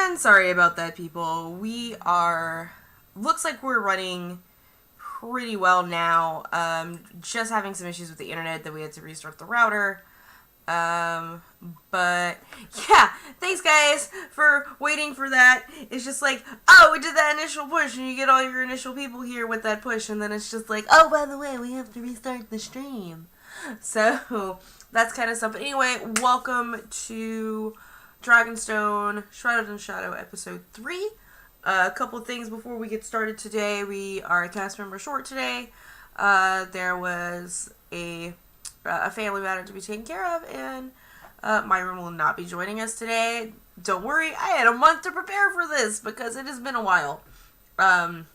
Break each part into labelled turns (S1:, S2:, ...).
S1: And sorry about that, people. Looks like we're running pretty well now. Just having some issues with the internet that we had to restart the router. But yeah, thanks guys for waiting for that. It's just like, oh, we did that initial push, and you get all your initial people here with that push, and then it's just like, oh, by the way, we have to restart the stream. So that's kind of stuff. But anyway, welcome to Dragonstone Shrouded in Shadow episode 3. A couple things before we get started today. We are a cast member short today. There was a family matter to be taken care of, and Myron will not be joining us today. Don't worry, I had a month to prepare for this because it has been a while. On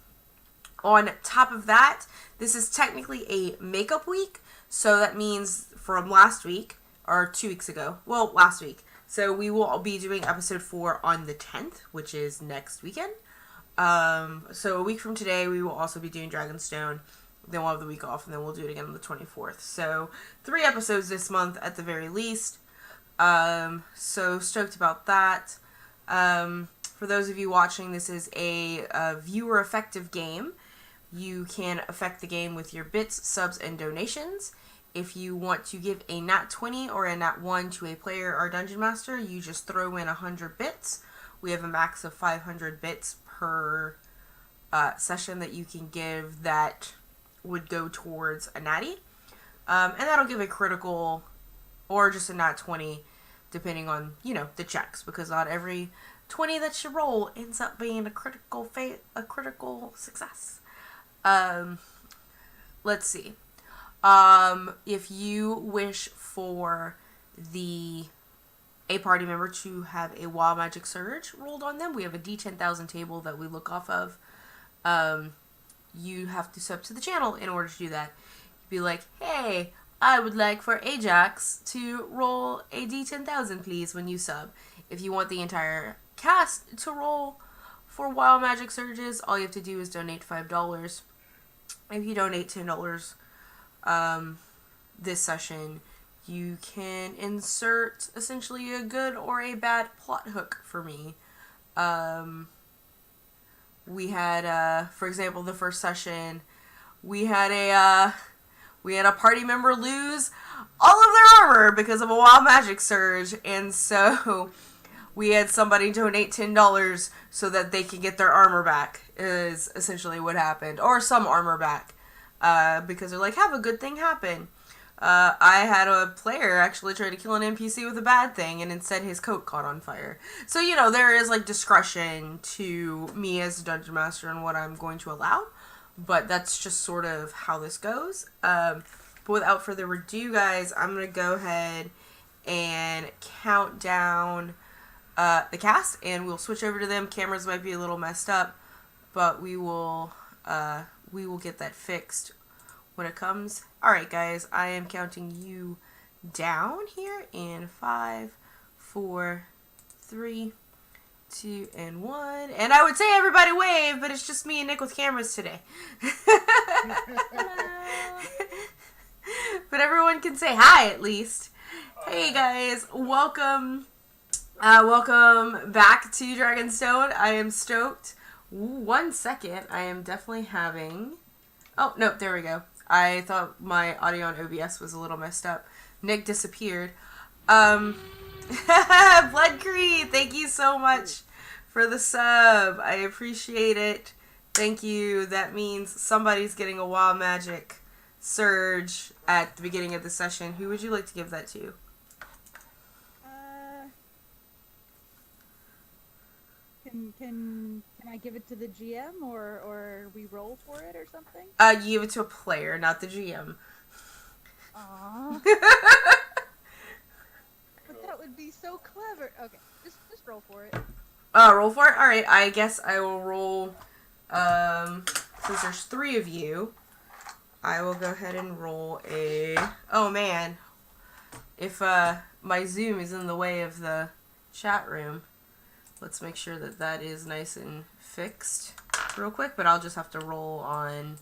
S1: top of that, this is technically a makeup week, so that means from last week, or 2 weeks ago, well, last week. So we will be doing episode 4 on the 10th, which is next weekend. So a week from today, we will also be doing Dragonstone. Then we'll have the week off, and then we'll do it again on the 24th. So 3 episodes this month at the very least. So stoked about that. For those of you watching, this is a viewer effective game. You can affect the game with your bits, subs, and donations. If you want to give a nat 20 or a nat 1 to a player or dungeon master, you just throw in 100 bits. We have a max of 500 bits per session that you can give that would go towards a natty. And that'll give a critical or just a nat 20 depending on, the checks, because not every 20 that you roll ends up being a critical success. Let's see. If you wish for a party member to have a Wild Magic Surge rolled on them, we have a D10,000 table that we look off of. You have to sub to the channel in order to do that. You'd be like, hey, I would like for Ajax to roll a D10,000, please, when you sub. If you want the entire cast to roll for Wild Magic Surges, all you have to do is donate $5. If you donate $10 this session, you can insert essentially a good or a bad plot hook for me. We had, for example, the first session, we had a party member lose all of their armor because of a Wild Magic Surge, and so we had somebody donate $10 so that they could get their armor back, is essentially what happened, or some armor back, because they're like, have a good thing happen. I had a player actually try to kill an NPC with a bad thing, and instead his coat caught on fire. So, there is, discretion to me as a Dungeon Master and what I'm going to allow, but that's just sort of how this goes. But without further ado, guys, I'm going to go ahead and count down the cast, and we'll switch over to them. Cameras might be a little messed up, but we will get that fixed when it comes. Alright guys, I am counting you down here in 5, 4, 3, 2, and 1. And I would say everybody wave, but it's just me and Nick with cameras today. But everyone can say hi at least. Hey guys, welcome back to Dragonstone. I am stoked. 1 second, I am definitely having... Oh, no, there we go. I thought my audio on OBS was a little messed up. Nick disappeared. Blood Creed, thank you so much for the sub. I appreciate it. Thank you. That means somebody's getting a Wild Magic Surge at the beginning of the session. Who would you like to give that to?
S2: Can I give it to the GM or we roll for it or something?
S1: You give it to a player, not the GM.
S2: Aww. But that would be so clever. Okay, just roll for it.
S1: Roll for it? Alright, I guess I will roll, since there's 3 of you, I will go ahead and roll a, oh man, if, my Zoom is in the way of the chat room, let's make sure that that is nice and fixed real quick, but I'll just have to roll on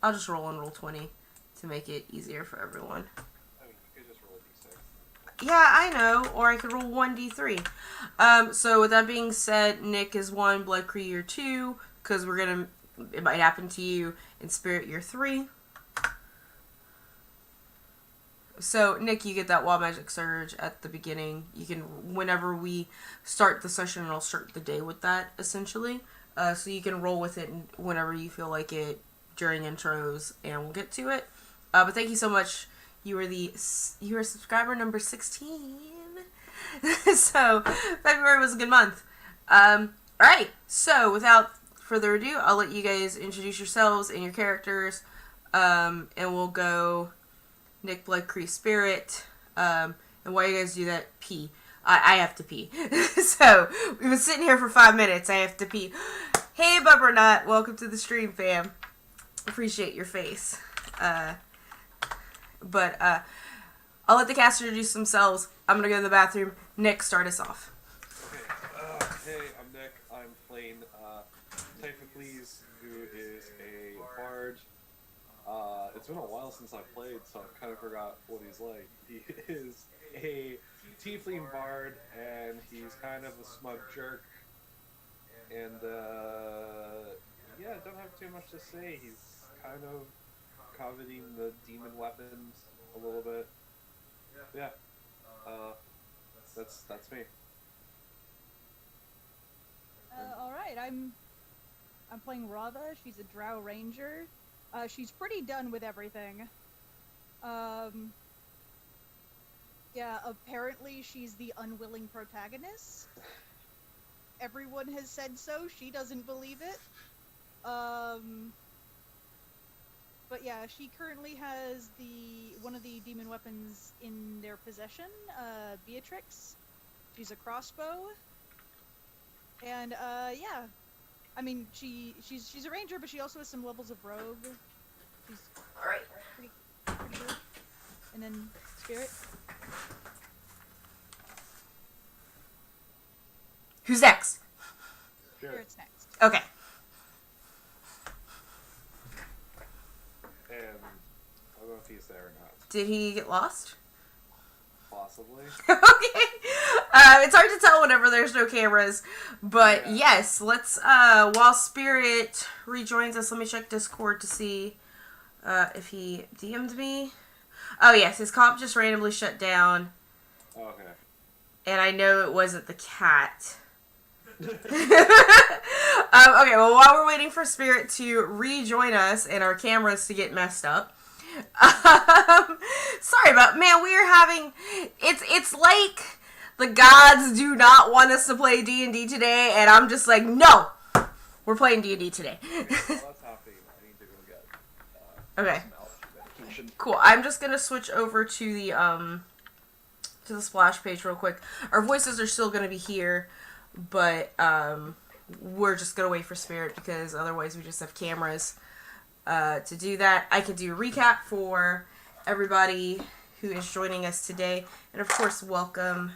S1: I'll just roll on roll 20 to make it easier for everyone.
S3: I mean, you could just roll a d6.
S1: Yeah, I know. Or I could roll 1d3. So with that being said, Nick is 1, Blood Crew you're 2, because it might happen to you, and Spirit you're 3. So, Nick, you get that Wild Magic Surge at the beginning. You can, whenever we start the session, I'll start the day with that, essentially. So you can roll with it whenever you feel like it during intros, and we'll get to it. But thank you so much. You were subscriber number 16. So, February was a good month. Alright, so without further ado, I'll let you guys introduce yourselves and your characters, and we'll go Nick, Blood Creek, Spirit, and while you guys do that, pee. I have to pee. So, we've been sitting here for 5 minutes, I have to pee. Hey, Bubbernut, welcome to the stream, fam. Appreciate your face. But I'll let the cast introduce themselves. I'm gonna go to the bathroom. Nick, start us off.
S3: Okay, hey, I'm Nick. I'm playing Typhocles, who is a bard. It's been a while since I played, so I kind of forgot what he's like. He is a tiefling bard, and he's kind of a smug jerk. And yeah, don't have too much to say. He's kind of coveting the demon weapons a little bit. Yeah, that's me.
S2: Alright, I'm playing Rava. She's a drow ranger. She's pretty done with everything. Yeah, apparently she's the unwilling protagonist. Everyone has said so. She doesn't believe it. But yeah, she currently has one of the demon weapons in their possession, Beatrix. She's a crossbow. And yeah. I mean, she's a ranger, but she also has some levels of rogue. She's
S1: Alright.
S2: pretty good. And then Spirit.
S1: Who's next?
S3: Sure.
S2: Spirit's next.
S1: Okay.
S3: And I don't know if he's there or not.
S1: Did he get lost?
S3: Possibly.
S1: Okay. It's hard to tell whenever there's no cameras. But
S3: Yeah.
S1: yes, let's, while Spirit rejoins us, let me check Discord to see if he DM'd me. Oh yes, his comp just randomly shut down.
S3: Okay.
S1: And I know it wasn't the cat. Okay, well, while we're waiting for Spirit to rejoin us and our cameras to get messed up, sorry about, man, we are having, it's like the gods do not want us to play D&D today, and I'm just like, no, we're playing D&D today.
S3: Well, that's happy. I need to go get
S1: Okay,
S3: some allergy medication.
S1: cool. I'm just gonna switch over to the splash page real quick. Our voices are still gonna be here, but we're just gonna wait for Spirit because otherwise we just have cameras to do that. I could do a recap for everybody who is joining us today, and of course, welcome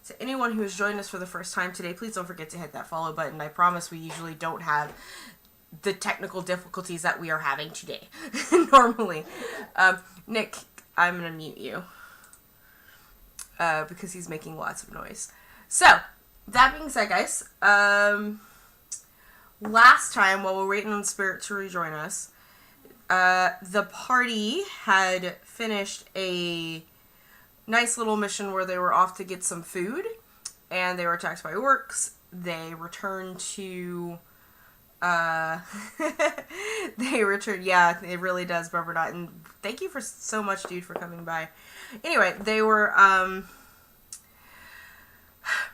S1: to anyone who has joined us for the first time today. Please don't forget to hit that follow button. I promise we usually don't have the technical difficulties that we are having today normally. Nick, I'm gonna mute you because he's making lots of noise. So that being said, guys, last time, while we're waiting on Spirit to rejoin us, the party had finished a nice little mission where they were off to get some food, and they were attacked by orcs. They returned to, yeah, it really does, Bubbernut, and thank you for so much, dude, for coming by. Anyway, they were,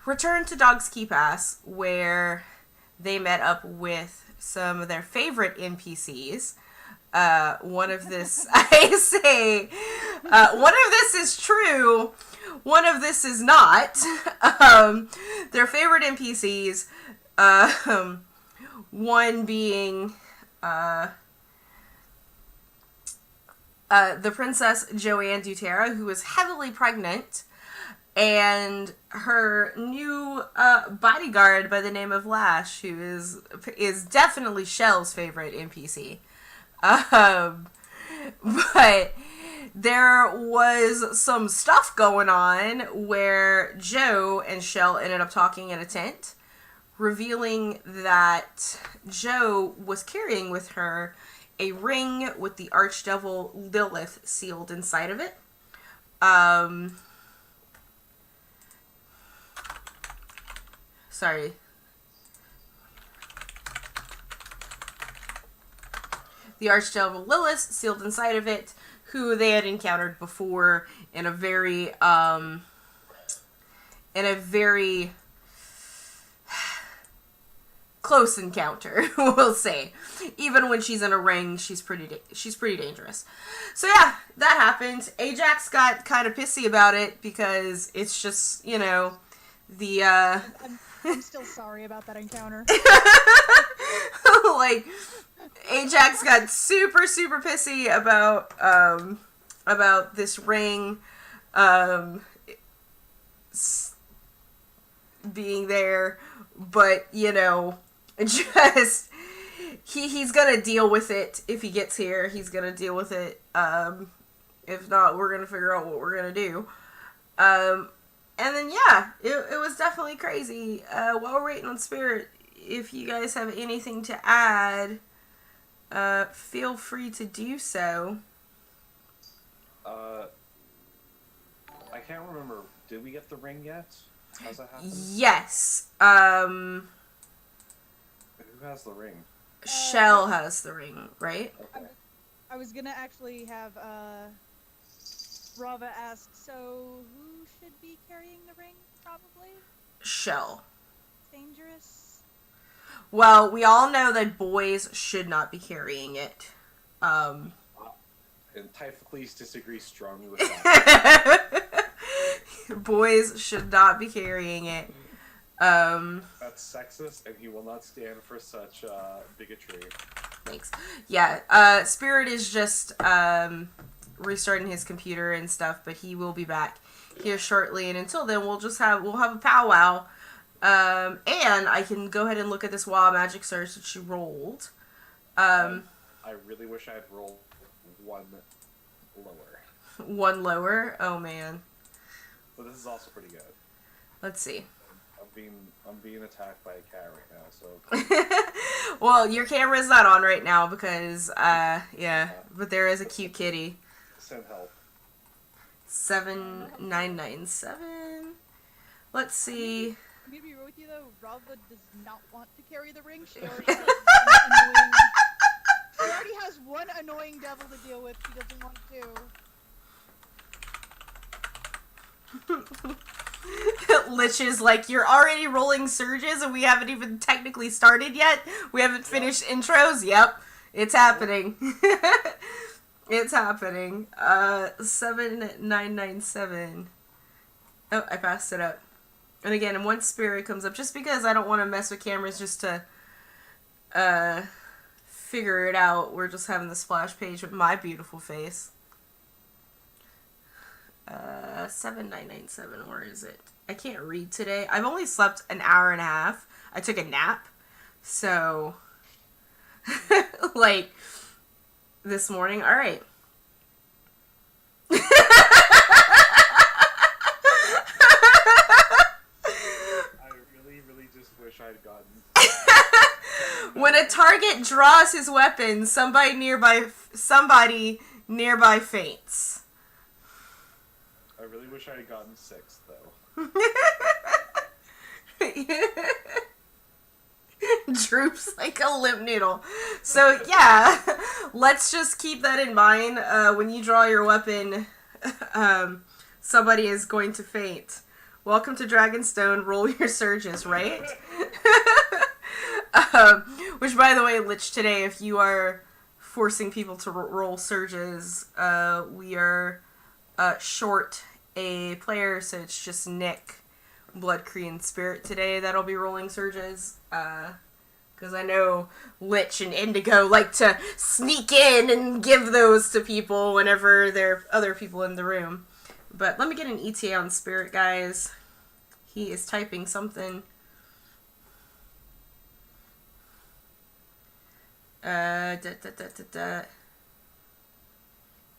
S1: returned to Dog's Key Pass, where they met up with some of their favorite NPCs. One of this, I say, one of this is true, one of this is not. Their favorite NPCs, one being, the Princess Joanne Dutera, who is heavily pregnant, and her new bodyguard by the name of Lash, who is definitely Shell's favorite NPC. But there was some stuff going on where Joe and Shell ended up talking in a tent, revealing that Joe was carrying with her a ring with the archdevil Lilith sealed inside of it. Sorry. The archdevil Lilith sealed inside of it, who they had encountered before in a very close encounter, we'll say. Even when she's in a ring, she's pretty dangerous. So yeah, that happened. Ajax got kind of pissy about it because it's just, you know, the
S2: I'm still sorry about that encounter.
S1: like, Ajax got super pissy about this ring being there, but you know, just he's gonna deal with it if he gets here. He's gonna deal with it. If not, we're gonna figure out what we're gonna do. And then yeah, it was definitely crazy. While we're waiting on Spirit, if you guys have anything to add, feel free to do so.
S3: I can't remember. Did we get the ring yet? Has that happened?
S1: Yes.
S3: Who has the ring?
S1: Shell has the ring, right?
S3: Okay.
S2: I was gonna actually have Rava ask, so who should be carrying the ring, probably?
S1: Shell.
S2: Dangerous?
S1: Well, we all know that boys should not be carrying it.
S3: And Typhocles disagrees strongly with that.
S1: Boys should not be carrying it.
S3: That's sexist, and he will not stand for such bigotry.
S1: Thanks. Yeah, Spirit is just restarting his computer and stuff, but he will be back here shortly. And until then, we'll have a powwow. And I can go ahead and look at this wild magic surge that she rolled.
S3: I really wish I had rolled one lower.
S1: One lower? Oh man.
S3: But this is also pretty good.
S1: Let's see.
S3: I'm being attacked by a cat right now, so.
S1: Well, your camera's not on right now because, yeah, but there is a cute kitty.
S3: Send help.
S1: 7997. Let's see.
S2: I'm gonna be real with you though, Rava does not want to carry the ring. She already has one annoying devil to deal with. She doesn't want to.
S1: Lich is like, you're already rolling surges and we haven't even technically started yet? We haven't finished intros? Yep. It's happening. It's happening. 7997. Oh, I passed it up. And again, once Spirit comes up, just because I don't want to mess with cameras just to figure it out, we're just having the splash page with my beautiful face. 7997, where is it? I can't read today. I've only slept an hour and a half. I took a nap. So, like, this morning. All right.
S3: I really just wish I'd gotten.
S1: When a target draws his weapon, somebody nearby faints.
S3: I really wish I had gotten 6, though.
S1: Droops like a limp noodle. So yeah, let's just keep that in mind. When you draw your weapon, somebody is going to faint. Welcome to Dragonstone. Roll your surges, right? Which, by the way, Lich, today, if you are forcing people to roll surges, we are short a player, so it's just Nick, Blood Cree, and Spirit today that'll be rolling surges. Because I know Lich and Indigo like to sneak in and give those to people whenever there are other people in the room. But let me get an ETA on Spirit, guys. He is typing something.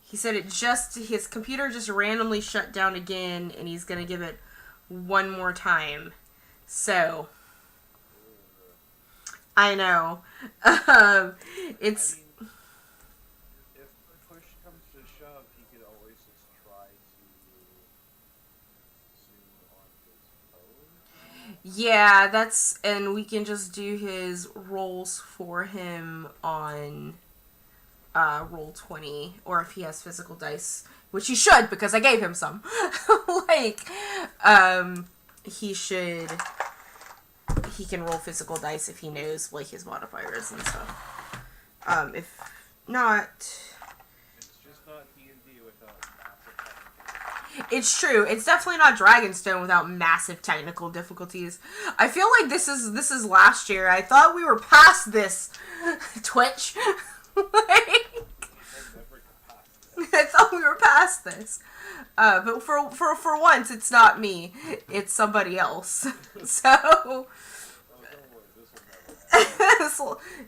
S1: He said his computer just randomly shut down again, and he's gonna give it one more time. So, I know. It's...
S3: I mean, if push comes to shove, he could always just try to zoom on his phone.
S1: Yeah, and we can just do his rolls for him on roll 20, or if he has physical dice, which he should, because I gave him some. Like, he can roll physical dice if he knows, like, his modifiers and stuff. If not...
S3: It's just not D&D without massive technical.
S1: It's true. It's definitely not Dragonstone without massive technical difficulties. I feel like this is last year. I thought we were past this, Twitch. Like, I thought we were past this. But for once, it's not me. It's somebody else. So...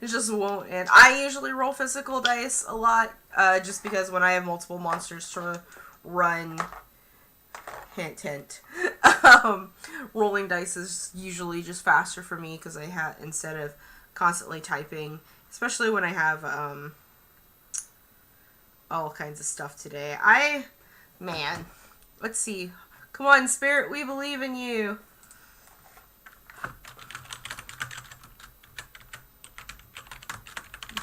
S1: it just won't end. I usually roll physical dice a lot, just because when I have multiple monsters to run, hint, rolling dice is usually just faster for me, because instead of constantly typing, especially when I have all kinds of stuff today. Man, let's see. Come on, Spirit, we believe in you.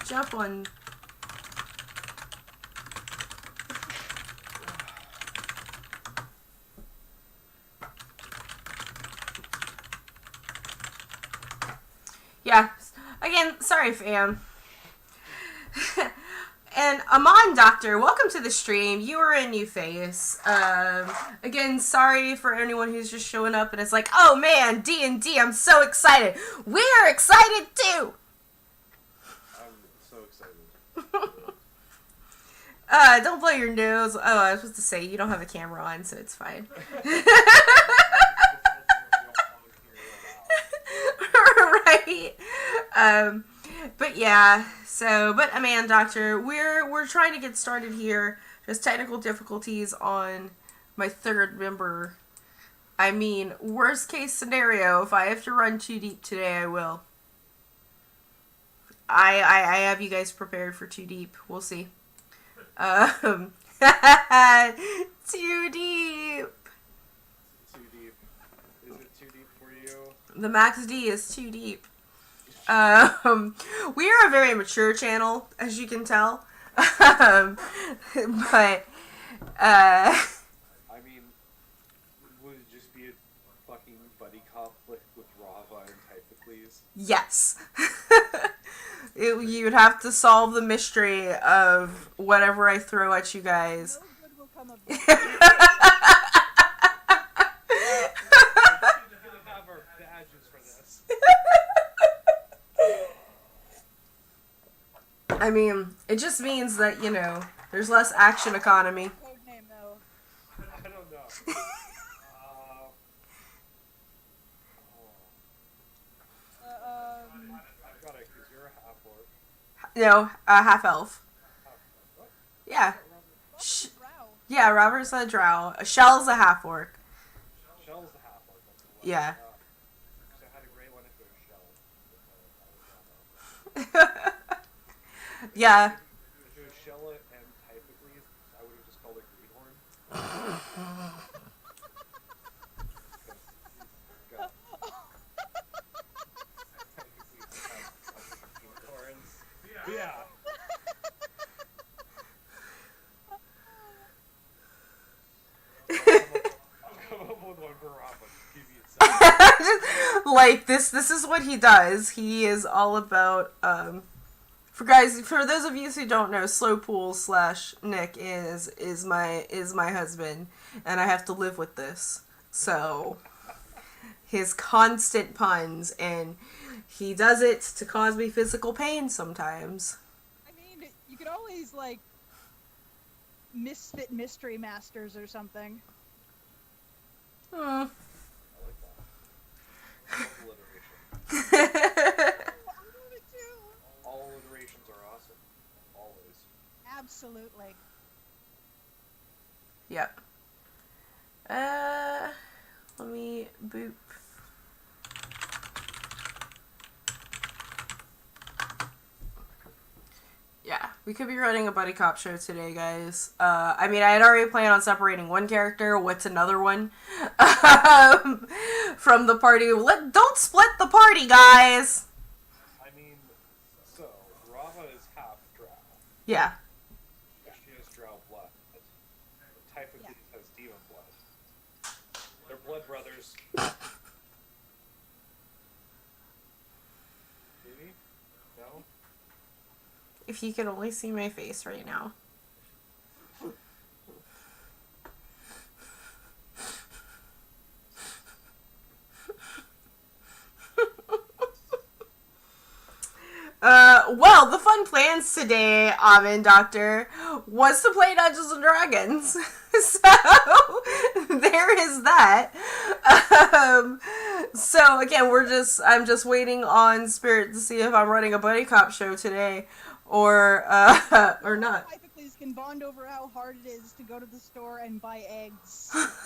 S1: Jump on. Yeah. Again, sorry, fam. And Amon Doctor, welcome to the stream. You are a new face. Again, sorry for anyone who's just showing up and it's like, oh man, D&D, I'm so excited. We are excited too.
S3: I'm so excited.
S1: Don't blow your nose. Oh, I was supposed to say, you don't have a camera on, so it's fine. Right. But yeah, but Amanda Doctor, we're trying to get started here. Just technical difficulties on my third member. I mean, worst case scenario, if I have to run too deep today, I will. I have you guys prepared for too deep. We'll see. Too deep.
S3: Too deep. Is it too deep for you?
S1: The max D is too deep. We are a very mature channel, as you can tell. But,
S3: I mean, would it just be a fucking buddy conflict with Rava and Typhocles?
S1: yes. You would have to solve the mystery of whatever I throw at you guys.
S2: No good will come of this.
S3: We're gonna have our badges for this.
S1: I mean, it just means that, there's less action economy.
S2: Code name though.
S3: I don't know. I've got it, because you're a half-orc.
S1: No, half elf.
S3: What?
S1: Yeah.
S2: Welcome to Drow.
S1: Yeah, Robert's a drow. Shell's a half orc.
S3: Shell's the half-orc. That's the one.
S1: Yeah.
S3: So I had a great one if it was Shell.
S1: Yeah.
S3: If it was Shell and Typhocles, I would have just called it Greenhorn. Yeah. I'll come up with one for Rafa. Give you a second.
S1: Like this is what he does. He is all about for those of you who don't know, Slowpool/Nick is my husband, and I have to live with this. So his constant puns, and he does it to cause me physical pain sometimes.
S2: I mean, you could always misfit mystery masters or something.
S1: Hmm.
S3: I like that. Alliteration.
S2: I love it too.
S3: All alliterations are awesome. Always.
S2: Absolutely.
S1: Boop. Yeah, we could be running a buddy cop show today, guys. I mean, I had already planned on separating one character. What's another one? From the party. Don't split the party, guys!
S3: I mean, so, Rava is half drow.
S1: Yeah.
S3: She has drow blood. Typhicles has demon blood. They're blood brothers. Maybe? No?
S1: If you could only see my face right now. Well, the fun plans today, Amin Doctor, was to play Dungeons and Dragons. So, there is that. So again, I'm just waiting on Spirit to see if I'm running a buddy cop show today or not.
S2: Typhicles can bond over how hard it is to go to the store and buy eggs.
S3: It's hard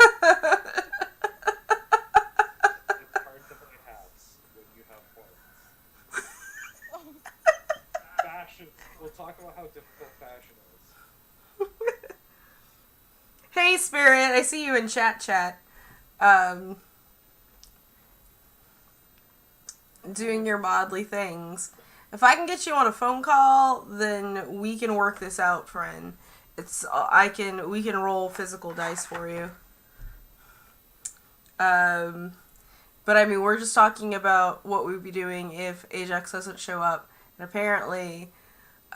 S3: to buy hats when you have points. Fashion. We'll talk about how difficult fashion is.
S1: Hey, Spirit, I see you in chat. Doing your modly things. If I can get you on a phone call, then we can work this out, friend. We can roll physical dice for you. But I mean, we're just talking about what we'd be doing if Ajax doesn't show up. And apparently,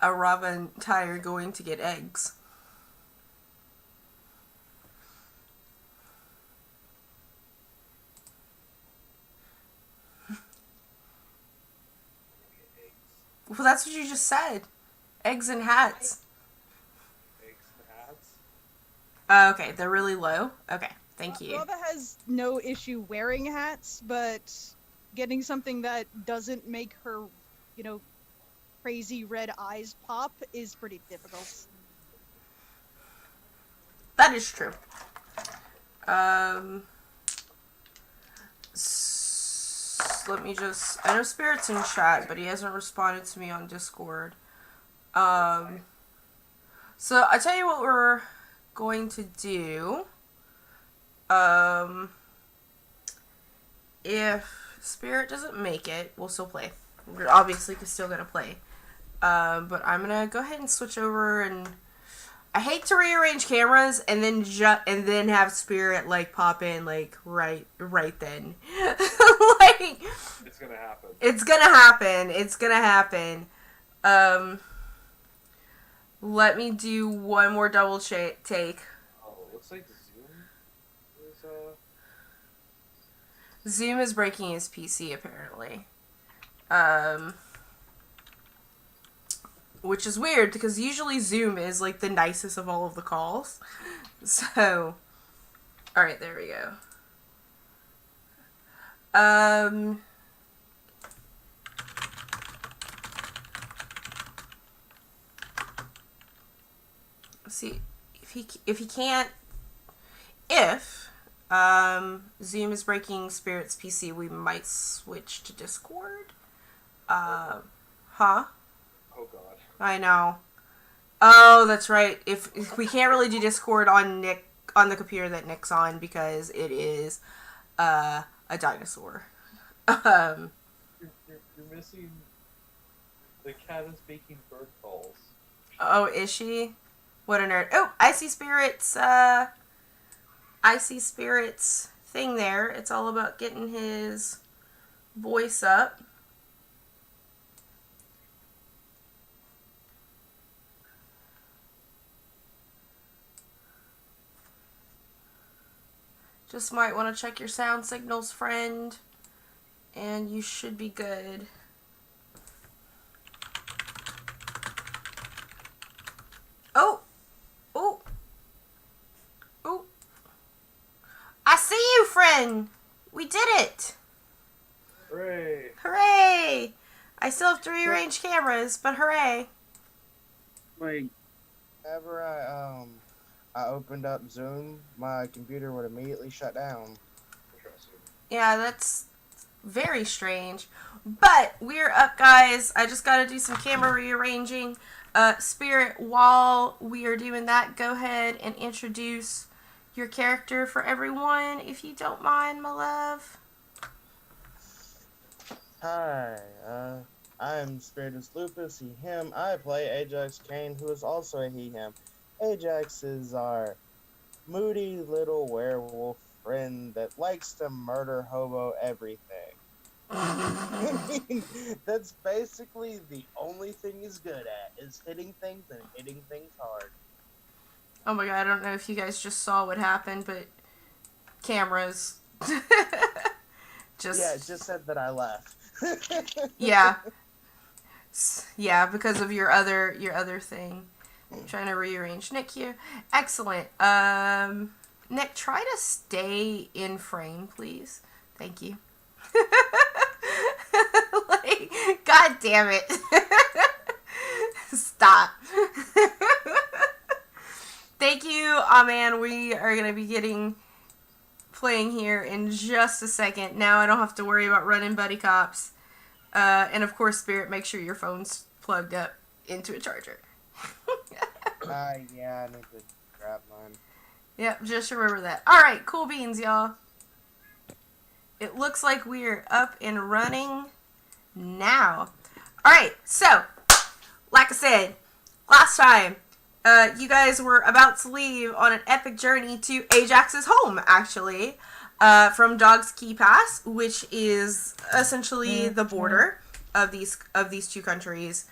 S1: Rava and Ty are going to get eggs. Well, that's what you just said. Eggs and hats.
S3: Eggs and hats?
S1: Okay, they're really low. Okay, thank you.
S2: Rava has no issue wearing hats, but getting something that doesn't make her, crazy red eyes pop is pretty difficult.
S1: That is true. Let me just... I know Spirit's in chat, but he hasn't responded to me on Discord. So, I tell you what we're going to do. If Spirit doesn't make it, we'll still play. We're obviously still gonna play. But I'm gonna go ahead and switch over, and I hate to rearrange cameras and then have Spirit pop in right then.
S3: It's gonna happen.
S1: It's gonna happen. Let me do one more double take.
S3: Oh, it looks like Zoom is
S1: Zoom is breaking his PC apparently. Which is weird because usually Zoom is the nicest of all of the calls. So, alright, there we go. Let's see if Zoom is breaking Spirit's PC, we might switch to Discord. Huh?
S3: Oh god.
S1: I know. Oh, that's right. If we can't really do Discord on the computer that Nick's on because it is a dinosaur.
S3: You're missing the cat is making bird calls.
S1: Oh, is she? What a nerd. Oh, I see Spirit's thing there. It's all about getting his voice up. Just might want to check your sound signals, friend. And you should be good. Oh! Oh! Oh! I see you, friend! We did it!
S3: Hooray!
S1: Hooray! I still have to rearrange cameras, but hooray!
S4: Wait. Whenever I opened up Zoom, my computer would immediately shut down.
S3: Interesting.
S1: Yeah, that's very strange. But we're up, guys. I just got to do some camera rearranging. Spirit, while we are doing that, go ahead and introduce your character for everyone, if you don't mind, my love.
S4: Hi, I'm Spiritus Lupus, he, him. I play Ajax Kane, who is also a he, him. Ajax is our moody little werewolf friend that likes to murder hobo everything. I mean, that's basically the only thing he's good at, is hitting things and hitting things hard.
S1: Oh my god, I don't know if you guys just saw what happened, but cameras.
S4: Yeah, it just said that I left.
S1: Yeah. Yeah, because of your other thing. I'm trying to rearrange Nick here. Excellent. Nick, try to stay in frame, please. Thank you. Like, god damn it. Stop. Thank you. Oh man, we are gonna be playing here in just a second. Now I don't have to worry about running buddy cops. And of course, Spirit, make sure your phone's plugged up into a charger.
S4: Yeah, I need to grab mine.
S1: Yep, just remember that. Alright, cool beans, y'all. It looks like we're up and running now. Alright, so, like I said, last time, you guys were about to leave on an epic journey to Ajax's home, actually, from Dog's Key Pass, which is essentially the border of these two countries.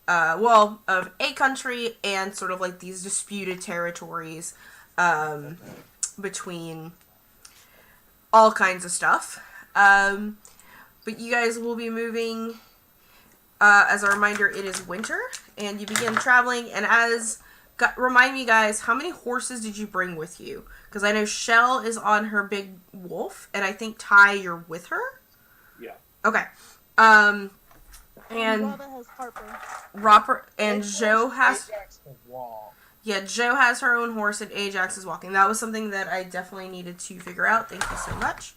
S1: Well, of a country and sort of like these disputed territories between all kinds of stuff. But you guys will be moving. As a reminder, it is winter, and you begin traveling. And remind me, guys, how many horses did you bring with you? Because I know Shell is on her big wolf, and I think Ty, you're with her.
S3: Yeah.
S1: Okay. And
S2: Rava has Harper.
S1: Robert and Joe has.
S4: Ajax the wall.
S1: Yeah, Joe has her own horse, and Ajax is walking. That was something that I definitely needed to figure out. Thank you so much.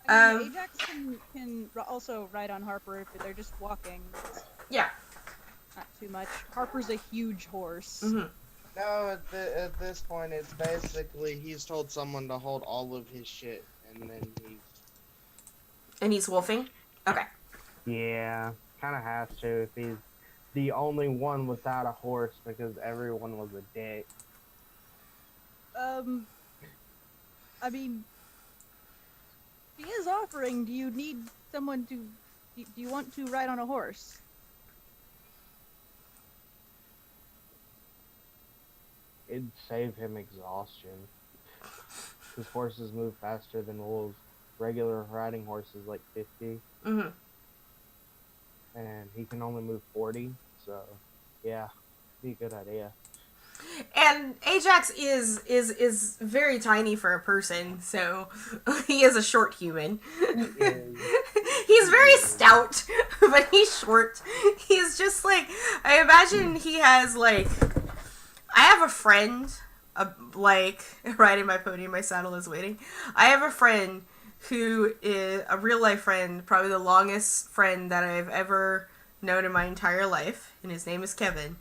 S2: I mean, Ajax can also ride on Harper if they're just walking.
S1: Yeah.
S2: Not too much. Harper's a huge horse.
S1: Mm-hmm.
S4: No, at this point, it's basically he's told someone to hold all of his shit, and then
S1: And he's wolfing? Okay.
S5: Yeah, kind of has to if he's the only one without a horse because everyone was a dick.
S2: I mean, he is offering. Do you need someone to? Do you want to ride on a horse?
S5: It'd save him exhaustion. His horses move faster than wolves. Regular riding horses like 50.
S1: Mm-hmm.
S5: And he can only move 40, so yeah, be a good idea.
S1: And Ajax is very tiny for a person, so he is a short human. He's very stout, but he's short. He's just like, I imagine he has like, I have a friend, like, riding my pony, my saddle is waiting. I have a friend who is a real life friend, probably the longest friend that I've ever known in my entire life, and his name is Kevin.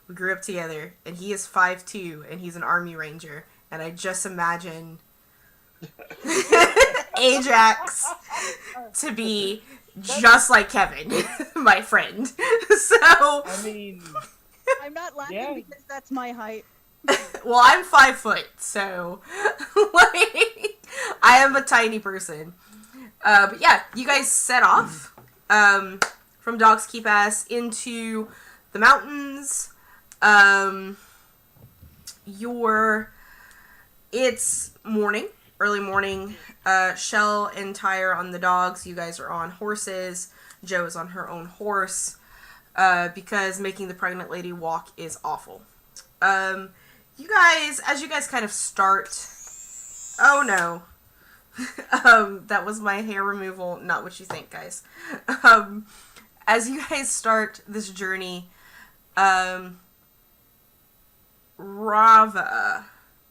S1: We grew up together, and he is 5'2", and he's an army ranger, and I just imagine Ajax to be just like Kevin, my friend. So,
S5: I mean,
S2: I'm not laughing
S5: Yeah.
S2: because that's my height.
S1: well, I'm 5 foot, so like I am a tiny person. But yeah, you guys set off from Dog's Key Pass into the mountains. It's morning, early morning. Shell and Tyre on the dogs. You guys are on horses. Joe is on her own horse. Because making the pregnant lady walk is awful. You guys, as you guys kind of start, oh no, that was my hair removal, not what you think, guys. As you guys start this journey, Rava,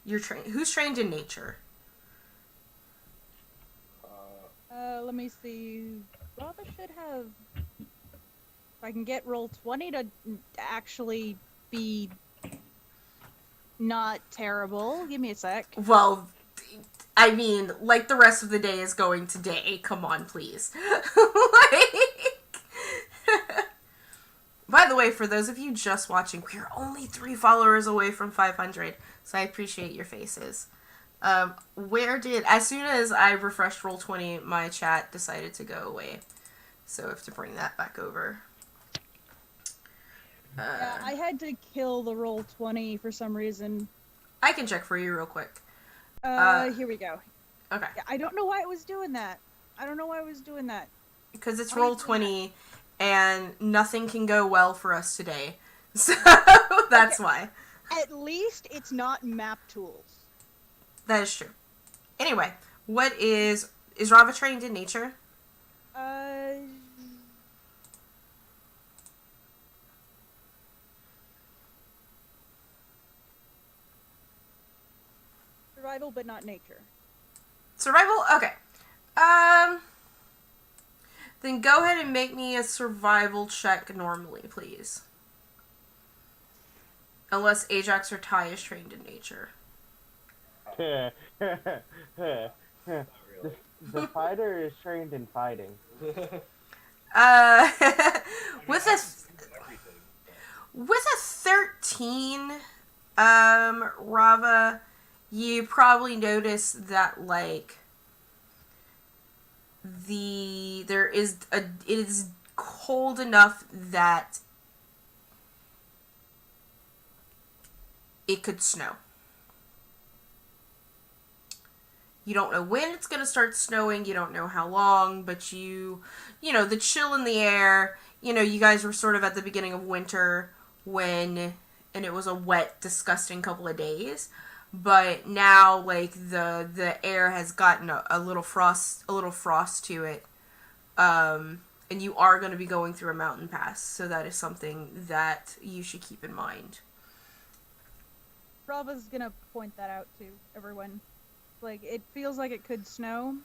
S1: who's trained in nature?
S2: me see. Rava should have. If I can get roll 20 to actually be not terrible. Give me a sec.
S1: Well, I mean, like the rest of the day is going today. Come on, please. By the way, for those of you just watching, we are only 3 followers away from 500, so I appreciate your faces. As soon as I refreshed Roll20, my chat decided to go away, so I have to bring that back over.
S2: Yeah, I had to kill the roll 20 for some reason.
S1: I can check for you real quick.
S2: Here we go.
S1: Okay.
S2: Yeah, I don't know why it was doing that.
S1: Because it's
S2: Why are you
S1: Roll20, and nothing can go well for us today. So, that's why.
S2: At least it's not map tools.
S1: That is true. Anyway, what is Rava trained in nature?
S2: Survival, but not nature.
S1: Survival? Okay. Then go ahead and make me a survival check normally, please. Unless Ajax or Ty is trained in nature.
S5: the
S3: Really.
S5: fighter is trained in fighting.
S1: With a 13, Rava, you probably notice that, like, it is cold enough that it could snow. You don't know when it's going to start snowing, you don't know how long, but the chill in the air, you guys were sort of at the beginning of winter and it was a wet, disgusting couple of days. But now, like, the air has gotten a little frost to it, and you are going to be going through a mountain pass, so that is something that you should keep in mind.
S2: Rava's gonna point that out to everyone. Like, it feels like it could snow.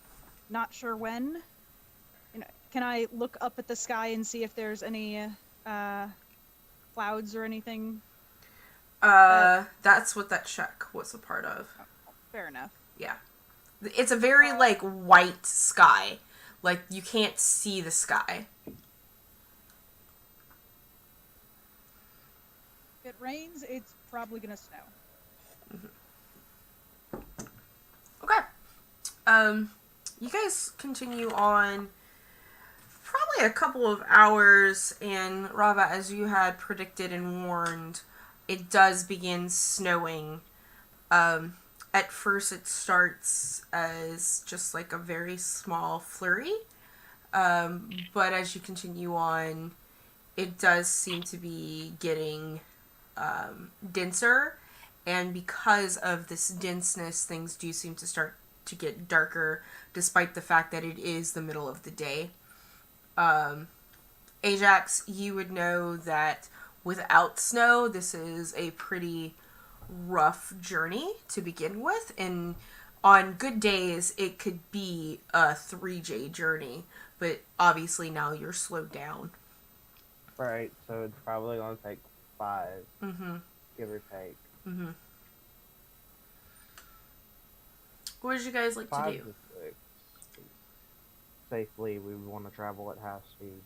S2: Not sure when. Can I look up at the sky and see if there's any clouds or anything?
S1: That's what that check was a part of.
S2: Fair enough.
S1: Yeah. It's a very, like, white sky. Like, you can't see the sky.
S2: If it rains, it's probably gonna snow.
S1: Okay. You guys continue on probably a couple of hours, and Rava, as you had predicted and warned, it does begin snowing. At first it starts as just like a very small flurry, but as you continue on, it does seem to be getting denser, and because of this denseness, things do seem to start to get darker, despite the fact that it is the middle of the day. Ajax, you would know that without snow, this is a pretty rough journey to begin with, and on good days, it could be a 3J journey, but obviously now you're slowed down.
S5: Right, so it's probably gonna take 5,
S1: Mm-hmm.
S5: give or take.
S1: Mm-hmm. What would you guys like
S5: 5
S1: to do?
S5: to 6. Safely, we would want to travel at half speed.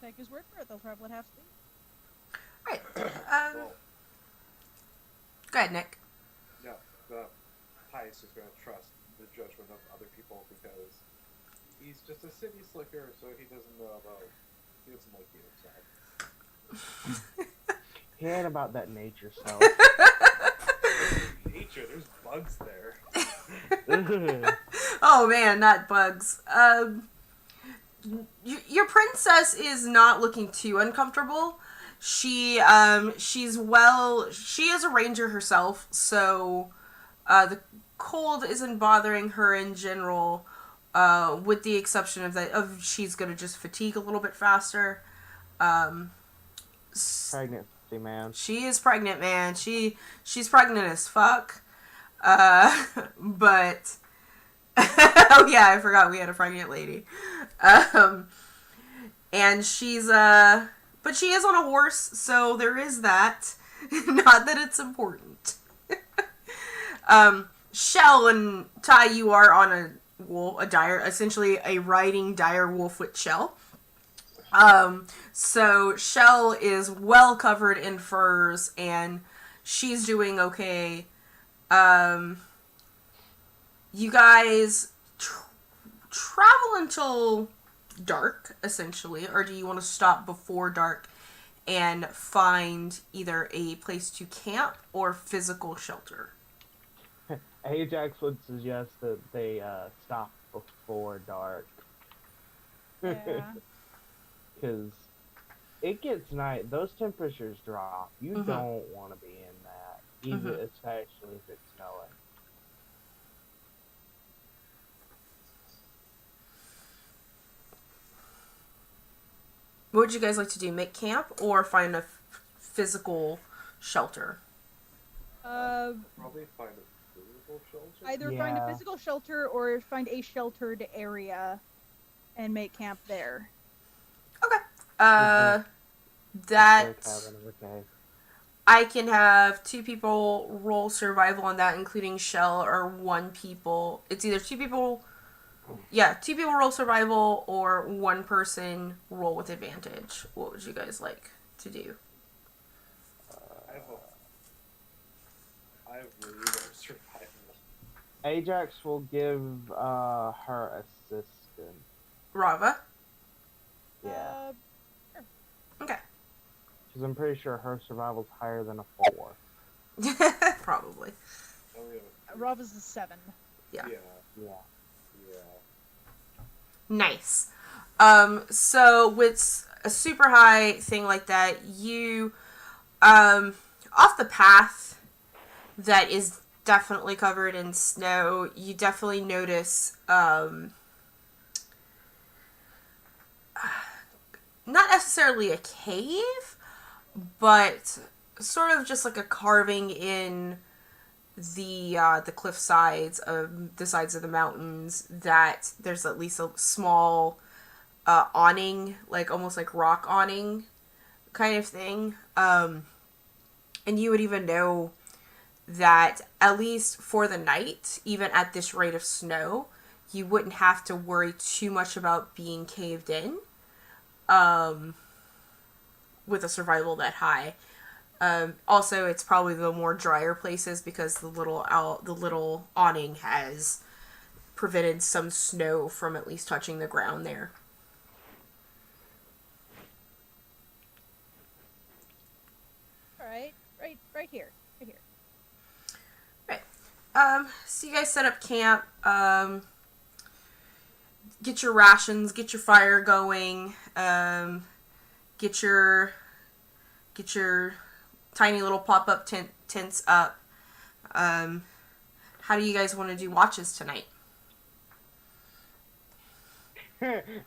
S2: Take his word for it, they'll travel at half speed.
S1: Right.
S3: Well,
S1: Go ahead, Nick.
S3: yeah, the Pius is going to trust the judgment of other people because he's just a city slicker, so he doesn't like the outside.
S5: He ain't about that nature stuff.
S3: Nature, there's bugs there.
S1: Oh man, not bugs. Your princess is not looking too uncomfortable. She is a ranger herself, so the cold isn't bothering her in general, with the exception she's gonna just fatigue a little bit faster.
S5: Pregnant nasty, man.
S1: She is pregnant, man. She's pregnant as fuck. But oh yeah, I forgot we had a pregnant lady. And she's but she is on a horse, so there is that. Not that it's important. Shell and Ty, you are on essentially a riding dire wolf with Shell. So Shell is well covered in furs and she's doing okay. You guys travel until dark, essentially, or do you want to stop before dark and find either a place to camp or physical shelter?
S5: Ajax would suggest that they stop before dark.
S2: Yeah.
S5: Because it gets night. Those temperatures drop. You
S1: Mhm.
S5: don't want to be in that, even
S1: Mhm.
S5: especially if it's snowing.
S1: What would you guys like to do? Make camp or find a physical shelter?
S3: Probably find a physical shelter.
S2: Either find a
S5: Yeah.
S2: physical shelter or find a sheltered area and make camp there.
S1: Okay.
S5: Like
S1: That
S5: cabin, okay.
S1: I can have 2 people roll survival on that, including Shell, or 1 people. It's either 2 people. Yeah, 2 people roll survival or 1 person roll with advantage. What would you guys like to do?
S3: I have really no survival.
S5: Ajax will give her assistant.
S1: Rava?
S5: Yeah.
S1: Okay.
S5: Because I'm pretty sure her survival's higher than a 4.
S1: Probably.
S3: I only have a 3.
S2: Rava's a 7.
S1: Yeah.
S3: Yeah.
S5: Yeah.
S1: Nice. So with a super high thing like that, you, off the path that is definitely covered in snow, you definitely notice, not necessarily a cave, but sort of just like a carving in the cliff sides of the sides of the mountains, that there's at least a small awning, like almost like rock awning kind of thing. And you would even know that at least for the night, even at this rate of snow, you wouldn't have to worry too much about being caved in with a survival that high. Also, it's probably the more drier places because the little awning has prevented some snow from at least touching the ground there.
S2: All right, right here, right here.
S1: So you guys set up camp, get your rations, get your fire going, get your tiny little pop-up tents up. How do you guys want to do watches tonight?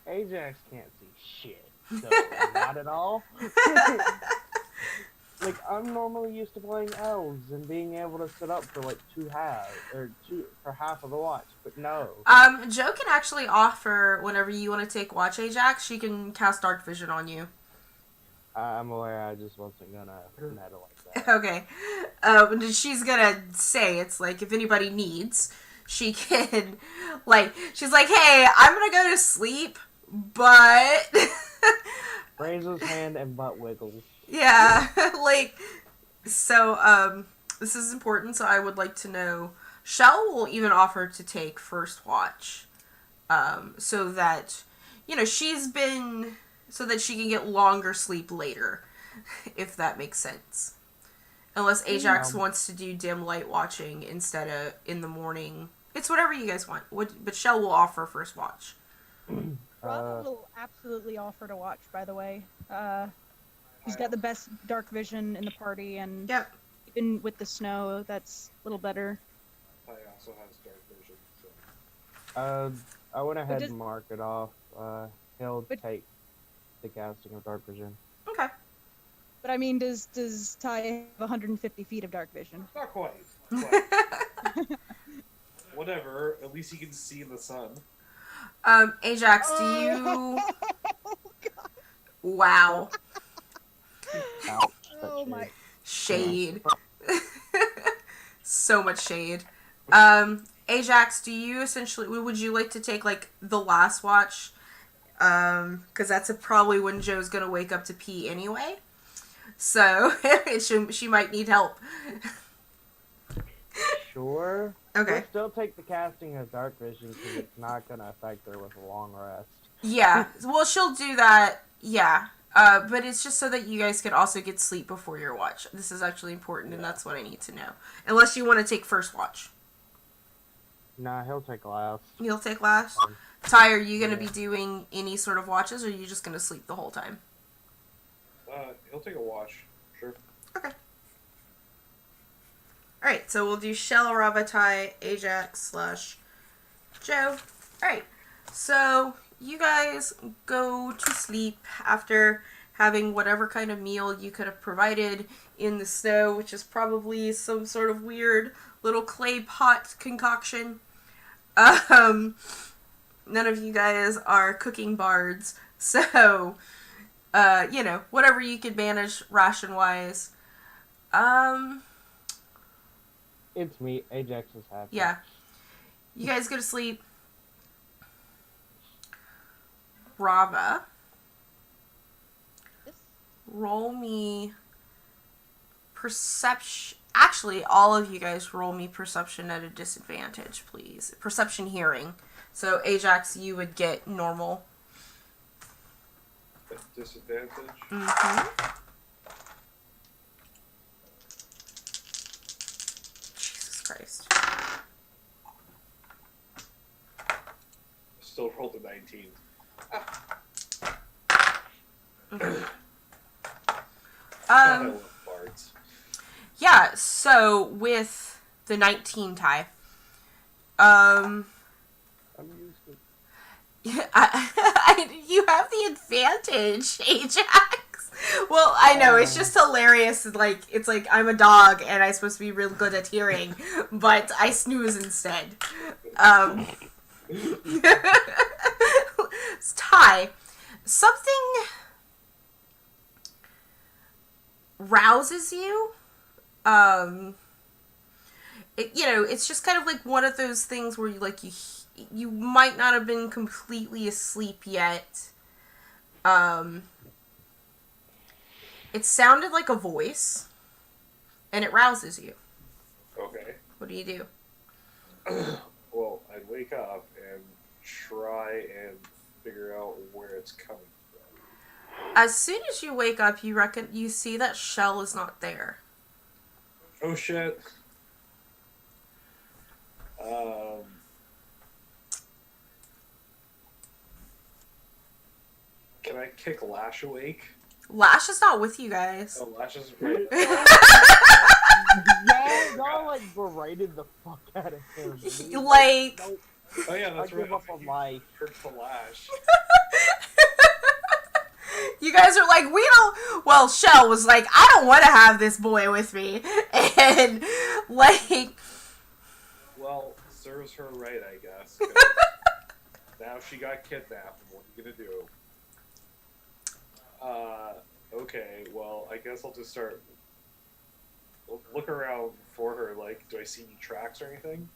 S5: Ajax can't see shit. So not at all. Like, I'm normally used to playing elves and being able to sit up for like for half of the watch, but no.
S1: Joe can actually offer, whenever you want to take watch, Ajax, she can cast dark vision on you.
S5: I'm aware, I just wasn't gonna meddle like that.
S1: Okay. She's gonna say, it's like, if anybody needs, she can, like, she's like, hey, I'm gonna go to sleep, but...
S5: Raises hand and butt wiggles.
S1: Yeah, like, so, this is important, so I would like to know, Shell will even offer to take first watch, so that, so that she can get longer sleep later, if that makes sense. Unless Ajax wants to do dim light watching instead of in the morning. It's whatever you guys want. But Shell will offer first watch.
S2: Rava will absolutely offer to watch, by the way. He's got the best dark vision in the party, and
S1: Yep.
S2: even with the snow, that's a little better.
S3: I also has dark vision. So.
S5: I went ahead
S2: just-
S5: and marked it off. He'll
S2: But-
S5: take the casting of dark vision.
S1: Okay.
S2: But I mean, does Ty have 150 feet of dark vision?
S3: Not quite. But whatever. At least he can see the sun.
S1: Ajax, do you? Wow,
S5: Ouch, that
S2: Oh
S5: shade.
S2: my!
S1: shade. So much shade. Ajax, do you essentially? Would you like to take like the last watch? Because that's probably when Joe's gonna wake up to pee anyway. So she might need help.
S5: Sure.
S1: Okay.
S5: We'll still take the casting of dark vision because it's not gonna affect her with a long rest.
S1: Yeah. Well, she'll do that. Yeah. But it's just so that you guys can also get sleep before your watch. This is actually important, and that's what I need to know. Unless you want to take first watch.
S5: Nah, he'll take last.
S1: You'll take last. Ty, are you gonna be doing any sort of watches, or are you just gonna sleep the whole time?
S3: He'll take a watch. Sure.
S1: Okay. Alright, so we'll do Shell, Rava, Ty, Ajax / Joe. Alright, so you guys go to sleep after having whatever kind of meal you could have provided in the snow, which is probably some sort of weird little clay pot concoction. None of you guys are cooking bards, so, whatever you could manage ration-wise.
S5: It's me. Ajax is happy.
S1: Yeah. You guys go to sleep. Rava,
S2: Yes.
S1: roll me perception. Actually, all of you guys roll me perception at a disadvantage, please. Perception hearing. So, Ajax, you would get normal.
S3: At disadvantage.
S1: Mm-hmm. Jesus Christ.
S3: Still rolled a 19.
S1: Okay.
S3: God, I love bards.
S1: Yeah, so with the 19 tie,
S5: I'm used to
S1: you have the advantage, Ajax. Well, I know, it's just hilarious. Like, it's like I'm a dog and I'm supposed to be real good at hearing, but I snooze instead. Ty, something rouses you. It's just kind of like one of those things where you might not have been completely asleep yet. It sounded like a voice, and it rouses you.
S3: Okay.
S1: What do you do?
S3: Well, I'd wake up and try and figure out where it's coming from.
S1: As soon as you wake up, you see that Shell is not there.
S3: Oh shit. Can I kick Lash awake?
S1: Lash is not with you guys.
S3: Oh, Lash is right.
S5: y'all like berated the fuck out of him.
S1: Like,
S5: Nope,
S3: Oh yeah,
S5: I
S3: that's right.
S5: give up on life.
S3: Hurt the Lash.
S1: you guys are like, we don't. Well, Shell was like, I don't want to have this boy with me, and like,
S3: Well, serves her right, I guess. 'cause now she got kidnapped, and what are you gonna do? Okay, well, I guess I'll just start look around for her. Like, do I see any tracks or anything?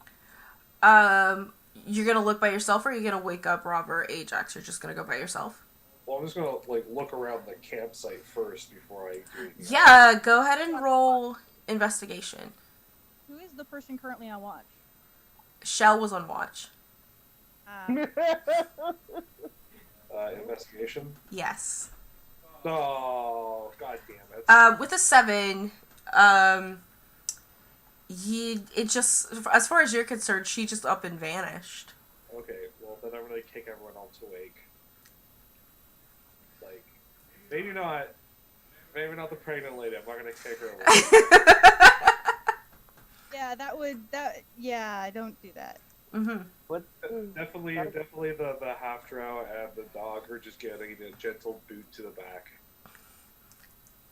S1: you're gonna look by yourself, or are you gonna wake up Rob or Ajax? You're just gonna go by yourself.
S3: Well, I'm just gonna like look around the campsite first before I do anything else.
S1: Yeah, go ahead and roll investigation.
S2: Who is the person currently on watch?
S1: Shell was on watch.
S3: Investigation.
S1: Yes.
S3: Oh, god damn it.
S1: With a 7, it just, as far as you're concerned, she just up and vanished.
S3: Okay, well then I'm gonna kick everyone else awake. Like, maybe not the pregnant lady. I'm not gonna kick her awake.
S2: Yeah, yeah, don't do that.
S1: Mm-hmm.
S5: What?
S3: Definitely the half drow and the dog are just getting a gentle boot to the back.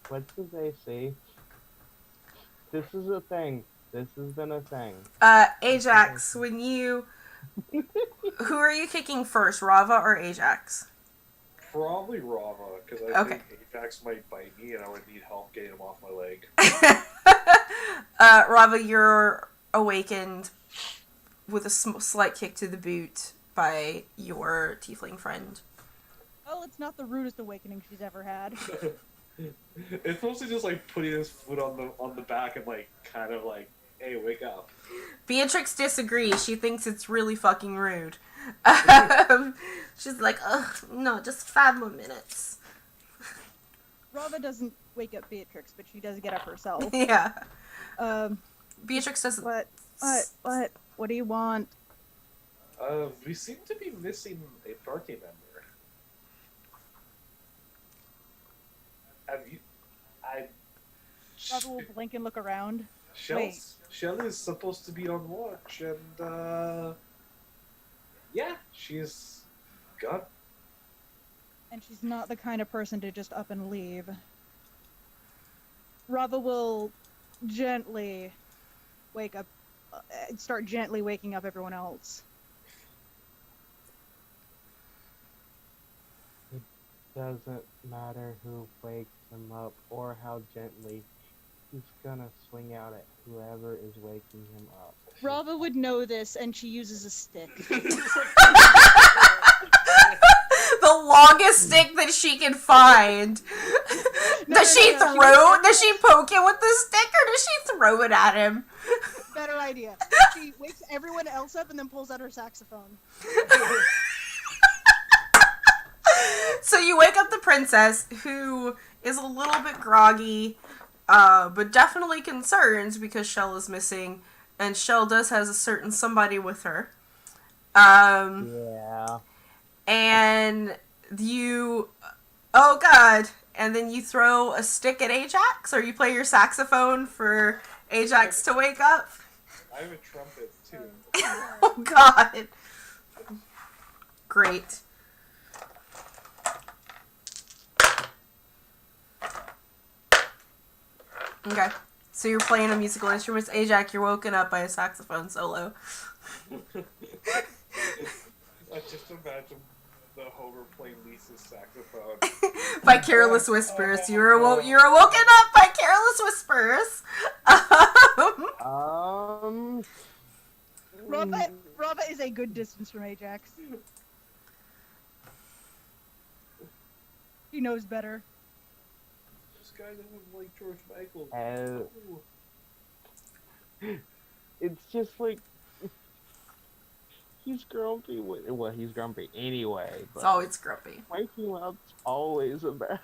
S5: What's his AC? This is a thing. This has been a thing.
S1: Ajax, when you... Who are you kicking first, Rava or Ajax?
S3: Probably Rava, because I
S1: Okay.
S3: think Ajax might bite me and I would need help getting him off my leg.
S1: Rava, you're awakened with a slight kick to the boot by your tiefling friend.
S2: Well, it's not the rudest awakening she's ever had.
S3: It's mostly just like putting his foot on the back and like kind of like, hey, wake up.
S1: Beatrix disagrees. She thinks it's really fucking rude. She's like, ugh, no, just 5 more minutes.
S2: Rava doesn't wake up Beatrix, but she does get up herself.
S1: Yeah.
S2: Um,
S1: Beatrix doesn't...
S2: what do you want?
S3: We seem to be missing a party member. Have you?
S2: Rava will blink and look around.
S3: Shell is supposed to be on watch, and yeah, she's gone.
S2: And she's not the kind of person to just up and leave. Rava will gently wake up, start gently waking up everyone else.
S5: It doesn't matter who wakes him up or how gently. He's gonna swing out at whoever is waking him up.
S2: Rava would know this, and she uses a stick.
S1: The longest stick that she can find. Does she poke him with the stick, or does she throw it at him?
S2: Better idea. She wakes everyone else up and then pulls out her saxophone.
S1: So you wake up the princess, who is a little bit groggy, but definitely concerned because Shell is missing, and Shell does has a certain somebody with her.
S5: Yeah.
S1: And you... Oh, God. And then you throw a stick at Ajax, or you play your saxophone for Ajax to wake up?
S3: I have a trumpet too.
S1: Oh, God. Great. Okay. So you're playing a musical instrument. Ajax, you're woken up by a saxophone solo.
S3: I just imagine the Homer playing Lisa's saxophone.
S1: By Careless Whispers. You're awoken up by Careless Whispers.
S2: Rava is a good distance from Ajax. He knows better.
S3: This guy doesn't like George Michael.
S5: It's just like he's grumpy. Well, he's grumpy anyway. But
S1: It's always grumpy.
S5: waking up's always a bad.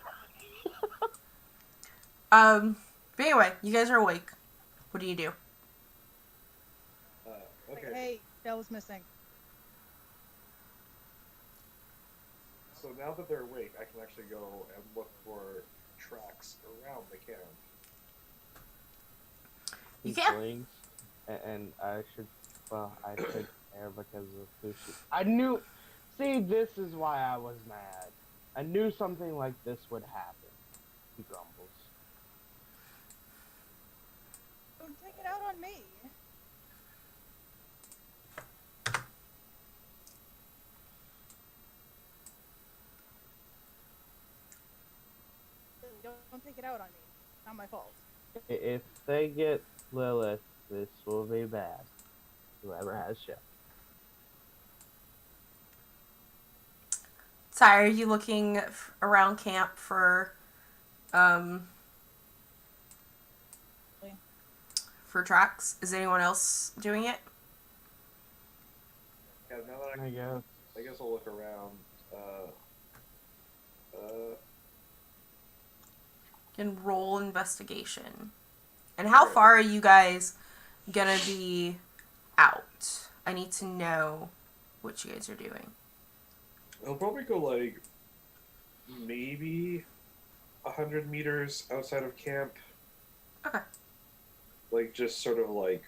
S1: But anyway, you guys are awake. What do you do?
S3: Okay.
S2: Hey, Shell is missing.
S3: So now that they're awake, I can actually go and look for tracks around the camp.
S1: You can.
S5: Blings, and I should care because of who she. I knew. See, this is why I was mad. I knew something like this would happen. He grumbles.
S2: Don't take it out on me. Don't take it out on me. Not my fault.
S5: If they get Lilith, this will be bad. Whoever has shit.
S1: Ty, are you looking around camp for tracks? Is anyone else doing it?
S3: Yeah, now that
S5: I guess.
S3: I guess I'll look around.
S1: You can roll investigation. And how far are you guys gonna be out? I need to know what you guys are doing.
S3: I'll probably go like maybe 100 meters outside of camp.
S1: Okay.
S3: Like just sort of like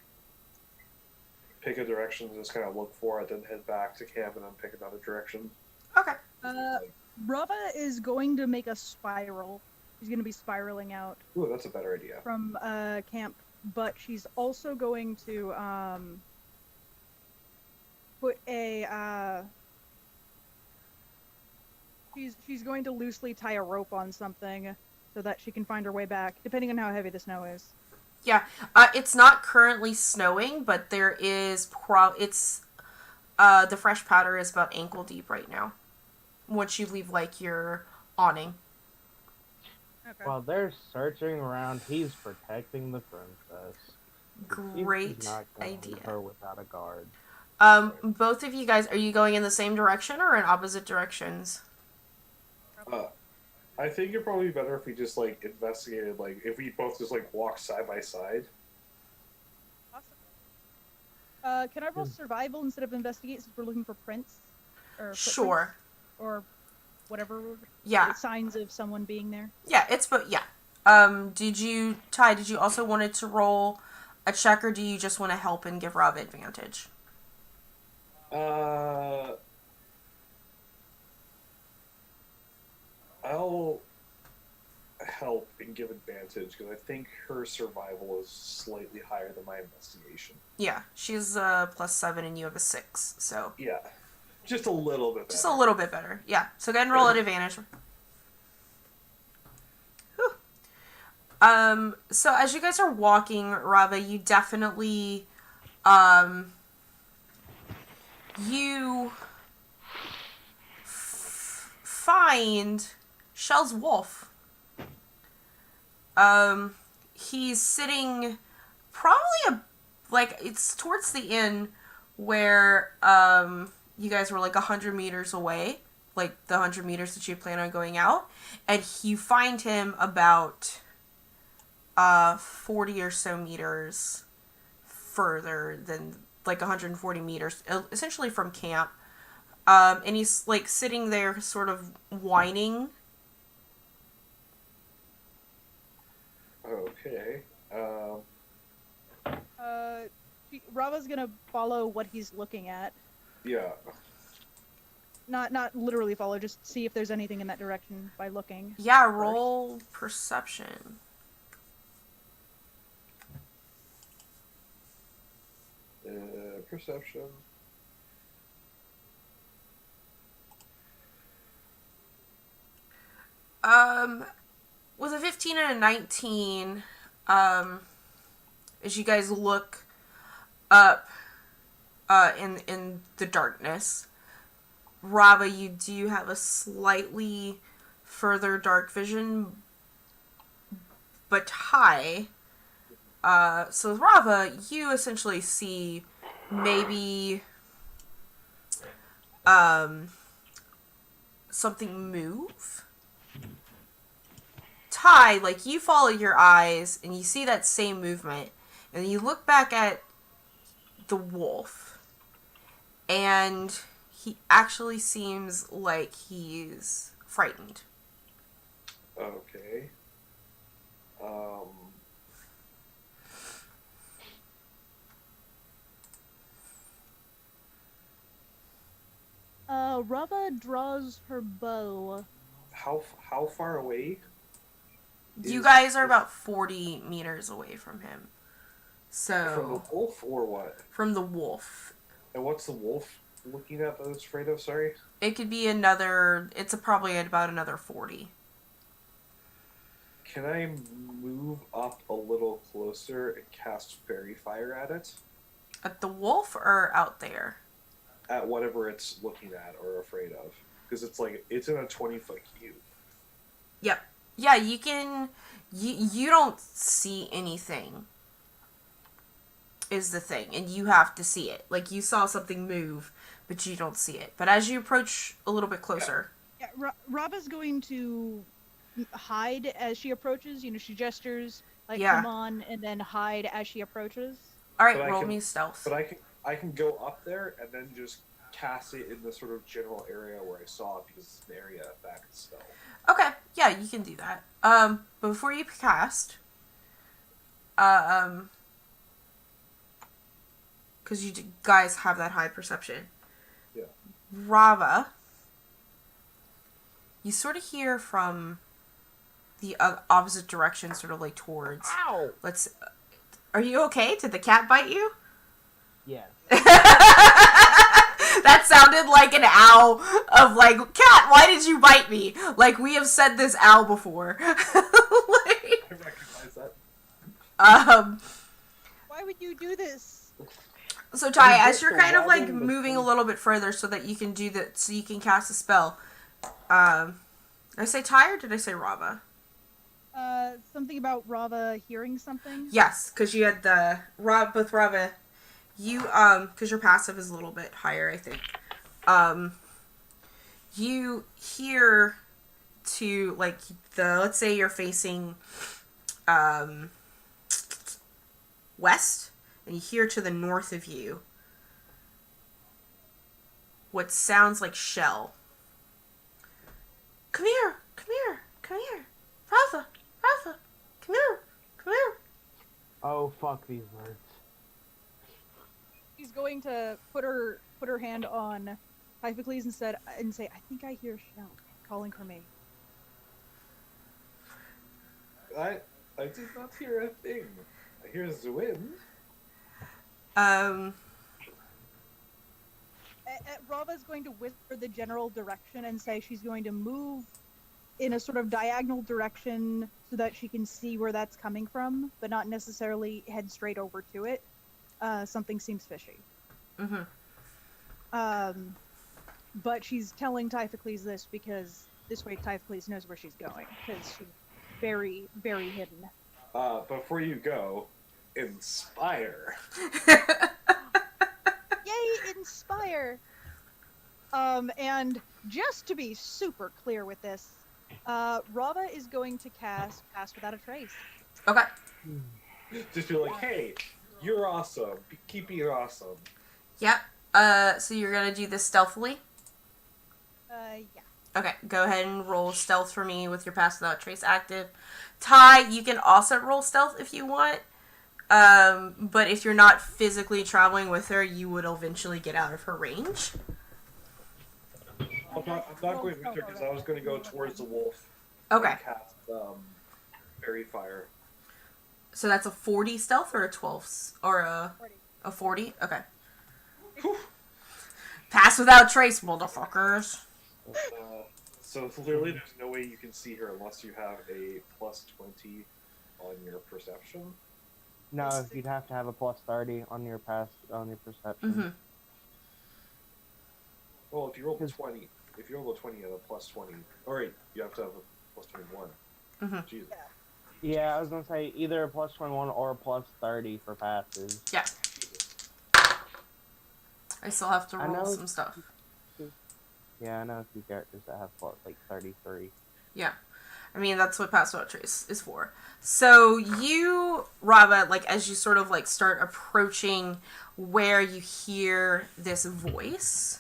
S3: pick a direction, just kind of look for it, then head back to camp, and then pick another direction.
S1: Okay.
S2: Rava is going to make a spiral She's going to be spiraling out
S3: Ooh, that's a better idea.
S2: from camp, but she's also going to put a she's going to loosely tie a rope on something so that she can find her way back, depending on how heavy the snow is.
S1: Yeah, it's not currently snowing, but there is the fresh powder is about ankle deep right now. Once you leave like your awning.
S2: Okay.
S5: While they're searching around, he's protecting the princess.
S1: Great
S5: He's not gonna
S1: idea.
S5: leave her without a guard.
S1: Both of you guys, are you going in the same direction or in opposite directions?
S3: I think it'd probably be better if we just like investigated, like if we both just like walk side by side.
S2: Awesome. Can I roll survival instead of investigate since we're looking for prints? Or
S1: Sure.
S2: footprints? Or whatever.
S1: Yeah.
S2: Signs of someone being there.
S1: Yeah, yeah. Did you also wanted to roll a check, or do you just want to help and give Rob advantage?
S3: I'll help and give advantage because I think her survival is slightly higher than my investigation.
S1: Yeah, she's +7 and you have a 6, so
S3: Yeah, just a little bit better.
S1: just a little bit better. Yeah, so go ahead and roll at advantage. Whew. So as you guys are walking, Rava, you definitely, you find Shell's wolf. He's sitting probably it's towards the inn where, you guys were like 100 meters away, like the 100 meters that you plan on going out, and you find him about, 40 or so meters further than, like 140 meters, essentially from camp. And he's like sitting there sort of whining.
S3: Okay.
S2: Rava's gonna follow what he's looking at.
S3: Yeah.
S2: Not literally follow, just see if there's anything in that direction by looking.
S1: Yeah, roll perception.
S3: Perception.
S1: With a 15 and a 19, as you guys look up, in the darkness, Rava, you do have a slightly further dark vision, but high. So with Rava, you essentially see maybe, something move. Ty, like, you follow your eyes and you see that same movement, and you look back at the wolf, and he actually seems like he's frightened.
S3: Okay.
S2: Rava draws her bow.
S3: How far away?
S1: You guys are about 40 meters away from him. So
S3: From the wolf or what?
S1: From the wolf.
S3: And what's the wolf looking at that it's afraid of? Sorry.
S1: It could be another. It's probably about another 40.
S3: Can I move up a little closer and cast fairy fire at it?
S1: At the wolf or out there?
S3: At whatever it's looking at or afraid of, because it's in a 20-foot cube.
S1: Yep. Yeah, you can. You don't see anything. Is the thing, and you have to see it. Like, you saw something move, but you don't see it. But as you approach a little bit closer,
S2: Yeah, Rava's going to hide as she approaches. You know, she gestures like
S1: Yeah.
S2: come on, and then hide as she approaches.
S1: all right,
S3: But I
S1: roll
S3: can-
S1: me stealth.
S3: But I can go up there and then just cast it in the sort of general area where I saw it, because it's an area effect spell.
S1: Okay, yeah, you can do that. But before you cast, because you guys have that high perception.
S3: Yeah.
S1: Rava, you sort of hear from the opposite direction, sort of like towards.
S5: Ow!
S1: Let's. Are you okay? Did the cat bite you?
S5: Yes.
S1: That sounded like an owl of like, cat, why did you bite me? Like, we have said this owl before.
S3: I recognize that.
S2: Why would you do this?
S1: So Ty,
S5: I'm
S1: as you're
S5: just
S1: kind of like
S5: wagging the
S1: moving a
S5: thing.
S1: little bit further so that you can do that, so you can cast a spell. Did I say Ty or did I say Rava?
S2: Something about Rava hearing something.
S1: Yes, because you had the with Rava, you because your passive is a little bit higher, I think. You hear to like let's say you're facing west, and you hear to the north of you what sounds like shell. Come here, come here, come here, Rava, Rava, come here, come here.
S5: Oh, fuck these words.
S2: She's going to put her hand on Typhocles and say, "I think I hear Shell calling for me."
S3: I did not hear a thing. I hear the wind.
S2: Rava's going to whisper the general direction and say she's going to move in a sort of diagonal direction so that she can see where that's coming from, but not necessarily head straight over to it. Something seems fishy.
S1: Mm-hmm.
S2: But she's telling Typhocles this because this way Typhocles knows where she's going, because she's very, very hidden.
S3: Before you go, inspire.
S2: Yay, inspire! And just to be super clear with this, Rava is going to cast Pass Without a Trace.
S1: Okay.
S3: Just be like, hey, you're awesome. Keep being awesome.
S1: Yep. So you're gonna do this stealthily?
S2: Yeah.
S1: Okay, go ahead and roll stealth for me with your Pass Without Trace active. Ty, you can also roll stealth if you want. But if you're not physically traveling with her, you would eventually get out of her range.
S3: I'm not going with her because I was going to go towards the wolf.
S1: Okay.
S3: And cast fairy fire.
S1: So that's a 40 stealth or a 12? Or a
S2: 40.
S1: a 40? Okay. Pass Without Trace, motherfuckers.
S3: So clearly there's no way you can see her unless you have a plus 20 on your perception.
S5: No, you'd have to have a plus 30 on your perception.
S1: Mm-hmm.
S3: Well, if you roll 20, if you roll a 20 and a plus 20, alright, you have to have a plus 21.
S1: Mm-hmm.
S3: Jesus.
S5: Yeah, I was gonna say either a plus 21 or a plus 30 for passes.
S1: Yeah. I still have to
S5: I
S1: roll
S5: know.
S1: some stuff.
S5: Yeah, I know a few characters that have like 33.
S1: Yeah. I mean, that's what Pass Without Trace is for. So you, Rava, like, as you sort of, like, start approaching where you hear this voice.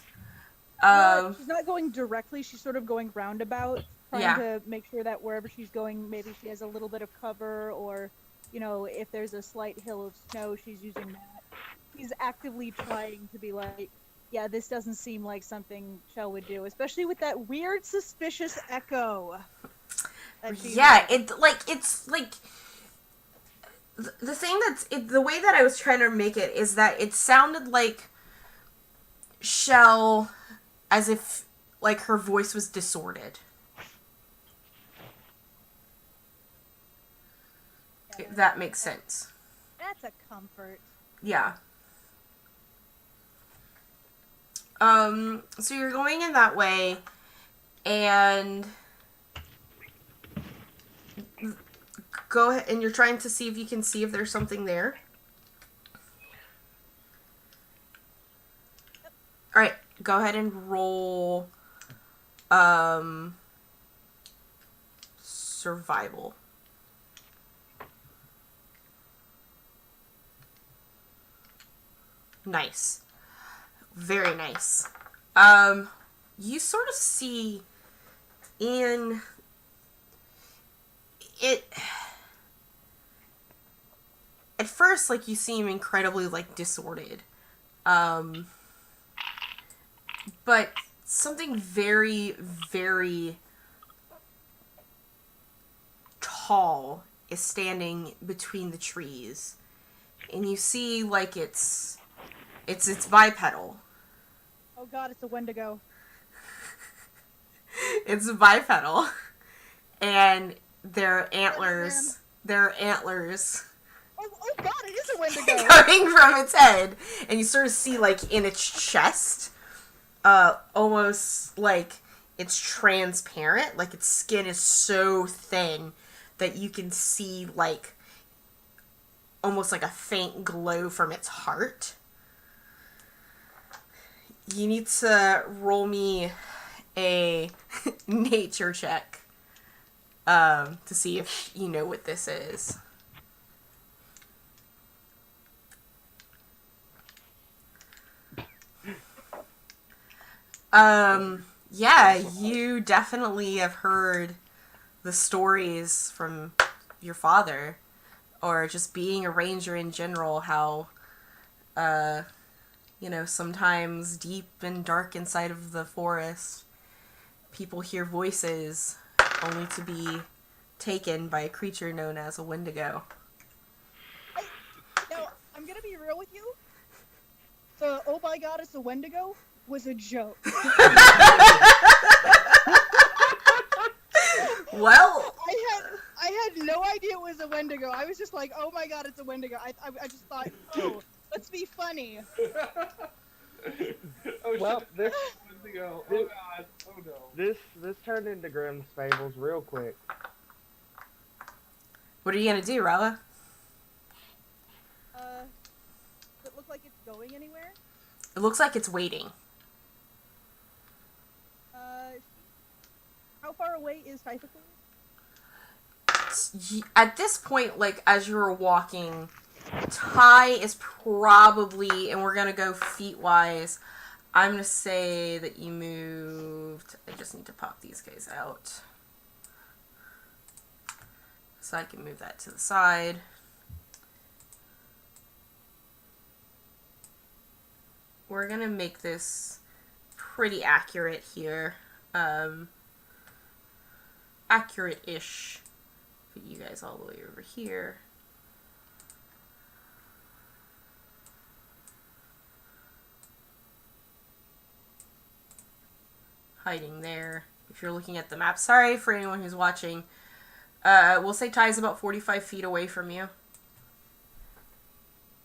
S2: She's not going directly, she's sort of going roundabout, trying
S1: Yeah.
S2: to make sure that wherever she's going, maybe she has a little bit of cover, or, you know, if there's a slight hill of snow, she's using that. She's actively trying to be like, yeah, this doesn't seem like something Shell would do, especially with that weird, suspicious echo. that she
S1: Yeah,
S2: has.
S1: it's like the thing the way that I was trying to make it is that it sounded like Shell as if like her voice was distorted.
S2: Yeah,
S1: If that makes sense.
S2: That's a comfort.
S1: Yeah. So you're going in that way, and go ahead, and you're trying to see if you can see if there's something there. Alright, go ahead and roll, survival. Nice. Very nice. You sort of see in it at first, like, you seem incredibly, like, disordered. But something very, very tall is standing between the trees, and you see like it's bipedal.
S2: Oh god, it's a Wendigo.
S1: It's bipedal, and their antlers.
S2: Oh god, it is a Wendigo.
S1: Coming from its head, and you sort of see like in its chest, almost like it's transparent, like its skin is so thin that you can see like almost like a faint glow from its heart. You need to roll me a nature check to see if you know what this is. Yeah, you definitely have heard the stories from your father, or just being a ranger in general, how, sometimes deep and dark inside of the forest, people hear voices only to be taken by a creature known as a Wendigo.
S2: Now, I'm gonna be real with you. The "oh my god, it's a Wendigo" was a joke.
S1: Well,
S2: I had no idea it was a Wendigo. I was just like, oh my god, it's a Wendigo. I just thought, oh, let's be funny.
S3: Oh,
S5: Well,
S3: shit.
S5: this
S3: Wendigo. Oh god. Oh no.
S5: this turned into Grimm's Fables real quick.
S1: what are you gonna do, Rella?
S2: Does it look like it's going anywhere?
S1: It looks like it's waiting.
S2: How far away is Typhicles?
S1: At this point, like, as you're walking, Ty is probably, and we're gonna go feet-wise, I'm gonna say that you moved, I just need to pop these guys out. So I can move that to the side. We're gonna make this pretty accurate here. Accurate-ish. Put you guys all the way over here. Hiding there. If you're looking at the map. Sorry for anyone who's watching. We'll say Ty's about 45 feet away from you.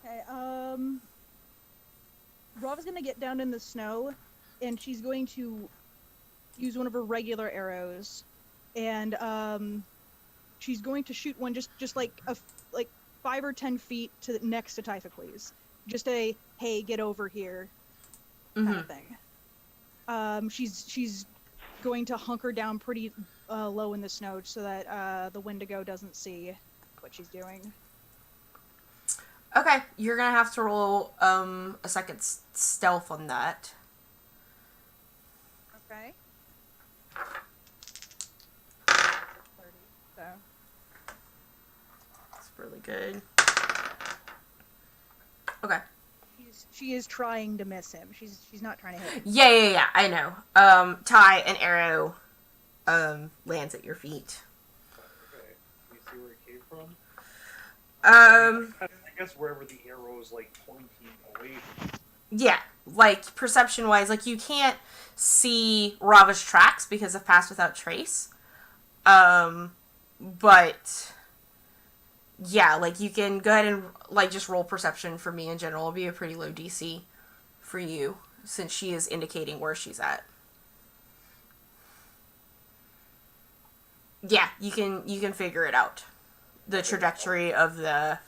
S2: Okay, Rava's gonna get down in the snow, and she's going to use one of her regular arrows, and she's going to shoot one just like 5 or 10 feet next to Typhicles. Just a hey, get over here kind of thing. She's going to hunker down pretty low in the snow so that the Wendigo doesn't see what she's doing.
S1: Okay, you're gonna have to roll a second stealth on that.
S2: Okay. 30, so.
S1: That's really good. Okay.
S2: She is trying to miss him. She's not trying to hit him.
S1: Yeah, I know. Ty, an arrow lands at your feet.
S3: Okay. You see where it came from?
S1: Um,
S3: I guess wherever the arrow is like pointing away from.
S1: yeah, like perception-wise, like you can't see Rava's tracks because of Pass Without Trace. But yeah, like you can go ahead and like just roll perception for me in general. It'll be a pretty low DC for you since she is indicating where she's at. Yeah, you can figure it out. The trajectory of the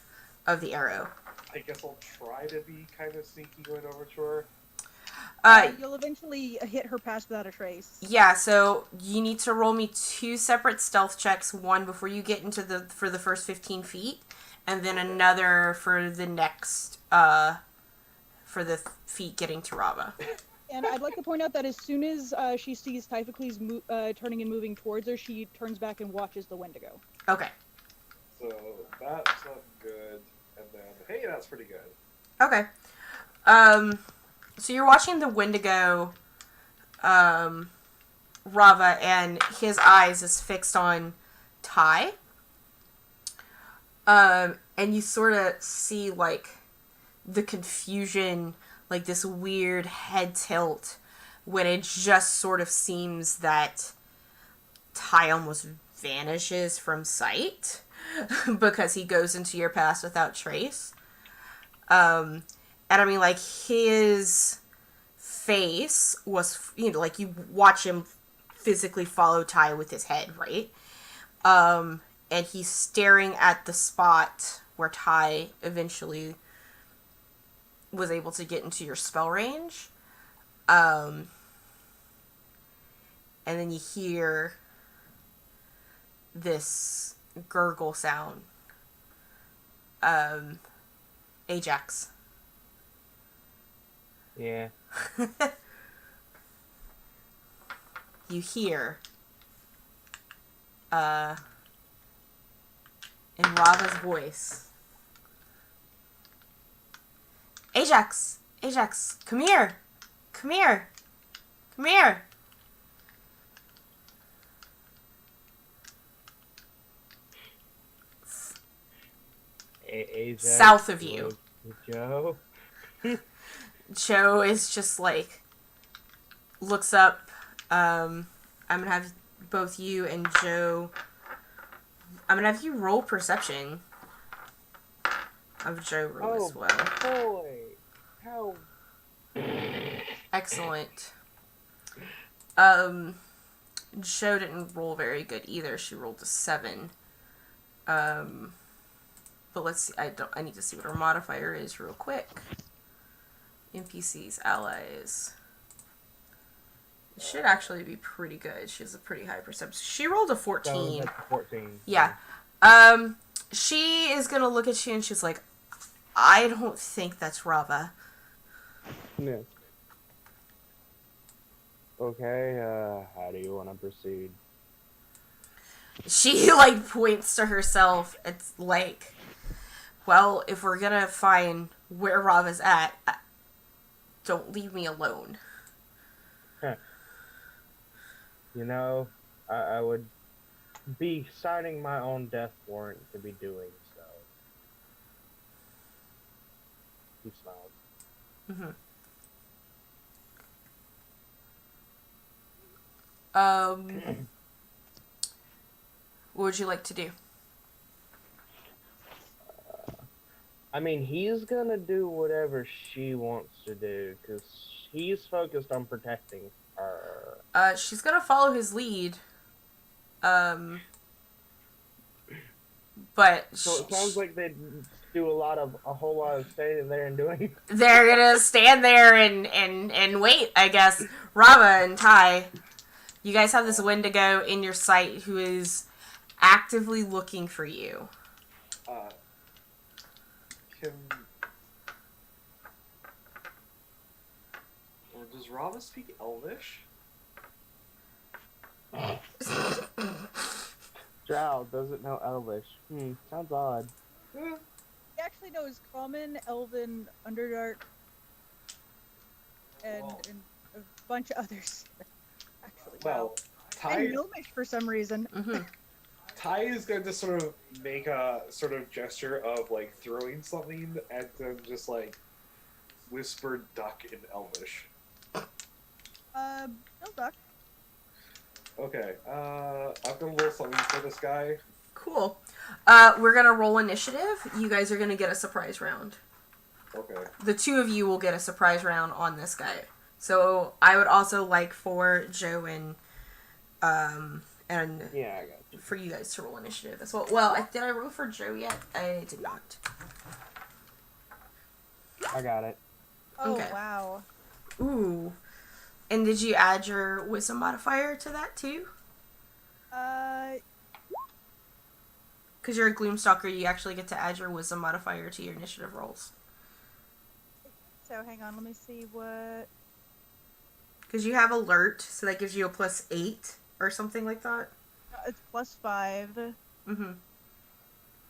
S1: arrow.
S3: I guess I'll try to be kind of sneaky going over to her.
S2: You'll eventually hit her Pass Without a Trace.
S1: Yeah, so you need to roll me 2 separate stealth checks, one before you get into for the first 15 feet, and then another for the next, for the feet getting to Rava.
S2: And I'd like to point out that as soon as she sees Typhicles turning and moving towards her, she turns back and watches the Wendigo.
S1: Okay.
S3: So that's not good. And then, hey, that's pretty good.
S1: Okay. So you're watching the Wendigo, Rava, and his eyes is fixed on Ty. And you sort of see, like, the confusion, like this weird head tilt when it just sort of seems that Ty almost vanishes from sight because he goes into your past without trace. And I mean, like, his face was, like, you watch him physically follow Ty with his head, right? And he's staring at the spot where Ty eventually was able to get into your spell range. And then you hear this gurgle sound. Ajax.
S5: Yeah.
S1: You hear, in Rava's voice, Ajax, Ajax, come here, come here, come here.
S5: Ajax,
S1: South of you.
S5: Joe.
S1: Joe is just like, looks up. I'm gonna have both you and Joe. I'm gonna have you roll perception. Have Joe roll as well.
S5: Boy, how?
S1: Excellent. Joe didn't roll very good either. She rolled a 7. But let's see. I need to see what her modifier is real quick. NPCs, allies. It should actually be pretty good. She has a pretty high perception. She rolled a 14.
S5: So that's 14.
S1: Yeah. She is gonna look at you and she's like, I don't think that's Rava.
S5: Yeah. Okay, how do you want to proceed?
S1: She, like, points to herself. It's like, well, if we're gonna find where Rava's at, don't leave me alone.
S5: You know, I would be signing my own death warrant to be doing so. He smiles.
S1: Mm-hmm. What would you like to do?
S5: I mean, he's gonna do whatever she wants to do, because he's focused on protecting her.
S1: She's gonna follow his lead. But
S5: So it sounds like they do a whole lot of staying there and doing.
S1: they're gonna stand there and wait, I guess. Rava and Ty, you guys have this Wendigo in your sight who is actively looking for you.
S3: Does Rava speak Elvish?
S5: Drow doesn't know Elvish. Sounds odd.
S2: He actually knows Common, Elven, Underdark, and a bunch of others. Actually,
S3: Well, Ty,
S2: and Gnomish for some reason.
S1: Mm-hmm.
S3: Ty is going to sort of make a sort of gesture of, like, throwing something at them, just, like, whisper duck in Elvish.
S2: No duck.
S3: Okay, I'm going to roll something for this guy.
S1: Cool. We're gonna roll initiative. You guys are gonna get a surprise round.
S3: Okay.
S1: The two of you will get a surprise round on this guy. So I would also like for Joe and
S5: Yeah, I got you.
S1: for you guys to roll initiative as well. Well, did I roll for Joe yet? I did not.
S5: I got it.
S2: Oh
S1: Okay.
S2: wow.
S1: Ooh. And did you add your wisdom modifier to that too? Because you're a Gloomstalker, you actually get to add your wisdom modifier to your initiative rolls.
S2: So hang on, let me see what.
S1: Because you have alert, so that gives you a +8 or something like that.
S2: It's +5.
S1: Mm-hmm.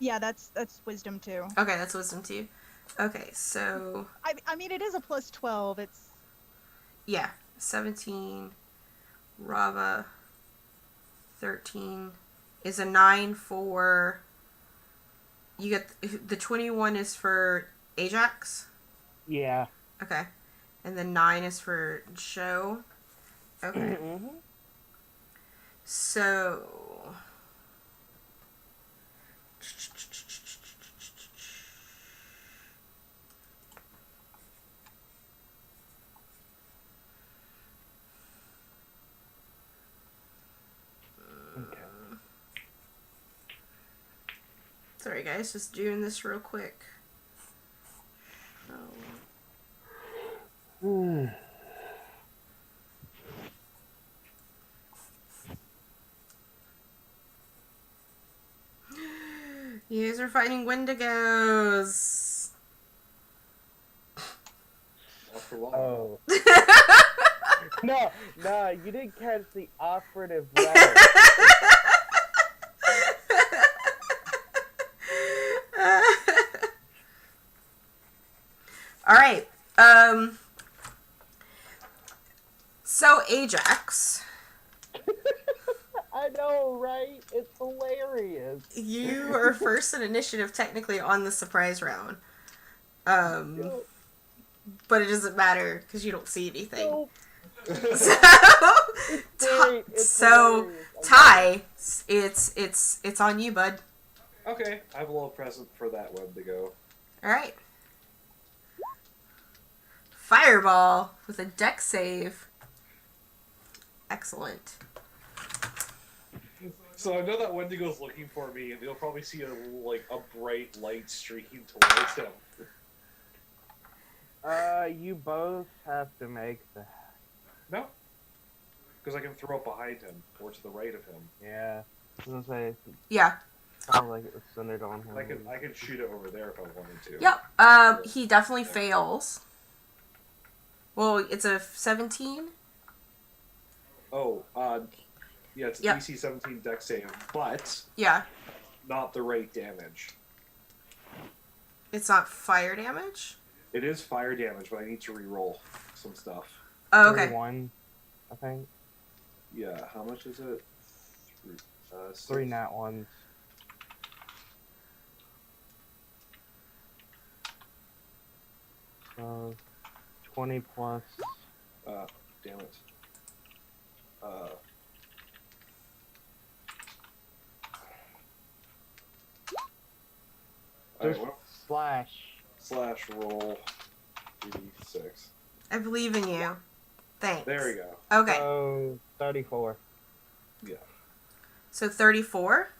S2: Yeah, that's wisdom too.
S1: Okay, that's wisdom too. Okay, so
S2: I mean, it is a +12. It's
S1: yeah, 17. Rava 13 is a 9 for You get the 21 is for Ajax.
S5: Yeah.
S1: Okay, and then 9 is for Joe. Okay,
S5: Mhm.
S1: so.
S5: Okay.
S1: Sorry, guys, just doing this real quick. Oh.
S5: Hmm.
S1: You guys are fighting Wendigos.
S3: After long.
S5: Oh. No, you didn't catch the operative letter.
S1: All right. So Ajax,
S5: I know, right? It's hilarious.
S1: you are first in initiative technically on the surprise round. But it doesn't matter because you don't see anything.
S5: Nope.
S1: So,
S5: It's great. It's
S1: so
S5: hilarious.
S1: Ty, it's on you, bud.
S3: Okay, I have a little present for that Wendigo.
S1: All right. Fireball with a deck save. Excellent.
S3: So I know that Wendigo's looking for me, and they'll probably see a bright light streaking towards him.
S5: You both have to make the.
S3: No, because I can throw it behind him or to the right of him.
S5: Yeah. I was gonna say,
S1: Yeah.
S5: sounds like it was centered on him.
S3: I can shoot it over there if I wanted to.
S1: Yep. He definitely fails. Well, it's a 17.
S3: Oh, yeah, it's a
S1: Yep.
S3: DC 17 deck save, but
S1: Yeah.
S3: not the right damage.
S1: It's not fire damage.
S3: It is fire damage, but I need to re-roll some stuff.
S1: Oh, okay.
S5: 31, I think.
S3: Yeah, how much is it?
S5: 3 nat ones. So, 20 plus.
S3: Damn it.
S5: There's
S3: Alright,
S5: slash.
S3: roll 86.
S1: I believe in you. Thanks.
S3: There we go.
S1: Okay.
S5: So, 34.
S3: Yeah.
S1: So 34.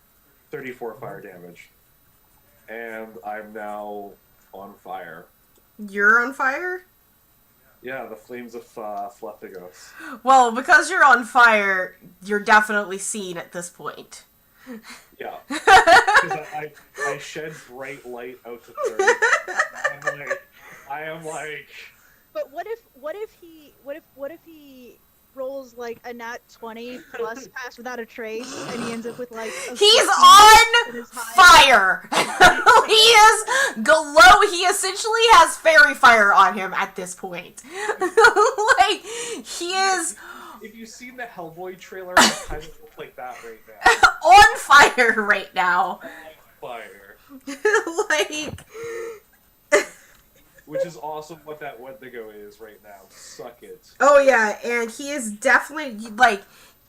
S3: 34 fire damage. And I'm now on fire.
S1: You're on fire?
S3: Yeah, the flames of Flethagos.
S1: Well, because you're on fire, you're definitely seen at this point.
S3: Yeah. Because I shed bright light out to 30. I am like...
S2: But what if he rolls like a nat 20 plus pass without a trace, and he ends up with like a
S1: He's
S2: 15
S1: on
S2: in his hide?
S1: fire! He is glow. He essentially has fairy fire on him at this point. Like, he is
S3: If you've seen the Hellboy trailer, it kind of looks like that right now.
S1: on fire right now.
S3: Fire.
S1: Like,
S3: Which is awesome what that Wendigo is right now. Suck it.
S1: oh yeah, and he is definitely, like,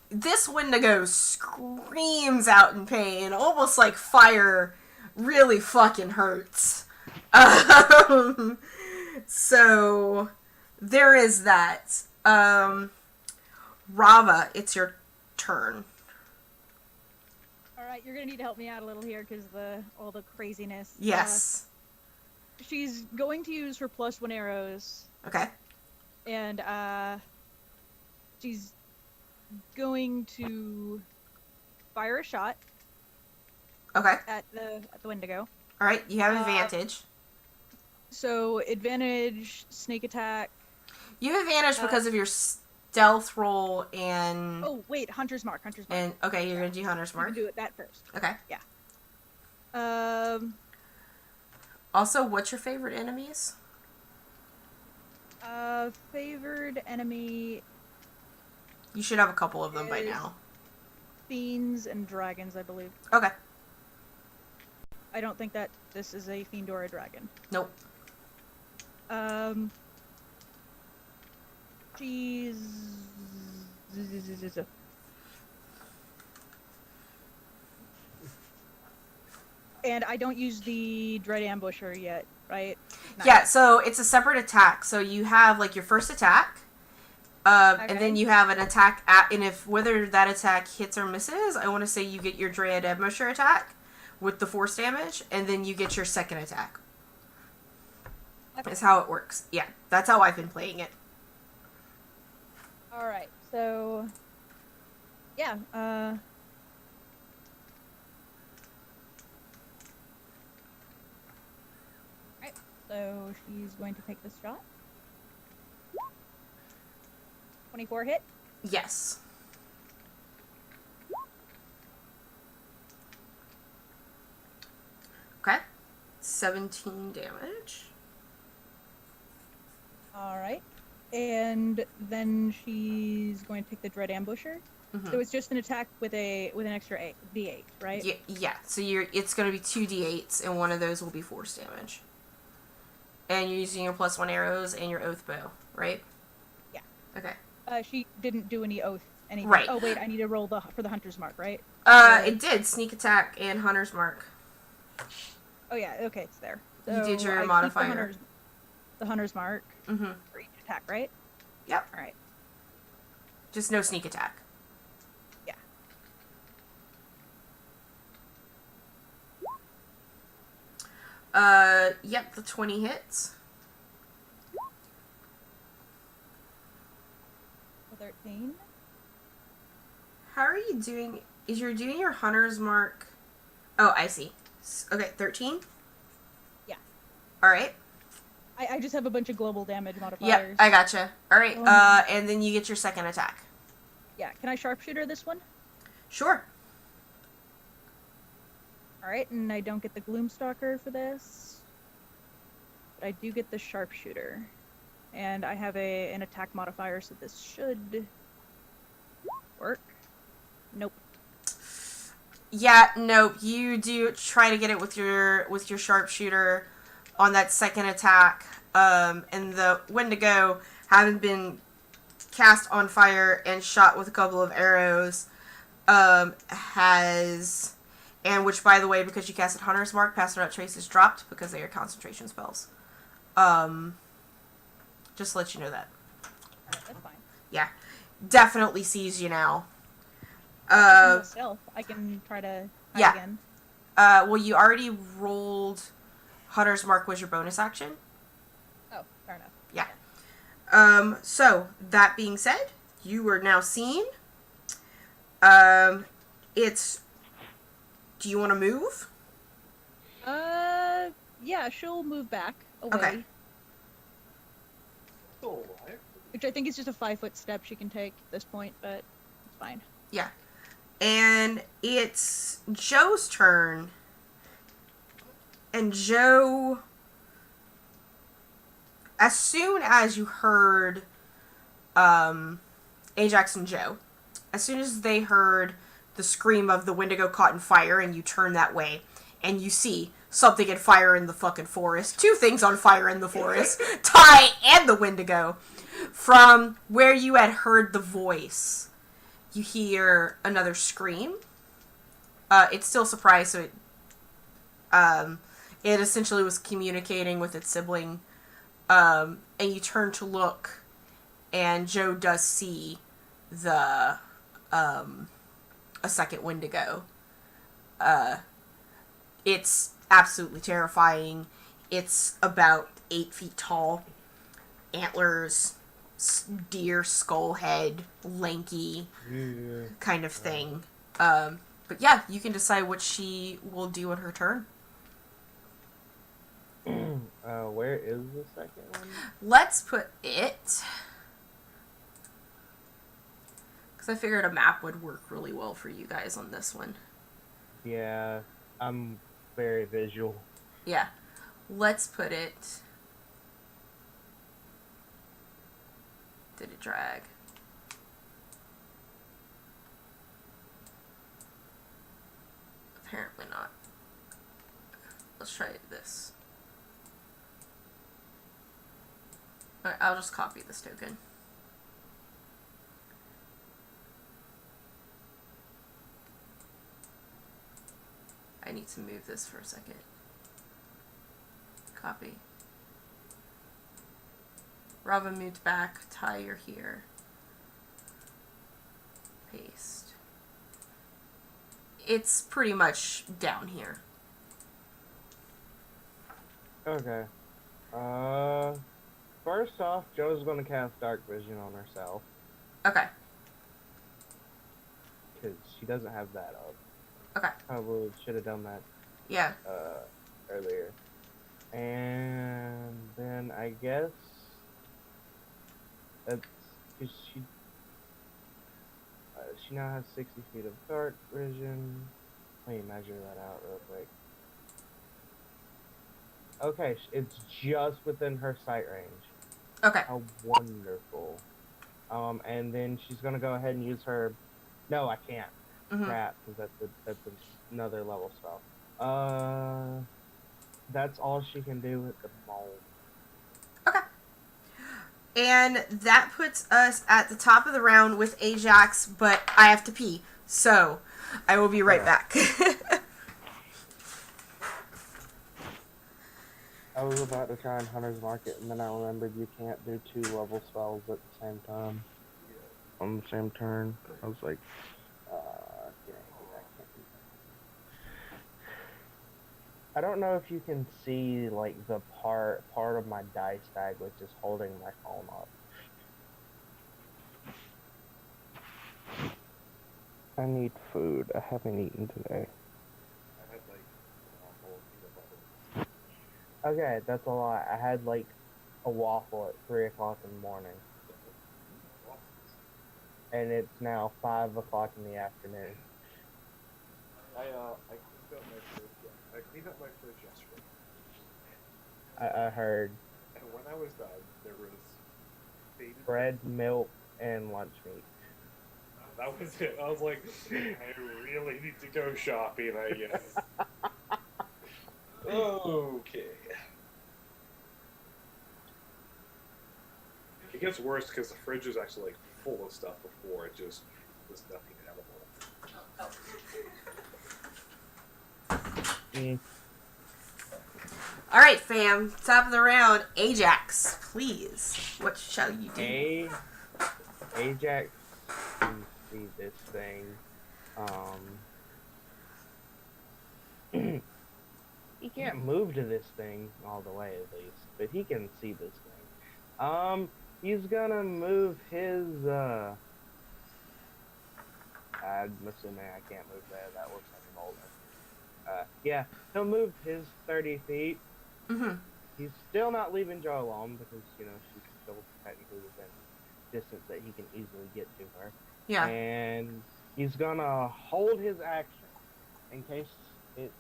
S1: this Wendigo screams out in pain, almost like fire really fucking hurts. So, there is that. Rava, it's your turn.
S2: All right, you're gonna need to help me out a little here because all the craziness.
S1: Yes.
S2: She's going to use her +1 arrows,
S1: Okay.
S2: and she's going to fire a shot
S1: Okay.
S2: at the Wendigo.
S1: Alright, you have advantage.
S2: So advantage, sneak attack.
S1: You have advantage because of your stealth roll and...
S2: Oh wait, hunter's mark.
S1: And, okay, you're gonna do Hunter's
S2: You can
S1: Mark.
S2: do it that first.
S1: Okay. Also, what's your favorite enemies?
S2: Favored enemy,
S1: You should have a couple of them by
S2: Is-
S1: now.
S2: fiends and dragons, I believe.
S1: Okay.
S2: I don't think that this is a fiend or a dragon.
S1: Nope.
S2: She's... And I don't use the Dread Ambusher yet, right? Not
S1: Yeah,
S2: yet.
S1: so it's a separate attack. So you have, like, your first attack, and then
S2: Okay.
S1: you have an attack, and if whether that attack hits or misses, I want to say you get your Dread Ambusher attack with the force damage, and then you get your second attack.
S2: Okay.
S1: Is how it works. Yeah, that's how I've been playing it.
S2: Alright, so... Yeah, Alright, so she's going to take this shot. 24 hit.
S1: Yes. Okay. 17 damage.
S2: Alright. And then she's going to take the Dread Ambusher.
S1: Mhm.
S2: So it's just an attack with an extra D8, right?
S1: Yeah. So it's going to be 2 d8s, and one of those will be force damage. And you're using your +1 arrows and your oath bow, right?
S2: Yeah.
S1: Okay.
S2: She didn't do any oath anything.
S1: Right.
S2: Oh wait, I need to roll for the hunter's mark, right?
S1: It did sneak attack and hunter's mark.
S2: Oh yeah, okay, it's there.
S1: You did your
S2: I keep
S1: modifier.
S2: The hunter's mark
S1: Mm-hmm.
S2: for each attack, right?
S1: Yep.
S2: All right.
S1: Just no sneak attack.
S2: Yeah.
S1: Yep, the 20 hits.
S2: 13.
S1: How are you doing? Is you're doing your hunter's mark? Oh, I see. Okay, 13?
S2: Yeah.
S1: Alright.
S2: I just have a bunch of global damage modifiers.
S1: Yep, I gotcha. Alright, and then you get your second attack.
S2: Yeah, can I sharpshooter this one?
S1: Sure.
S2: Alright, and I don't get the Gloomstalker for this. But I do get the sharpshooter. And I have an attack modifier, so this should work. Nope.
S1: Yeah, no, you do try to get it with your sharpshooter on that second attack. And the Wendigo, having been cast on fire and shot with a couple of arrows, has, and which, by the way, because you casted Hunter's Mark, Pass Without Trace is dropped because they are concentration spells. Just to let you know that.
S2: Alright, that's fine.
S1: Yeah, definitely sees you now.
S2: I can stealth. I can try to hide
S1: yeah.
S2: again.
S1: Well, you already rolled Hunter's Mark was your bonus action.
S2: Oh, fair enough.
S1: Yeah. So, that being said, you are now seen. It's... Do you want to move?
S2: Yeah, she'll move back away.
S1: Okay.
S3: Still alive.
S2: Which I think is just a 5-foot step she can take at this point, but it's fine.
S1: Yeah. And it's Joe's turn. And Joe... As soon as you heard Ajax and Joe, as soon as they heard the scream of the Wendigo caught in fire and you turn that way, and you see something in fire in the fucking forest, 2 things on fire in the forest, Ty and the Wendigo, from where you had heard the voice, you hear another scream. It's still surprised, so it essentially was communicating with its sibling. And you turn to look, and Joe does see a second Wendigo. It's absolutely terrifying. It's about 8 feet tall, antlers, deer skull head, lanky kind of thing. But yeah, you can decide what she will do in her turn.
S5: Where is the second one?
S1: Let's put it... Because I figured a map would work really well for you guys on this one.
S5: Yeah, I'm very visual.
S1: Yeah. Let's put it... Did it drag? Apparently not. let's try this. Alright, I'll just copy this token. I need to move this for a second. Copy. Robin moved back. Ty, you're here. Paste. It's pretty much down here.
S5: Okay. First off, Joe's gonna cast Dark Vision on herself.
S1: Okay.
S5: Because she doesn't have that up.
S1: Okay.
S5: Probably should have done that
S1: Yeah.
S5: earlier. And then I guess that's because she now has 60 feet of dark vision. Let me measure that out real quick. Okay, it's just within her sight range.
S1: Okay.
S5: How wonderful. And then she's gonna go ahead and use her. No, I can't.
S1: Mm-hmm.
S5: Crap, because that's another level spell. That's all she can do at the moment.
S1: Okay. And that puts us at the top of the round with Ajax, but I have to pee. So, I will be right back.
S5: I was about to try and Hunter's Market, and then I remembered you can't do 2 level spells at the same time. On the same turn. I was like, dang, I can't do that. I don't know if you can see, like, the part of my dice bag, which is holding my phone up. I need food. I haven't eaten today.
S3: I had like waffle peanut butter.
S5: Okay, that's a lot. I had, like, a waffle at 3 o'clock in the morning. And it's now 5 o'clock in the afternoon.
S3: I cleaned up my fridge. I cleaned up my fridge yesterday.
S5: I heard
S3: And when I was done, there was faded
S5: bread, milk, and lunch meat.
S3: That was it. I was like, I really need to go shopping, I guess. Okay. It gets worse because the fridge is actually like full of stuff before it just was nothing edible.
S1: Alright, fam. Top of the round. Ajax, please. What shall you do?
S5: Ajax can see this thing. He can't move to this thing all the way at least, but he can see this thing. He's gonna move his, I'm assuming I can't move there, that looks like an older. Yeah, he'll move his 30 feet.
S1: Mm-hmm.
S5: He's still not leaving Jo alone because, you know, she's still technically within distance that he can easily get to her.
S1: Yeah.
S5: And he's gonna hold his action in case it,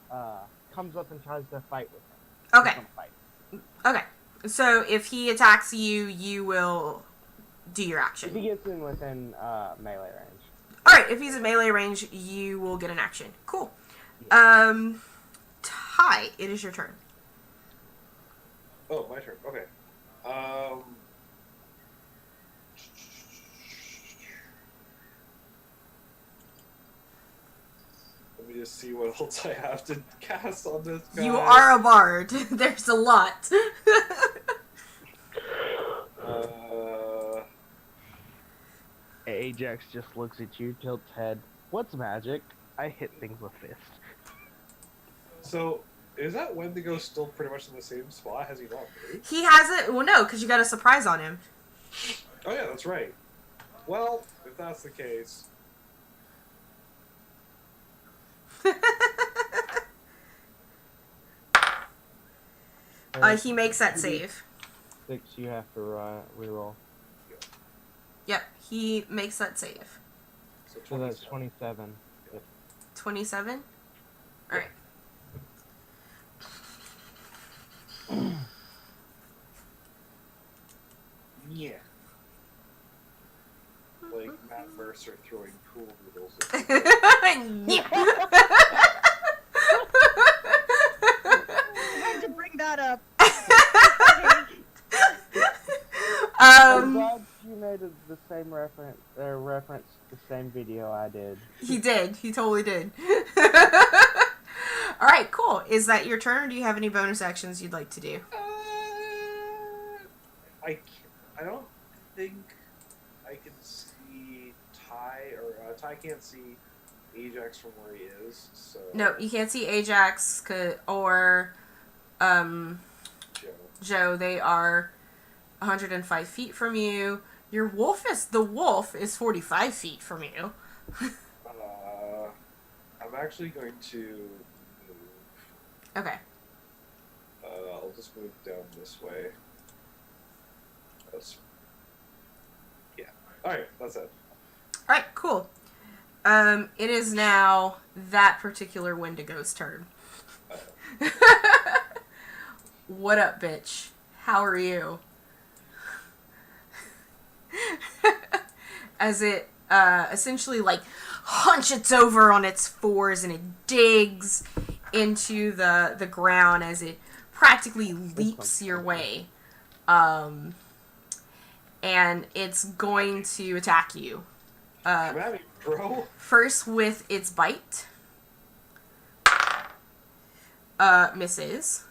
S5: comes up and tries to fight with him.
S1: Okay.
S5: He's gonna fight.
S1: Okay. So if he attacks you, you will do your
S5: If
S1: action.
S5: he gets in within, melee range.
S1: Alright, if he's in melee range, you will get an action. Cool. Ty, it is your turn.
S3: Oh, my turn. Okay. Let me just see what else I have to cast on this guy.
S1: You are a bard. There's a lot.
S5: Ajax just looks at you, tilts head. What's magic? I hit things with fist.
S3: So, is that Wendigo still pretty much in the same spot? Has he not moved?
S1: He hasn't. Well, no, because you got a surprise on him.
S3: Oh yeah, that's right. Well, if that's the case,
S1: He makes that save.
S5: 6, you have to reroll.
S1: Yep, he makes that save.
S5: So that's 27.
S1: 27? Alright.
S3: Yeah. Like Matt Mercer throwing pool noodles.
S2: that up.
S5: I'm glad you made the same reference to the same video I did.
S1: He did. He totally did. All right, cool. Is that your turn, or do you have any bonus actions you'd like to do?
S3: I don't think I can see Ty, or Ty can't see Ajax from where he is. So
S1: No, you can't see Ajax or Joe. They are 105 feet from you. The wolf is 45 feet from you.
S3: I'm actually going to move.
S1: Okay.
S3: I'll just move down this way. Yeah. Alright, that's it.
S1: Alright, cool. It is now that particular Wendigo's turn. What up, bitch? How are you? As it essentially like hunches over on its fours and it digs into the ground as it practically leaps your way. And it's going to attack you.
S3: Come at me, bro.
S1: First with its bite. Misses.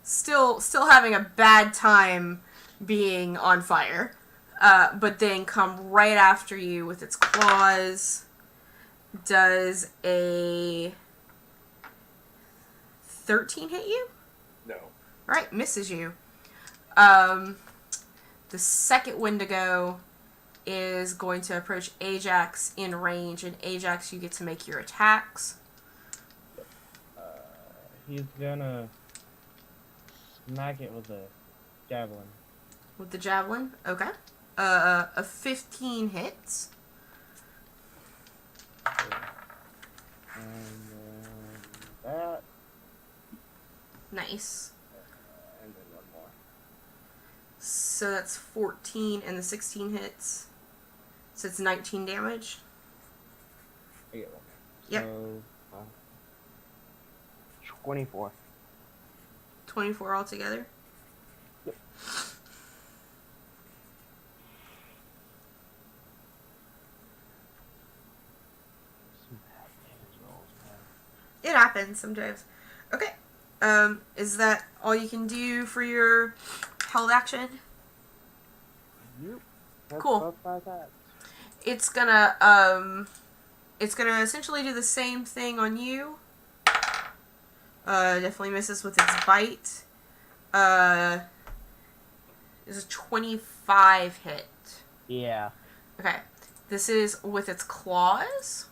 S1: Still having a bad time being on fire. But then come right after you with its claws. Does a 13 hit you?
S3: No.
S1: Right, misses you. The second Wendigo is going to approach Ajax in range, and Ajax, you get to make your attacks.
S4: He's gonna smack it with a javelin.
S1: With the javelin? Okay. A 15 hits.
S4: And then that.
S1: Nice.
S4: And then one more.
S1: So that's 14, and the 16 hits. So it's 19 damage.
S4: I get one more.
S1: Yep.
S4: So,
S5: 24.
S1: 24 altogether.
S5: Yep.
S4: some bad damage rolls, man.
S1: It happens sometimes. Okay. Is that all you can do for your held action?
S5: Yep. That's
S1: Cool.
S5: both my attacks.
S1: It's gonna essentially do the same thing on you. Definitely misses with its bite. Is a 25 hit.
S5: Yeah.
S1: Okay. This is with its claws.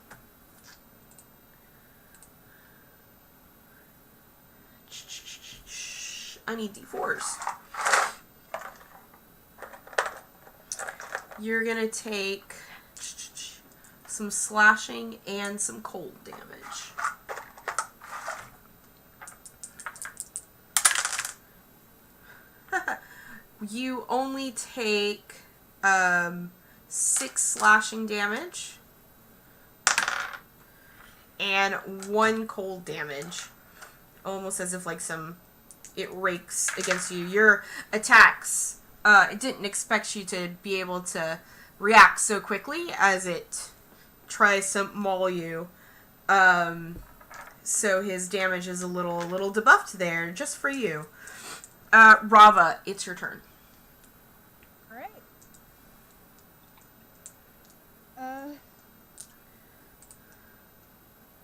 S1: I need D4s. You're gonna take some slashing and some cold damage. You only take 6 slashing damage and 1 cold damage. Almost as if like it rakes against you. Your attacks, it didn't expect you to be able to react so quickly as it tries to maul you. So his damage is a little debuffed there, just for you. Rava, it's your turn.
S2: Alright.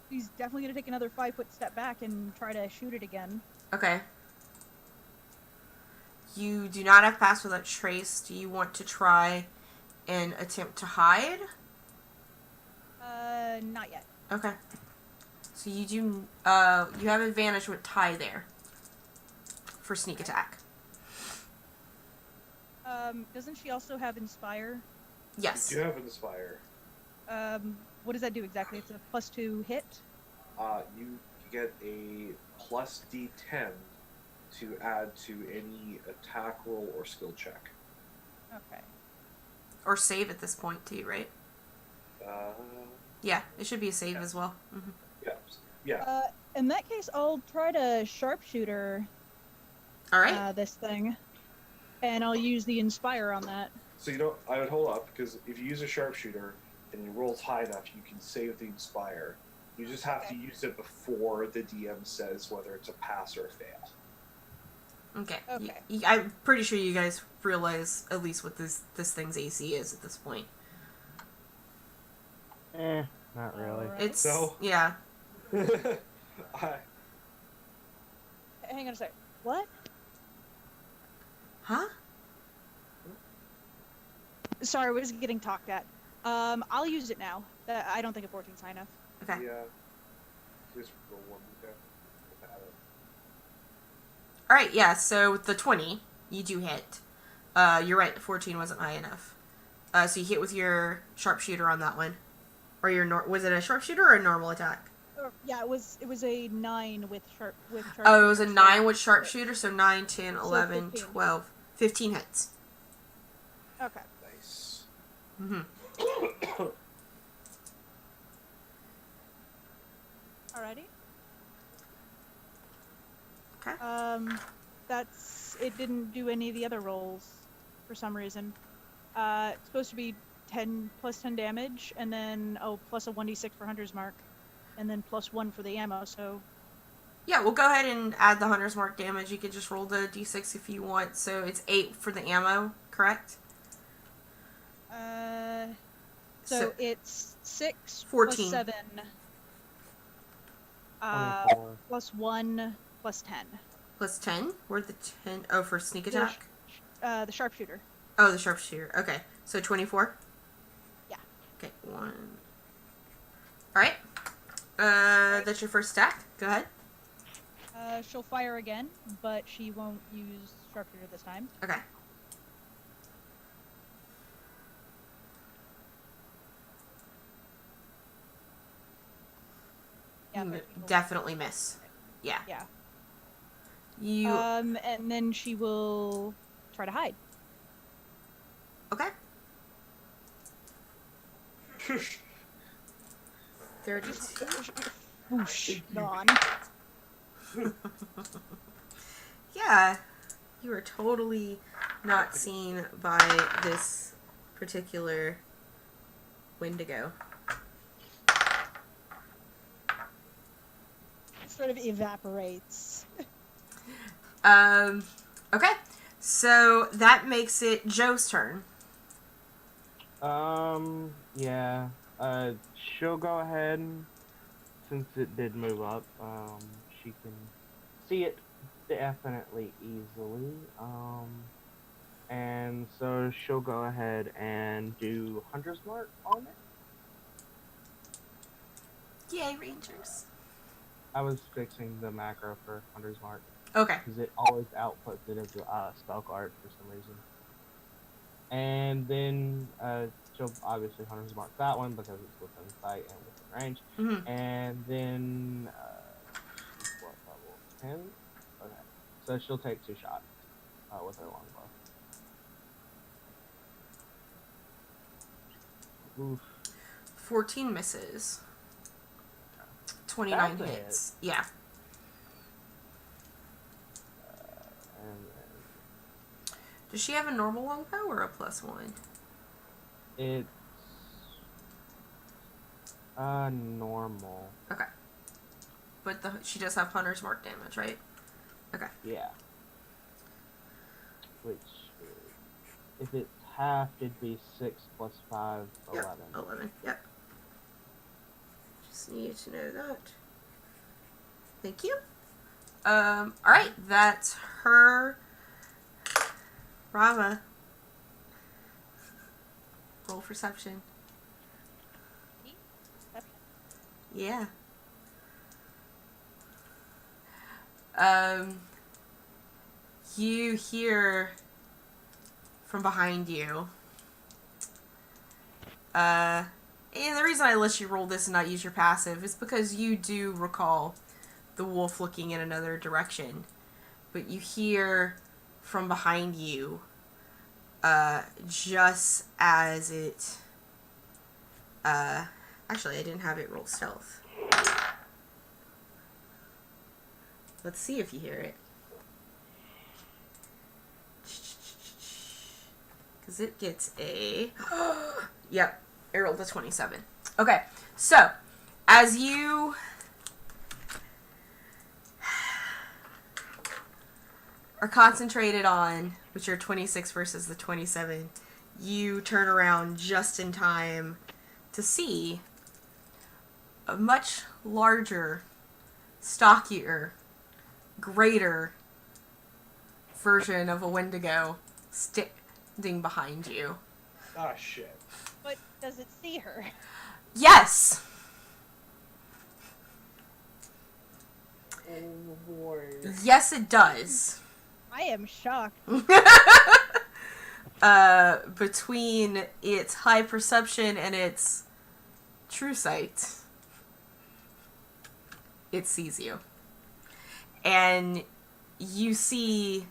S2: He's definitely gonna take another 5-foot step back and try to shoot it again.
S1: Okay. You do not have pass without trace. Do you want to try and attempt to hide?
S2: Not yet.
S1: Okay. So you do, you have advantage with tie there. For sneak attack.
S2: Doesn't she also have Inspire?
S1: Yes.
S3: You have Inspire.
S2: What does that do exactly? It's a +2 hit?
S3: You get a plus D10 to add to any attack roll or skill check.
S2: Okay.
S1: Or save at this point too, right? Yeah, it should be a save as well. Mm-hmm.
S3: Yeah. Yeah.
S2: In that case, I'll try to sharpshooter
S1: All right.
S2: this thing, and I'll use the inspire on that.
S3: So you don't. I would hold up because if you use a sharpshooter and you rolls high enough, you can save the inspire. You just have to use it before the DM says whether it's a pass or a fail.
S1: Okay.
S2: Okay.
S1: I'm pretty sure you guys realize at least what this thing's AC is at this point.
S5: Not really.
S2: Alright.
S1: It's
S3: So?
S1: yeah.
S3: I,
S2: Hang on a sec. What?
S1: Huh?
S2: Sorry, I was getting talked at. I'll use it now. I don't think a 14's high enough.
S1: Okay.
S3: yeah. Just roll one. Okay.
S1: All right. Yeah. So with the 20, you do hit. You're right. 14 wasn't high enough. So you hit with your sharpshooter on that one, or your was it a sharpshooter or a normal attack?
S2: Yeah, it was a 9 with sharp.
S1: Oh, it was a 9 with sharpshooter. So 9, 10, 11,
S2: 15.
S1: 12, 15 hits.
S2: Okay.
S3: Nice.
S1: Mm-hmm.
S2: Alrighty.
S1: Okay.
S2: It didn't do any of the other rolls for some reason. It's supposed to be 10 plus 10 damage, and then plus a 1d6 for Hunter's Mark, and then plus 1 for the ammo. So
S1: Yeah, we'll go ahead and add the Hunter's Mark damage. You could just roll the d6 if you want. So it's 8 for the ammo, correct?
S2: so it's 6
S1: 14.
S2: plus 7,
S5: 24.
S2: plus 1 plus 10.
S1: Plus 10? Where'd the 10? Oh, for sneak attack?
S2: The sharpshooter.
S1: Oh, the sharpshooter. Okay. So 24?
S2: Yeah.
S1: Okay, 1. Alright. That's your first attack. Go ahead.
S2: She'll fire again, but she won't use sharpshooter this time.
S1: Okay.
S2: Yeah,
S1: M-
S2: 13 will-
S1: definitely miss. Yeah.
S2: Yeah.
S1: You.
S2: And then she will try to hide.
S1: Okay. 32.
S2: Whoosh, gone.
S1: Yeah. You are totally not seen by this particular Wendigo.
S2: Sort of evaporates.
S1: Okay. So that makes it Joe's turn.
S5: Yeah. She'll go ahead, since it did move up, she can see it definitely easily. And so she'll go ahead and do Hunter's Mark on it.
S1: Yay, Rangers.
S5: I was fixing the macro for Hunter's Mark,
S1: Okay.
S5: because it always outputs it as a spell card for some reason. And then she'll obviously Hunter's Mark that one because it's within sight and within range.
S1: Mm-hmm.
S5: And then what level? 10? Okay. So she'll take 2 shots with her longbow. Oof.
S1: 14 misses. 29
S5: That's a
S1: hits. Yeah.
S5: And then
S1: Does she have a normal longbow or a +1?
S5: it's normal.
S1: Okay. But she does have Hunter's Mark damage, right? Okay.
S5: Yeah. Which, if it's half, it'd be 6 plus 5, 11.
S1: Yep. 11. Yep. Just need to know that. Thank you. Alright, that's her. Rava. Roll perception. Yeah. You hear from behind you. And the reason I let you roll this and not use your passive is because you do recall the wolf looking in another direction. But you hear from behind you, just as it... actually, I didn't have it roll stealth. Let's see if you hear it. Because it gets a... Yep, it rolled a 27. Okay, so, as you... are concentrated on, which are 26 versus the 27, you turn around just in time to see a much larger, stockier, greater version of a Wendigo standing behind you.
S3: Ah, shit.
S2: But does it see her?
S1: Yes!
S5: Oh boy.
S1: Yes, it does.
S2: I am shocked.
S1: Between its high perception and its true sight, it sees you. And you see,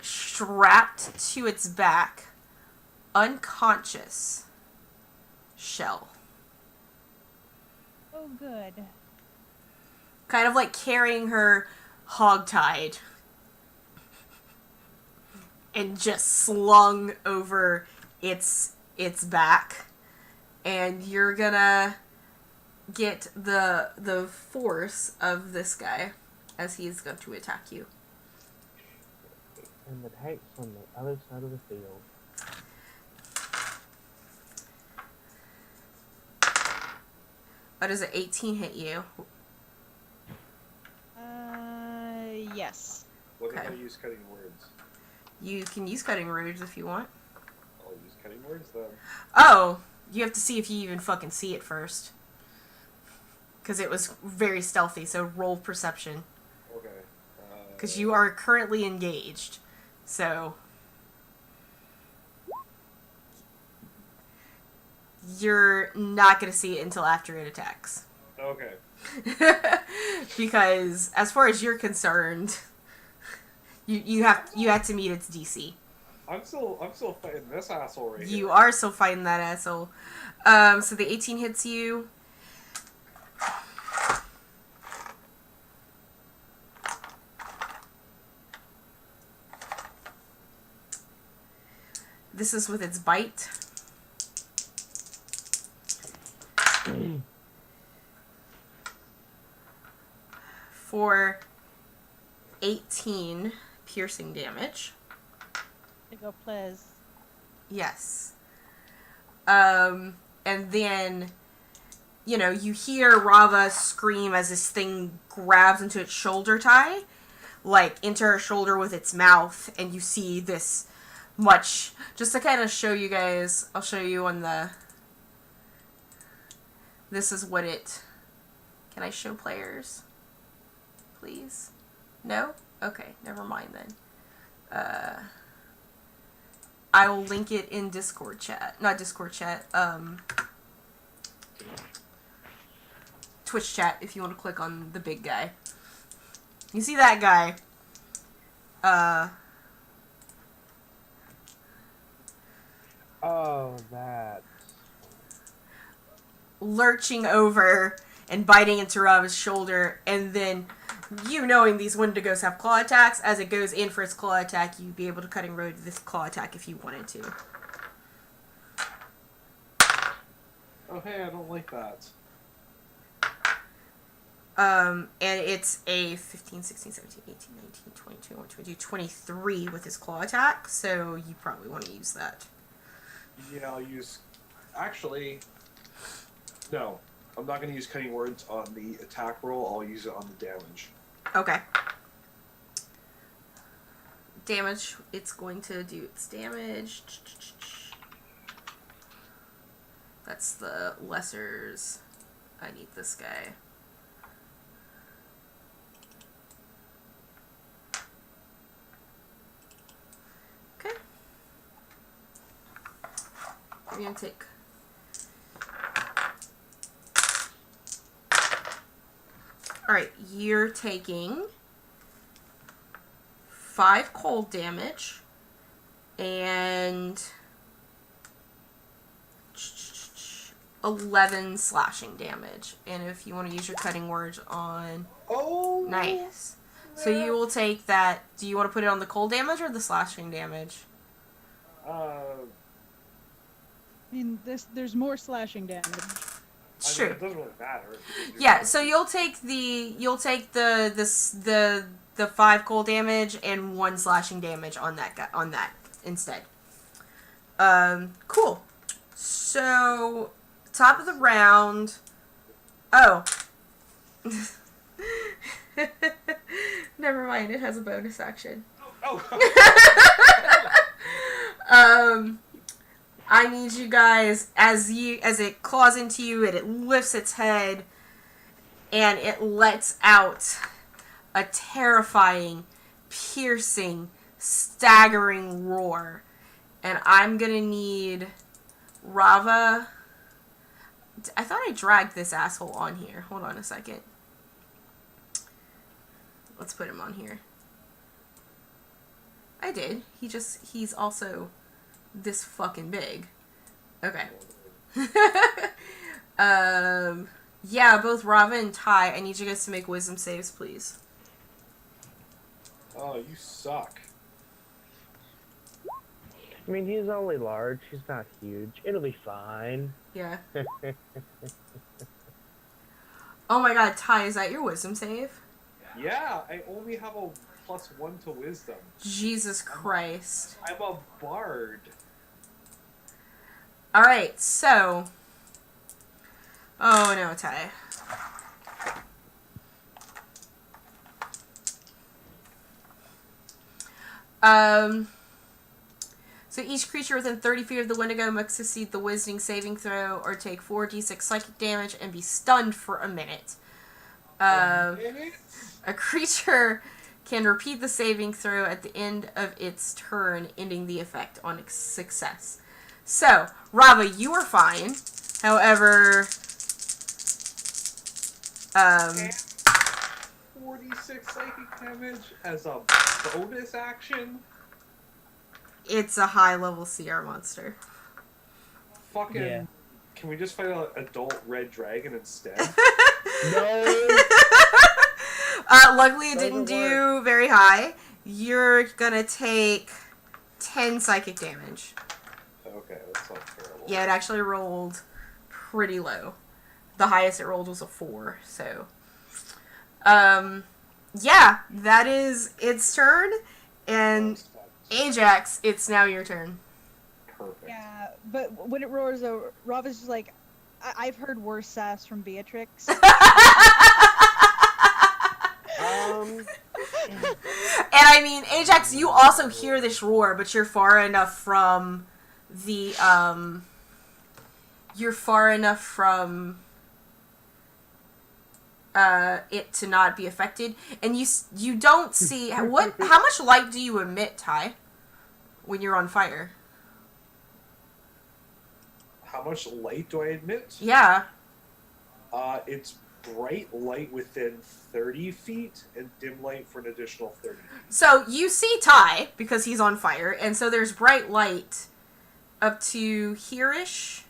S1: strapped to its back, unconscious, Shell.
S2: Oh, good.
S1: Kind of like carrying her hogtied. And just slung over its back. And you're gonna get the force of this guy as he's going to attack you.
S5: And the tank's on the other side of the field.
S1: Does an 18 hit you?
S2: Yes.
S3: What if
S1: Okay.
S3: I use cutting words?
S1: You can use cutting words if you want.
S3: I'll use cutting words then.
S1: Oh, you have to see if you even fucking see it first. Because it was very stealthy, so roll perception.
S3: Okay.
S1: Because you are currently engaged. So... you're not going to see it until after it attacks.
S3: Okay.
S1: Because, as far as you're concerned, you have to meet its DC.
S3: I'm still fighting this asshole right
S1: You
S3: here.
S1: are still fighting that asshole. So the 18 hits you. This is with its bite. For 18 piercing damage.
S2: To go, please.
S1: Yes. And then, you know, you hear Rava scream as this thing grabs into its shoulder tie, like into her shoulder with its mouth, and you see this much, just to kind of show you guys, I'll show you on the, this is what it, can I show players? Please? No? Okay, never mind then. I will link it in Discord chat. Not Discord chat, Twitch chat if you want to click on the big guy. You see that guy?
S5: Oh, that.
S1: Lurching over and biting into Rava's shoulder, and then you knowing these Wendigos have claw attacks, as it goes in for its claw attack, you'd be able to cutting road this claw attack if you wanted to.
S3: Oh hey, I don't like that.
S1: And it's a 15, 16, 17, 18, 19, 20, 21, 22, 23 with his claw attack, so you probably want to use that.
S3: Yeah, I'll use... Actually... No. I'm not going to use cutting words on the attack roll, I'll use it on the damage.
S1: Okay. Damage, it's going to do its damage. That's the lessers. I need this guy. Okay. I'm gonna take... Alright, you're taking 5 cold damage and 11 slashing damage. And if you want to use your cutting words on...
S3: Oh!
S1: Nice. So you will take that... Do you want to put it on the cold damage or the slashing damage?
S3: I
S2: I mean, there's more slashing damage.
S1: It's
S3: mean,
S1: true.
S3: it doesn't really matter. Because
S1: Yeah, so you'll take the 5 cold damage and 1 slashing damage on that instead. Cool. So top of the round. Oh. Never mind, it has a bonus action.
S3: Oh.
S1: I need you guys, as it claws into you and it lifts its head and it lets out a terrifying, piercing, staggering roar. And I'm gonna need Rava. I thought I dragged this asshole on here. Hold on a second. Let's put him on here. I did. He's also this fucking big. Okay. Yeah, both Rava and Ty, I need you guys to make wisdom saves, please.
S3: Oh, you suck.
S5: I mean, he's only large. He's not huge. It'll be fine.
S1: Yeah. Oh my god, Ty, is that your wisdom save?
S3: Yeah, I only have a +1 to wisdom.
S1: Jesus Christ.
S3: I'm a bard.
S1: Alright, so... Oh no, Ty. So each creature within 30 feet of the Wendigo must succeed the wisdom saving throw or take 4d6 psychic damage and be stunned for a minute. A creature can repeat the saving throw at the end of its turn, ending the effect on success. So, Rava, you are fine. However,
S3: 46 psychic damage as a bonus action?
S1: it's a high-level CR monster.
S3: Fucking...
S5: Yeah.
S3: Can we just fight an adult red dragon instead?
S5: No.
S1: Luckily, it
S5: Doesn't
S1: didn't do very high. You're gonna take 10 psychic damage.
S3: Okay, that's not terrible.
S1: Yeah, it actually rolled pretty low. The highest it rolled was a 4, so... yeah, that is its turn, and Ajax, it's now your turn.
S3: Perfect.
S2: Yeah, but when it roars over, Rava's just like, I've heard worse sass from Beatrix.
S1: And I mean, Ajax, you also hear this roar, but you're far enough from the, you're far enough from, it to not be affected, and you don't see, how much light do you emit, Ty, when you're on fire?
S3: How much light do I emit?
S1: Yeah.
S3: It's bright light within 30 feet and dim light for an additional 30 feet.
S1: So you see Ty, because he's on fire, and so there's bright light up to here-ish.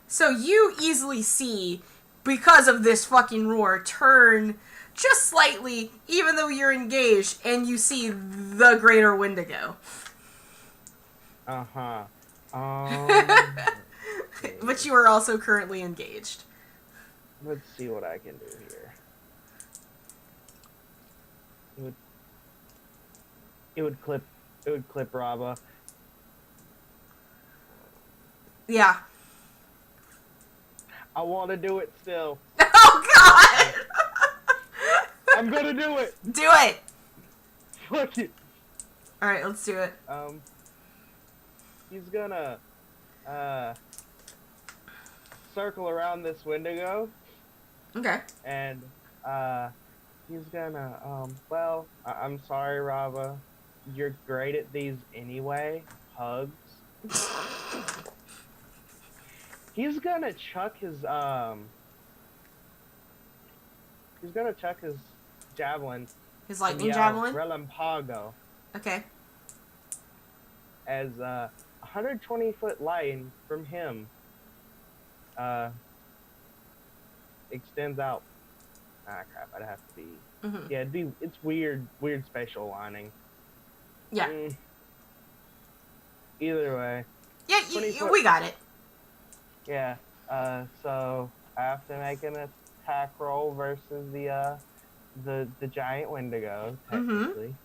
S1: So you easily see, because of this fucking roar, turn just slightly, even though you're engaged, and you see the greater Wendigo.
S5: Uh-huh.
S1: But you are also currently engaged.
S5: Let's see what I can do here. It would clip Rava.
S1: Yeah.
S5: I want to do it still.
S1: Oh, God!
S5: I'm gonna do it.
S1: Do it!
S5: Fuck it.
S1: Alright, let's do it.
S5: He's gonna circle around this Wendigo,
S1: Okay.
S5: and he's gonna well, I'm sorry, Rava, you're great at these anyway. Hugs. He's gonna chuck his javelin.
S1: His lightning
S5: and yell,
S1: javelin?
S5: Relampago,
S1: Okay.
S5: as 120-foot line from him extends out. Ah, crap! I'd have to be.
S1: Mm-hmm.
S5: Yeah, it's weird spatial lining.
S1: Yeah.
S5: Either way,
S1: Yeah,
S5: 20 foot.
S1: we got it.
S5: Yeah. So I have to make an attack roll versus the giant Wendigo, technically.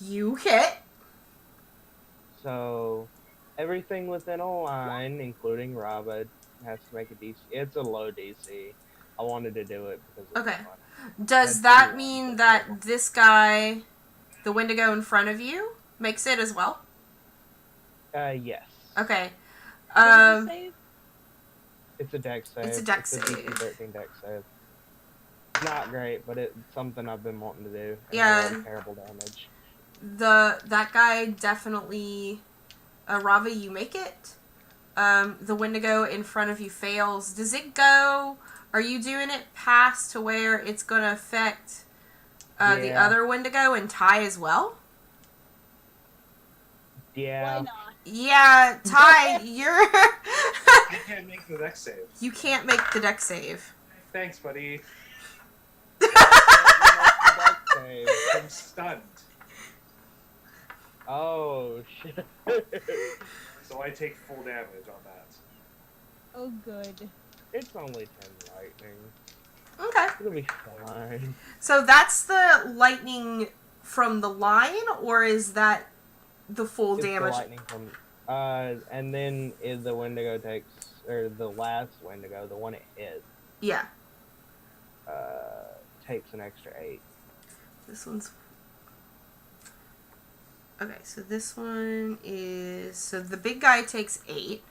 S1: You hit.
S5: So everything within a line, including Robert, has to make a DC. It's a low DC. I wanted to do it because it's
S1: Okay.
S5: fun.
S1: Does
S5: That's
S1: that
S5: too
S1: mean
S5: long.
S1: that this guy, the Wendigo in front of you, makes it as well?
S5: Yes.
S1: Okay.
S2: What was the save?
S5: It's a dex save.
S1: It's a dex
S5: It's a
S1: save.
S5: DC 13 dex save. Not great, but it's something I've been wanting to do. And
S1: Yeah.
S5: I rolled terrible damage.
S1: That guy definitely, Rava, you make it. The Wendigo in front of you fails. Does it go? Are you doing it past to where it's gonna affect the
S5: Yeah.
S1: other Wendigo and Ty as well?
S5: Yeah.
S2: Why not?
S1: Yeah, Ty, you're.
S3: I can't make the next save.
S1: You can't make the deck save.
S3: Thanks, buddy.
S5: Dex save.
S3: I'm stunned.
S5: Oh shit.
S3: So I take full damage on that.
S2: Oh, good.
S5: It's only 10 lightning.
S1: Okay.
S5: It'll be fine.
S1: So that's the lightning from the line, or is that the full
S5: It's the
S1: damage?
S5: lightning from, and then the Wendigo takes, or the last Wendigo, the one it hit,
S1: Yeah.
S5: takes an extra 8.
S1: This one's. Okay, so this one is. So the big guy takes 8.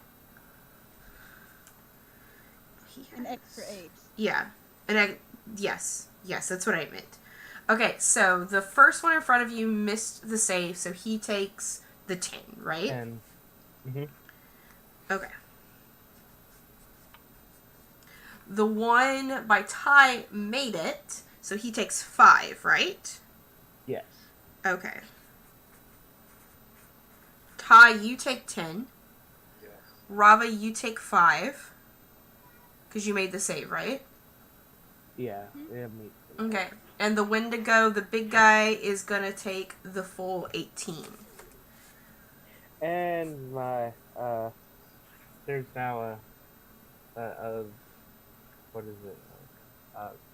S2: An extra 8.
S1: Yeah. Yes, that's what I meant. Okay, so the first one in front of you missed the save, so he takes the 10, right?
S5: 10. Mm-hmm.
S1: Okay. The one by Ty made it, so he takes 5, right?
S5: Yes.
S1: Okay. Ty, you take 10.
S3: Yeah.
S1: Rava, you take 5. Because you made the save, right?
S5: Yeah. Yeah, me.
S1: Okay. And the Wendigo, the big guy, is going to take the full 18.
S5: And my, there's now a what is it?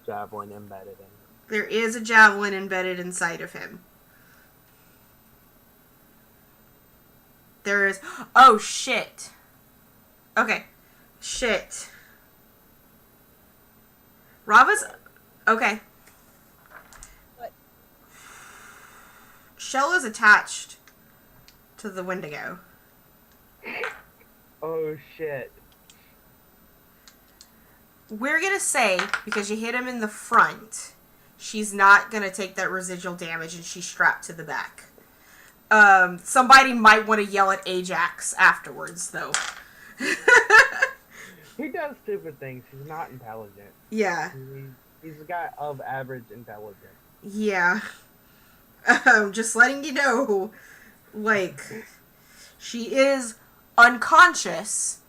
S5: Javelin embedded in.
S1: There is a javelin embedded inside of him. There is... Oh, shit. Okay. Shit. Rava's... Okay.
S2: What?
S1: Shell is attached to the Wendigo.
S5: Oh shit.
S1: We're gonna say, because you hit him in the front, she's not gonna take that residual damage and she's strapped to the back. Somebody might want to yell at Ajax afterwards, though.
S5: He does stupid things. He's not intelligent.
S1: Yeah.
S5: He's a guy of average intelligence.
S1: Yeah. Just letting you know, like, she is unconscious,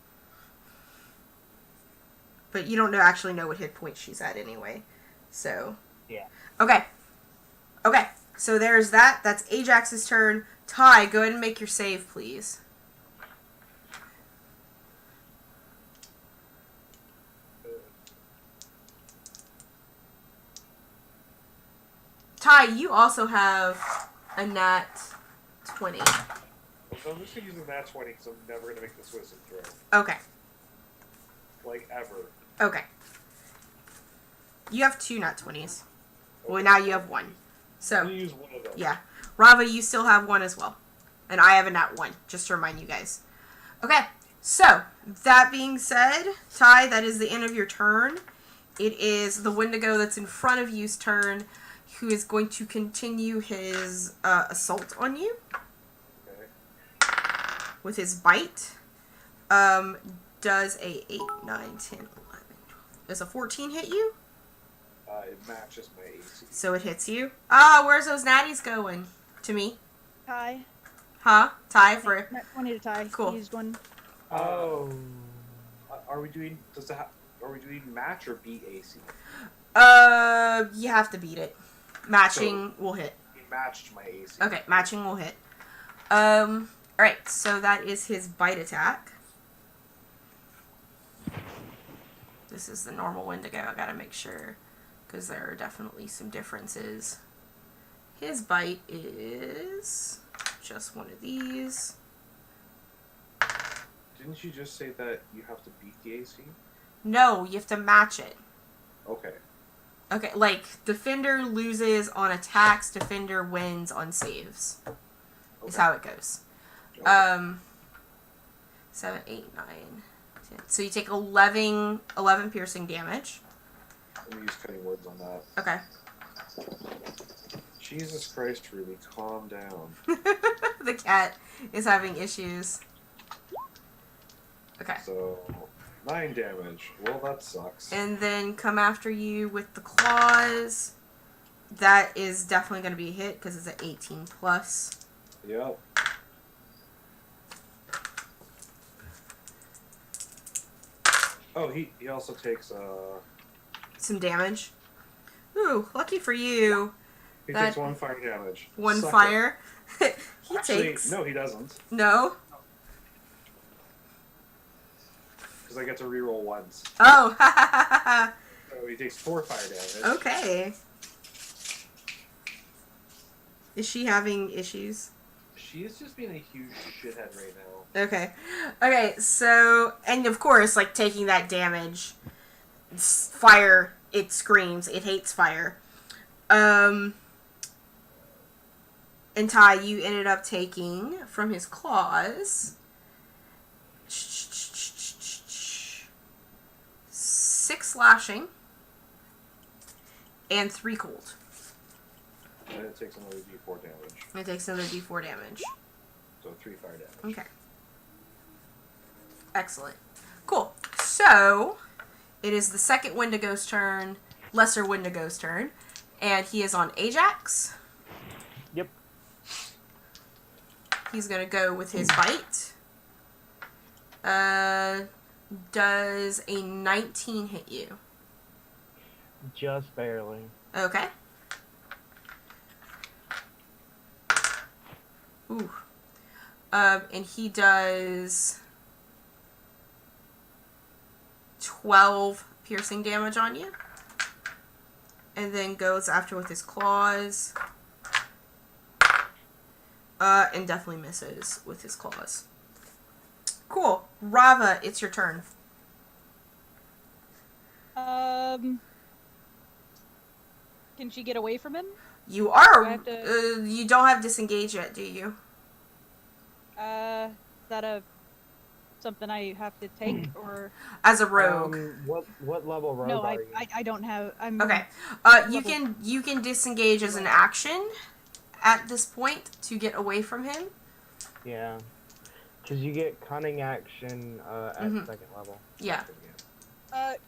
S1: but you don't actually know what hit point she's at anyway. So.
S5: Yeah.
S1: Okay. Okay. So there's that. That's Ajax's turn. Ty, go ahead and make your save, please. Ty, you also have a nat 20.
S3: So I'm just gonna use a nat 20 because I'm never gonna make this wisdom throw.
S1: Okay.
S3: Like, ever.
S1: Okay. You have 2 nat 20s. Well, now you have 1.
S3: I'm
S1: So,
S3: gonna use one of them.
S1: yeah. Rava, you still have 1 as well. And I have a nat 1, just to remind you guys. Okay. So, that being said, Ty, that is the end of your turn. It is the Wendigo that's in front of you's turn, who is going to continue his assault on you
S3: Okay.
S1: with his bite. Does a 8, 9, 10, 11, 12. Does a 14 hit you?
S3: It matches my AC.
S1: So it hits you. Ah, where's those natties going? To me?
S2: Ty.
S1: Huh? Ty for...
S2: Nat 20 to Ty.
S1: Cool.
S2: He used one.
S5: Oh.
S3: Are we doing... Are we doing match or beat AC?
S1: You have to beat it. Matching will hit.
S3: matched my AC.
S1: Okay, matching will hit. Alright, so that is his bite attack. This is the normal Wendigo. I gotta make sure, because there are definitely some differences. His bite is just one of these.
S3: Didn't you just say that you have to beat the AC?
S1: No, you have to match it.
S3: Okay.
S1: Okay, like, defender loses on attacks, defender wins on saves. Is
S3: Okay.
S1: how it goes.
S3: Okay.
S1: 7, 8, 9, 10. So you take 11 piercing damage.
S3: Let me use cutting words on that.
S1: Okay.
S3: Jesus Christ, Ruby, calm down.
S1: The cat is having issues. Okay.
S3: So, 9 damage. Well, that sucks.
S1: And then come after you with the claws. That is definitely going to be a hit because it's an 18 plus.
S3: Yep. Oh, he also takes
S1: Some damage. Ooh, lucky for you.
S3: he
S1: That-
S3: takes 1 fire damage.
S1: One
S3: Suck it.
S1: fire. He
S3: Actually,
S1: takes.
S3: no, he doesn't.
S1: No?
S3: Because I get to reroll once.
S1: Oh,
S3: So he takes 4 fire damage.
S1: okay. Is she having issues?
S3: She is just being a huge shithead right now.
S1: Okay. Okay, so, and of course, like, taking that damage, fire, it screams, it hates fire. And Ty, you ended up taking, from his claws, 6 slashing, and 3 cold.
S3: And it takes another d4 damage.
S1: It takes another d4 damage.
S3: So 3 fire damage.
S1: Okay. Excellent. Cool. So, it is the second Wendigo's turn, Lesser Wendigo's turn, and he is on Ajax.
S5: Yep.
S1: He's gonna go with his bite. Does a 19 hit you?
S5: Just barely.
S1: Okay. Ooh. And he does 12 piercing damage on you. And then goes after with his claws. And definitely misses with his claws. Cool. Rava, it's your turn.
S2: Can she get away from him?
S1: You are.
S2: Do I have to-
S1: You don't have disengage yet, do you?
S2: Is that something I have to take or
S1: As a rogue.
S5: What level rogue
S2: no?
S5: are
S2: I,
S5: you?
S2: I don't have. I'm
S1: Okay. You can disengage as an action at this point to get away from him.
S5: Yeah. Because you get cunning action at
S1: Mhm.
S5: second level.
S1: Yeah.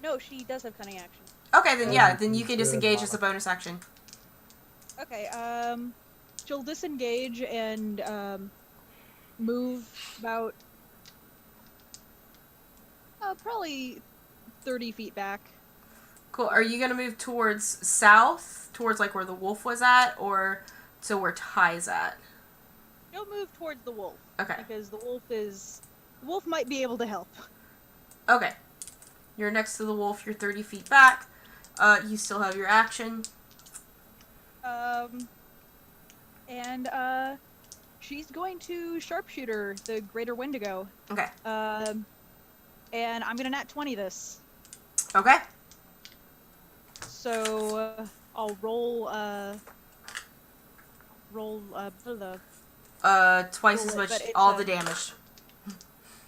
S2: No, she does have cunning action.
S1: Okay, then
S5: Yeah,
S1: yeah, then you can
S5: good
S1: disengage as a
S5: mama.
S1: bonus action.
S2: Okay. She'll disengage and move about probably 30 feet back.
S1: Cool. Are you gonna move towards south, towards like where the wolf was at, or to where Ty's at?
S2: She'll move towards the wolf
S1: Okay.
S2: because the wolf might be able to help.
S1: Okay. You're next to the wolf. You're 30 feet back. You still have your action.
S2: And she's going to sharpshooter the greater Wendigo.
S1: Okay.
S2: And I'm gonna nat 20 this.
S1: Okay.
S2: So I'll roll the
S1: Twice
S2: Roll
S1: as
S2: it,
S1: much.
S2: but it's,
S1: All the damage.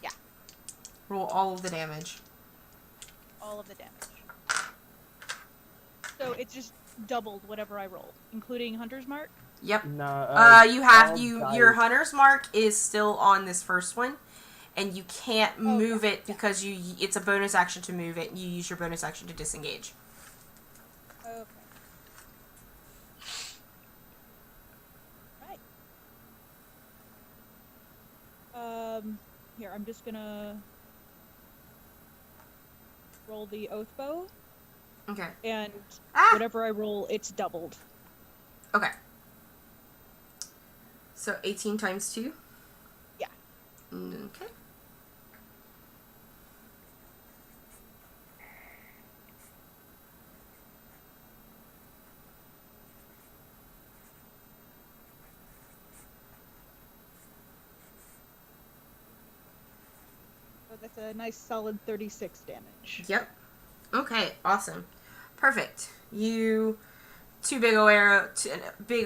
S2: yeah.
S1: Roll all of the damage.
S2: all of the damage. So it's just doubled whatever I roll, including Hunter's Mark.
S1: Yep.
S5: No.
S1: You have
S5: all
S1: your
S5: dice.
S1: hunter's mark is still on this first one, and you can't move
S2: yeah,
S1: it because it's a bonus action to move it. You use your bonus action to disengage.
S2: Okay. Right. Here, I'm just gonna roll the oath bow,
S1: Okay.
S2: and
S1: Ah.
S2: whatever I roll, it's doubled.
S1: Okay. So 18 times 2?
S2: Yeah.
S1: Okay.
S2: So that's a nice solid 36 damage.
S1: Yep. Okay, awesome. Perfect. You, big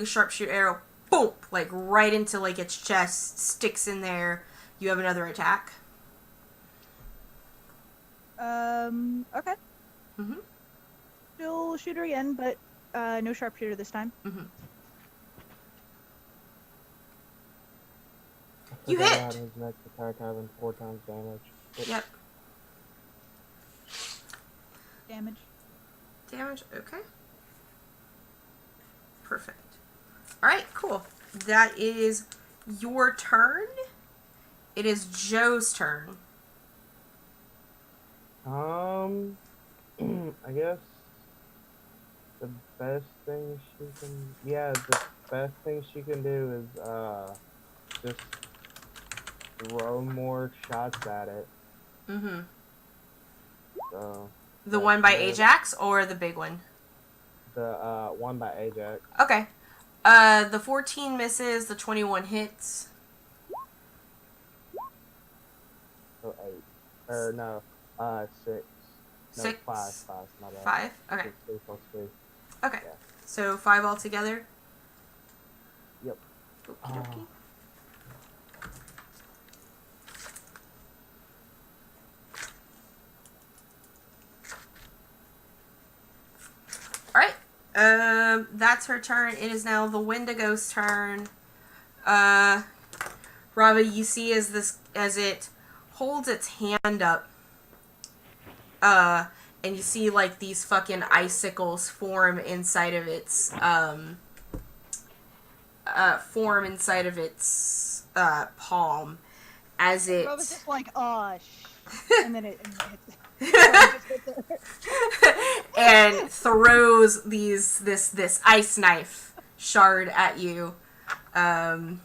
S1: sharpshoot arrow, boom, like right into like its chest, sticks in there. You have another attack.
S2: Okay.
S1: Mm-hmm.
S2: Still shooter again, but no sharpshooter this time.
S1: Mm-hmm.
S5: I
S1: You
S5: forgot
S1: hit!
S5: about his next attack having 4 times damage.
S1: Yep.
S2: Damage.
S1: Damage, okay. Perfect. Alright, cool. That is your turn. It is Joe's turn.
S5: I guess the best thing she can do is just throw more shots at it.
S1: Mm-hmm.
S5: So
S1: The one by
S5: it.
S1: Ajax or the big one?
S5: The one by Ajax.
S1: Okay. The 14 misses, the 21 hits.
S5: So 8. Or no, 6. No,
S1: 6?
S5: 5, my bad.
S1: 5? Okay.
S5: 6, 3 plus 2.
S1: Okay.
S5: Yeah.
S1: So 5 altogether?
S5: Yep.
S1: Okie dokie. Alright. That's her turn. It is now the Wendigo's turn. Robbie, you see as it holds its hand up, and you see like these fucking icicles form inside of its palm as it
S2: I was just like, oh, and then it hits
S1: and throws this ice knife shard at you. And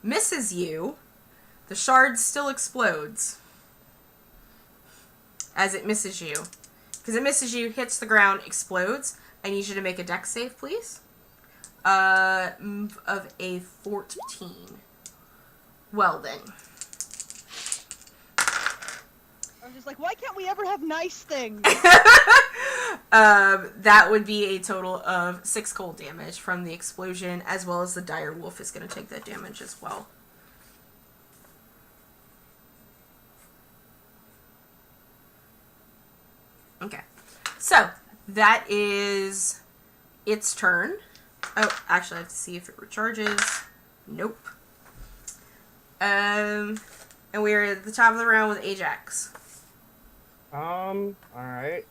S1: misses you. The shard still explodes as it misses you. Because it misses you, hits the ground, explodes. I need you to make a dex save, please. Of a 14. Well then.
S2: I'm just like, why can't we ever have nice things?
S1: That would be a total of 6 cold damage from the explosion, as well as the dire wolf is going to take that damage as well. Okay. So, that is its turn. Oh, actually, I have to see if it recharges. Nope. And we're at the top of the round with Ajax.
S5: Alright.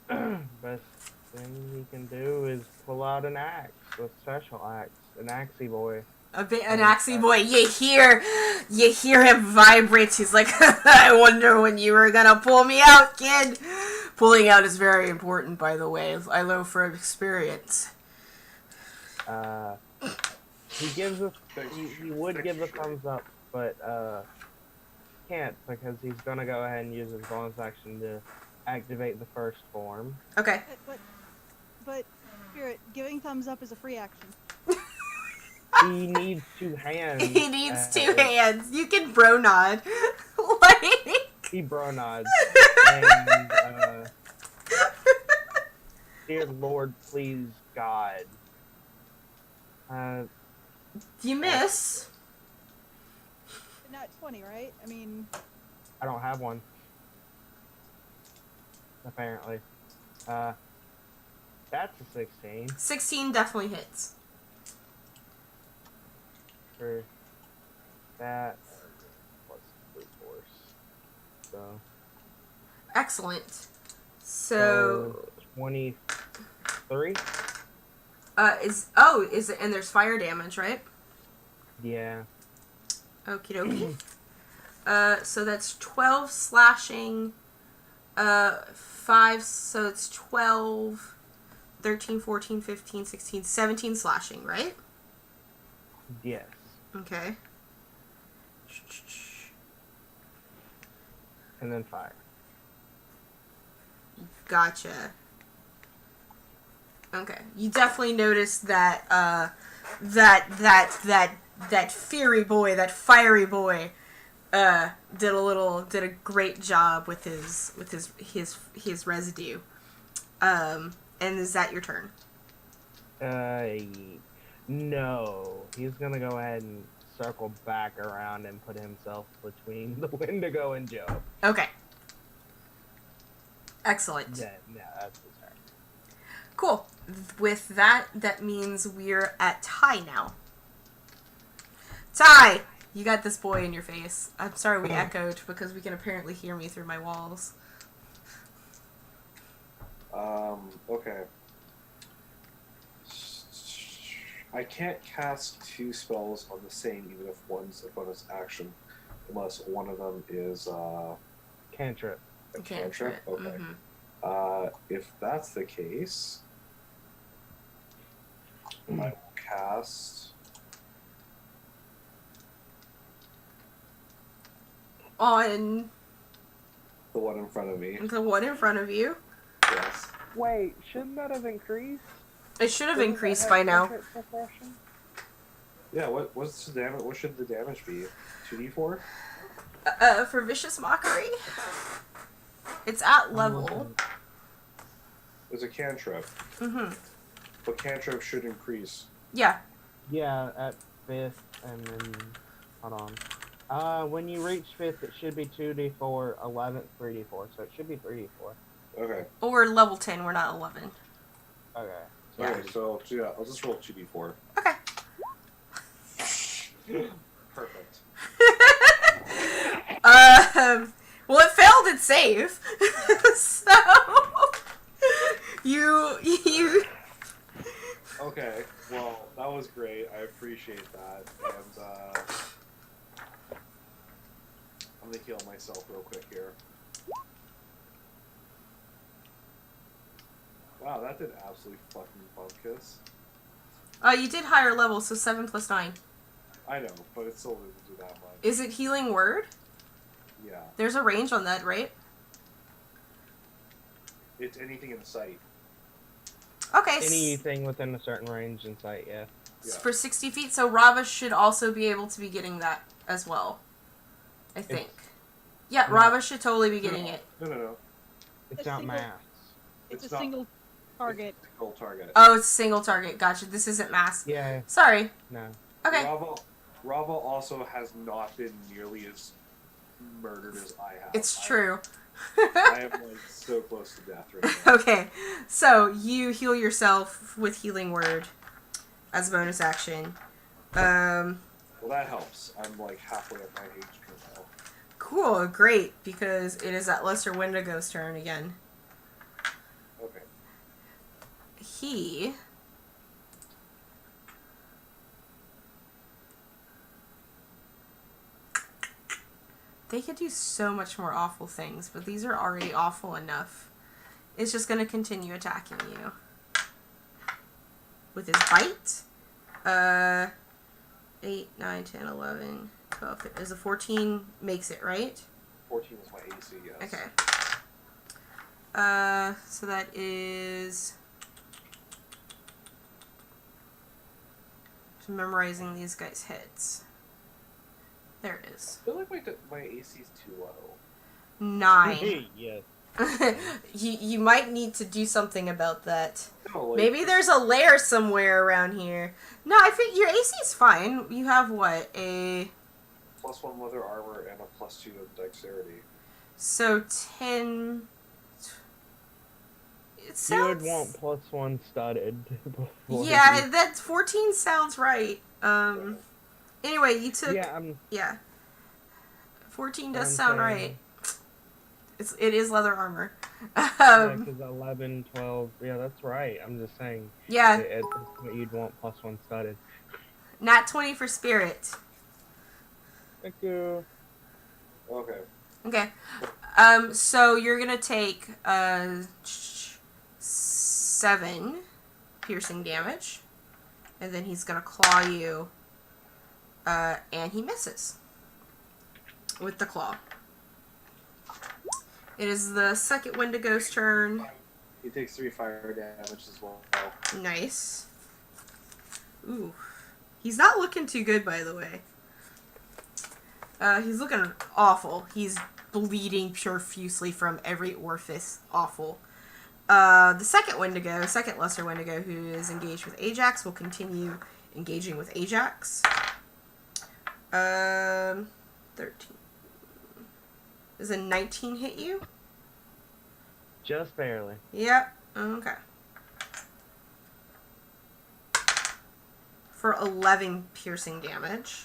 S5: Best thing he can do is pull out an axe, a special axe, an axey boy.
S1: An axey boy. You hear him vibrate. He's like, I wonder when you were gonna pull me out, kid. Pulling out is very important, by the way. I know from experience.
S5: He gives a he would give a thumbs up, but can't because he's gonna go ahead and use his bonus action to activate the first form.
S1: Okay.
S2: But Spirit, giving thumbs up is a free action.
S5: He needs 2 hands.
S1: He needs 2 hands. You can bro nod. Like...
S5: He bro nods. And, dear Lord, please, God.
S1: You miss.
S2: Not 20, right? I mean...
S5: I don't have one. Apparently. That's a 16.
S1: 16 definitely hits.
S5: For that, plus 3 force. So.
S1: Excellent. So
S5: 23?
S1: is it, and there's fire damage, right?
S5: Yeah.
S1: Okie dokie. So that's 12 slashing, 5, so it's 12, 13, 14, 15, 16, 17 slashing, right?
S5: Yes.
S1: Okay.
S5: And then fire.
S1: Gotcha. Okay. You definitely noticed that, that fiery boy, that fiery boy, did a great job with his residue. And is that your turn?
S5: No. He's gonna go ahead and circle back around and put himself between the Wendigo and Joe.
S1: Okay. Excellent.
S5: Then, yeah, that's his turn.
S1: Cool. With that, that means we're at Ty now. Ty! You got this boy in your face. I'm sorry we echoed, because we can apparently hear me through my walls.
S3: Okay. I can't cast 2 spells on the same, even if one's a bonus action, unless one of them is
S5: Cantrip.
S3: a cantrip. Okay.
S1: Mm-hmm.
S3: If that's the case, I will cast.
S1: On
S3: The one in front of me.
S1: the one in front of you.
S3: Yes.
S5: Wait, shouldn't that have increased?
S1: It should have
S5: Doesn't
S1: increased
S5: that
S1: by
S5: have
S1: now.
S5: cantrip suppression?
S3: Yeah. What's the damage? What should the damage be? 2d4.
S1: For Vicious Mockery, it's at level.
S3: It's a cantrip,
S1: Mm-hmm.
S3: but cantrip should increase.
S1: Yeah.
S5: Yeah, at 5th, and then... Hold on. When you reach 5th, it should be 2d4, 11th, 3d4, so it should be 3d4.
S3: Okay.
S1: But we're level 10, we're not 11.
S5: Okay.
S1: Yeah.
S3: Okay. So yeah, I'll just roll 2d4.
S1: Okay.
S3: Perfect.
S1: Well, it failed its save. So, you...
S3: Okay. Well, that was great. I appreciate that. And I'm gonna heal myself real quick here. Wow, that did absolutely fucking bumkiss.
S1: You did higher level, so 7 plus 9.
S3: I know, but it still didn't do that much.
S1: Is it Healing Word?
S3: Yeah.
S1: There's a range on that, right?
S3: It's anything in sight.
S1: Okay.
S5: Anything within a certain range in sight, yeah.
S3: Yeah.
S1: For 60 feet, so Rava should also be able to be getting that as well. I think. Yeah,
S5: No.
S1: Rava should totally be getting it.
S3: No.
S5: It's
S2: A
S5: not
S2: single-
S5: mass.
S2: It's a
S3: not-
S2: single target.
S3: It's a single target.
S1: Oh, it's a single target. Gotcha. This isn't mass.
S5: Yeah,
S1: Sorry.
S5: no.
S1: Okay.
S3: Rava also has not been nearly as murdered as I have.
S1: It's
S3: I-
S1: true.
S3: I am like so close to death right now.
S1: Okay. So, you heal yourself with Healing Word as a bonus action.
S3: Well, that helps. I'm like halfway up my age now.
S1: Cool. Great. Because it is that Lesser Wendigo's turn again.
S3: Okay.
S1: He... They could do so much more awful things, but these are already awful enough. It's just going to continue attacking you. With his bite. 8, 9, 10, 11, 12. Is a 14 makes it, right?
S3: 14 is my AC, yes.
S1: Okay. So that is... Just memorizing these guys' hits. There it is.
S3: I feel like my AC is too low.
S1: 9.
S5: Yes.
S1: you might need to do something about that.
S3: No, like,
S1: Maybe there's a lair somewhere around here. No, I think your AC is fine. You have what? A...
S3: +1 leather armor and a +2 of dexterity.
S1: So 10... It
S5: You
S1: sounds...
S5: would want +1 studded before.
S1: Yeah, that 14 sounds right. Anyway, you took...
S5: Yeah, I'm.
S1: Yeah. 14 does
S5: I'm
S1: sound
S5: saying-
S1: right. It is leather armor.
S5: Yeah, because 11, 12. Yeah, that's right. I'm just saying.
S1: Yeah,
S5: It's what you'd want +1 studded.
S1: nat 20 for spirit.
S5: Thank you.
S3: Okay.
S1: Okay. So you're gonna take 7 piercing damage, and then he's gonna claw you, and he misses with the claw. It is the second Wendigo's turn.
S3: He takes 3 fire damage as well.
S1: Nice. Ooh. He's not looking too good, by the way. He's looking awful. He's bleeding profusely from every orifice. Awful. The second Wendigo, second lesser Wendigo, who is engaged with Ajax, will continue engaging with Ajax. 13. Does a 19 hit you?
S5: Just barely.
S1: Yep. Okay. For 11 piercing damage.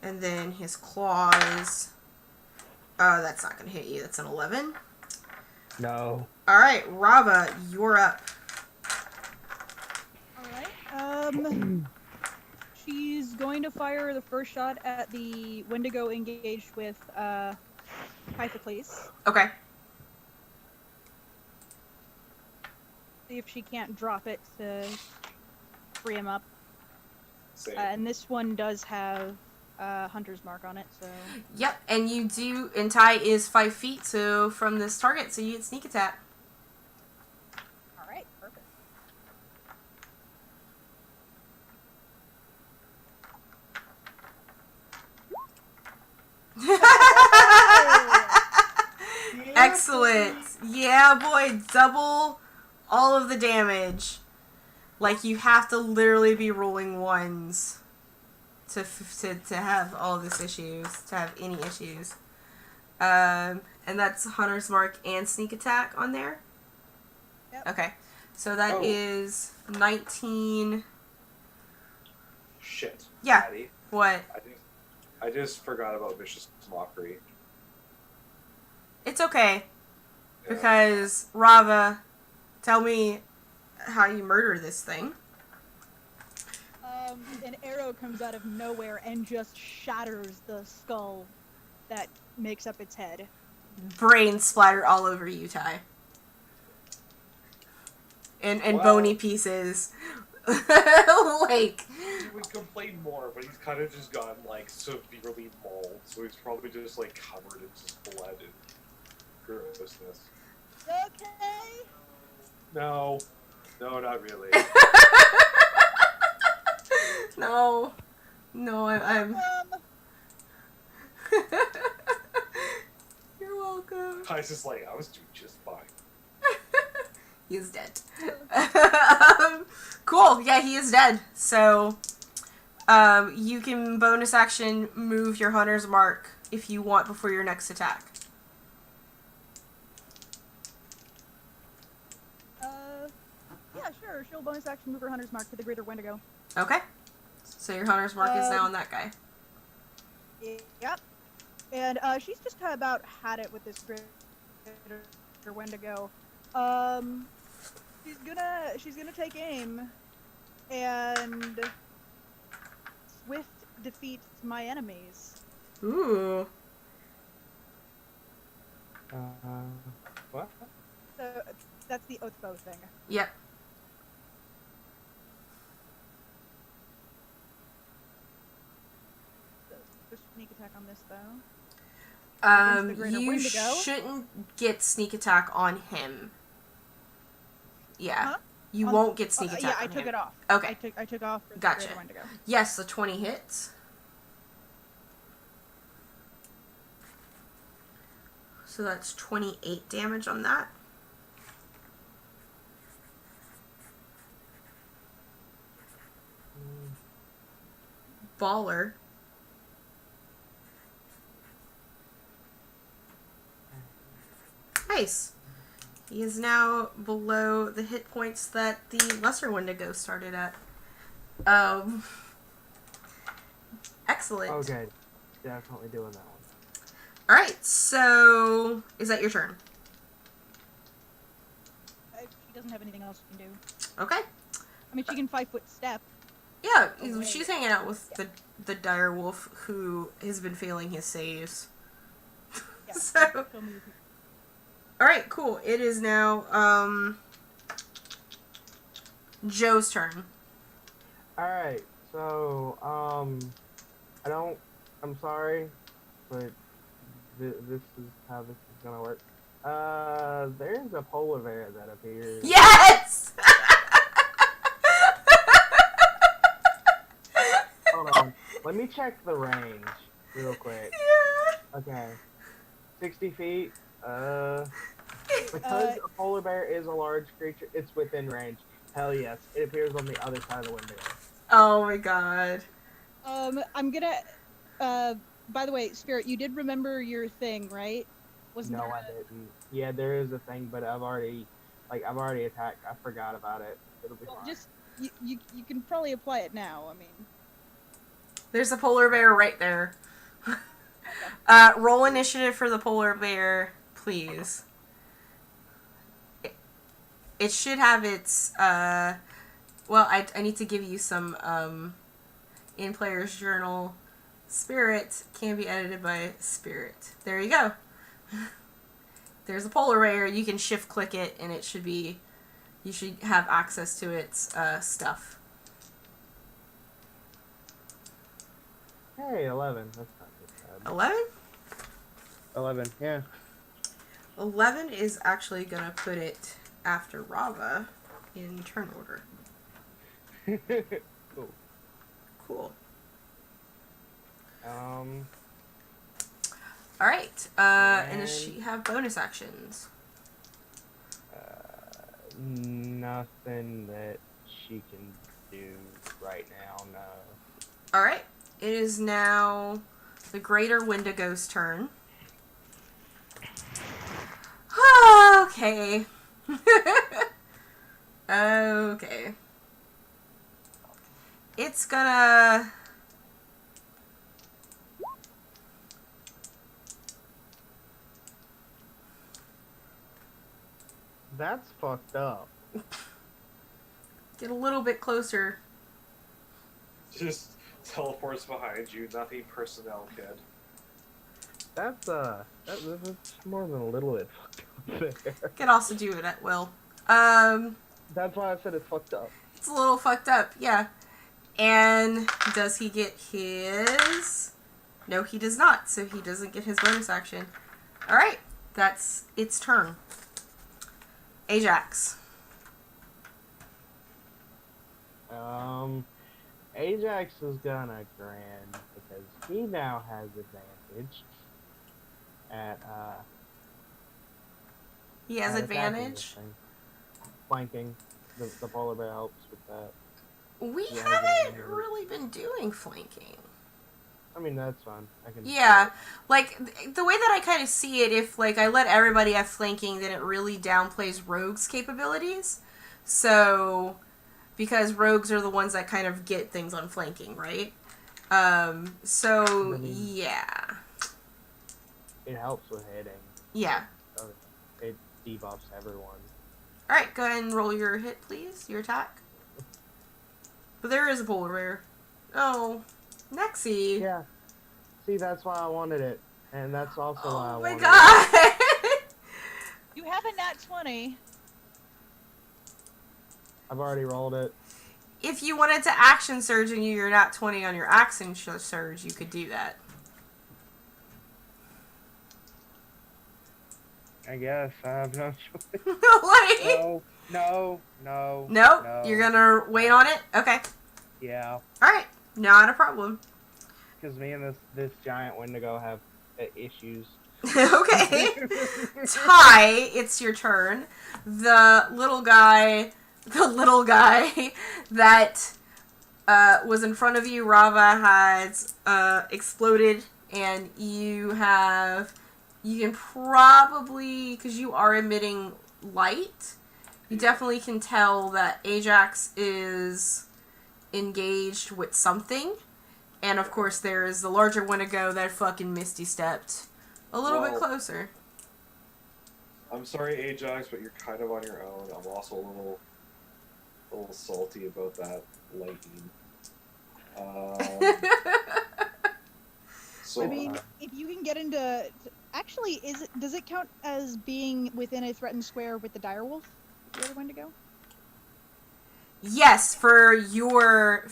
S1: And then his claws. That's not going to hit you. That's an 11.
S5: No.
S1: Alright, Rava, you're up.
S2: Alright. She's going to fire the first shot at the Wendigo engaged with Pythocles.
S1: Okay.
S2: See if she can't drop it to free him up.
S3: Same.
S2: And this one does have Hunter's Mark on it, so...
S1: Yep, and you do, and Ty is 5 feet, so from this target, so you get sneak attack.
S2: Alright, perfect.
S1: Excellent. Yeah, boy, double all of the damage. Like, you have to literally be rolling ones to have all this issues, to have any issues. And that's Hunter's Mark and Sneak Attack on there?
S2: Yep.
S1: Okay. So that is 19...
S3: Shit.
S1: Yeah.
S3: Patty.
S1: What?
S3: I just forgot about Vicious Mockery.
S1: It's okay.
S3: Yeah.
S1: Because, Rava, tell me how you murder this thing.
S2: An arrow comes out of nowhere and just shatters the skull that makes up its head.
S1: Brains splatter all over you, Ty. And
S3: Wow.
S1: bony pieces. Like...
S3: He would complain more, but he's kind of just gotten, like, severely mauled, so he's probably just, like, covered in just blood and grossness.
S2: Okay.
S3: No. No, not really.
S1: No. No, I'm... You're welcome.
S3: I was just like, I was doing just fine.
S1: He's dead. Cool. Yeah, he is dead. So, you can bonus action move your Hunter's Mark if you want before your next attack.
S2: Yeah, sure. She'll bonus action move her Hunter's Mark to the Greater Wendigo.
S1: Okay. So your Hunter's Mark is now on that guy.
S2: Yep. And she's just about had it with this Greater Wendigo. She's gonna take aim and swift defeat my enemies.
S1: Ooh.
S5: What?
S2: So that's the oath bow thing.
S1: Yep.
S2: So, just sneak attack on this though. the Greater
S1: You
S2: Wendigo.
S1: shouldn't get sneak attack on him. Yeah.
S2: Huh?
S1: You won't get sneak attack
S2: Yeah, I
S1: on
S2: took
S1: him.
S2: it off.
S1: Okay.
S2: I took off for the
S1: Gotcha.
S2: Greater Wendigo.
S1: Yes, the 20 hits. So that's 28 damage on that. Baller. Nice. He is now below the hit points that the lesser Wendigo started at. Excellent.
S5: Okay, definitely doing that one.
S1: Alright, so is that your turn?
S2: She doesn't have anything else she can do.
S1: Okay.
S2: I mean, she can 5-foot step.
S1: Yeah,
S2: Okay.
S1: she's hanging out with the dire wolf who has been failing his saves.
S2: Yeah.
S1: So,
S2: Tell me if you-
S1: all right, cool. It is now Joe's turn.
S5: Alright, so, I'm sorry, but this is how this is gonna work. There's a polar bear that appears.
S1: Yes.
S5: Hold on, let me check the range real quick.
S1: Yeah.
S5: Okay, 60 feet, because a polar bear is a large creature, it's within range. Hell yes, it appears on the other side of the window.
S1: Oh my god.
S2: I'm gonna. By the way, Spirit, you did remember your thing, right? Wasn't
S5: No,
S2: there?
S5: I didn't. Yeah, there is a thing, but I've already attacked. I forgot about it. It'll be
S2: Well,
S5: fine.
S2: just you can probably apply it now. I mean,
S1: There's a polar bear right there. Roll initiative for the polar bear, please. It should have its, well, I need to give you some, in Player's Journal. Spirit can be edited by Spirit. There you go. There's a polar bear. You can shift click it, and it should be, you should have access to its, stuff.
S5: Hey, 11. That's not too bad.
S1: 11?
S5: 11. Yeah.
S1: 11 is actually going to put it after Rava in turn order.
S5: Cool.
S1: Cool. Alright, and does she have bonus actions?
S5: Nothing that she can do right now, no.
S1: Alright, it is now the Greater Wendigo's turn. Okay. Okay. It's gonna...
S5: That's fucked up.
S1: get a little bit closer.
S3: Just teleports behind you, nothing personnel, kid.
S5: That's more than a little bit fucked up there.
S1: Can also do it at will.
S5: That's why I said it's fucked up.
S1: It's a little fucked up, yeah. And does he get his... No, he does not, so he doesn't get his bonus action. Alright, that's its turn. Ajax.
S5: Ajax is gonna grin because he now has advantage at
S1: He has
S5: at attacking
S1: advantage.
S5: this thing. Flanking. The polar bear helps with that.
S1: We
S5: Yeah,
S1: haven't
S5: advantage.
S1: really been doing flanking.
S5: I mean, that's fine. I can.
S1: Yeah, like, the way that I kind of see it, if, like, I let everybody have flanking, then it really downplays rogues' capabilities. So, because rogues are the ones that kind of get things on flanking, right? So,
S5: I mean-
S1: yeah.
S5: It helps with hitting.
S1: Yeah.
S5: It debuffs everyone.
S1: Alright, go ahead and roll your hit, please. Your attack. But there is a polar bear. Oh, Nexie.
S5: Yeah. See, that's why I wanted it, and that's also why I
S1: Oh
S5: wanted
S1: my god!
S2: you have a nat 20.
S5: it. I've already rolled it.
S1: If you wanted to action surge and you're not 20 on your action surge, you could do that.
S5: I guess I have no choice.
S1: Like,
S5: No.
S1: nope, you're gonna wait on it? Okay.
S5: Yeah,
S1: Alright, not a problem.
S5: because me and this giant Wendigo have issues.
S1: Okay. Ty, it's your turn. The little guy that was in front of you, Rava, has exploded, and you can probably, because you are emitting light, you definitely can tell that Ajax is engaged with something. And of course there's the larger Wendigo that fucking Misty stepped a little bit closer.
S3: I'm sorry, Ajax, but you're kind of on your own. I'm also a little salty about that lightning. So
S2: I mean, if you can get into Actually, does it count as being within a threatened square with the direwolf? The other one to go?
S1: Yes, for your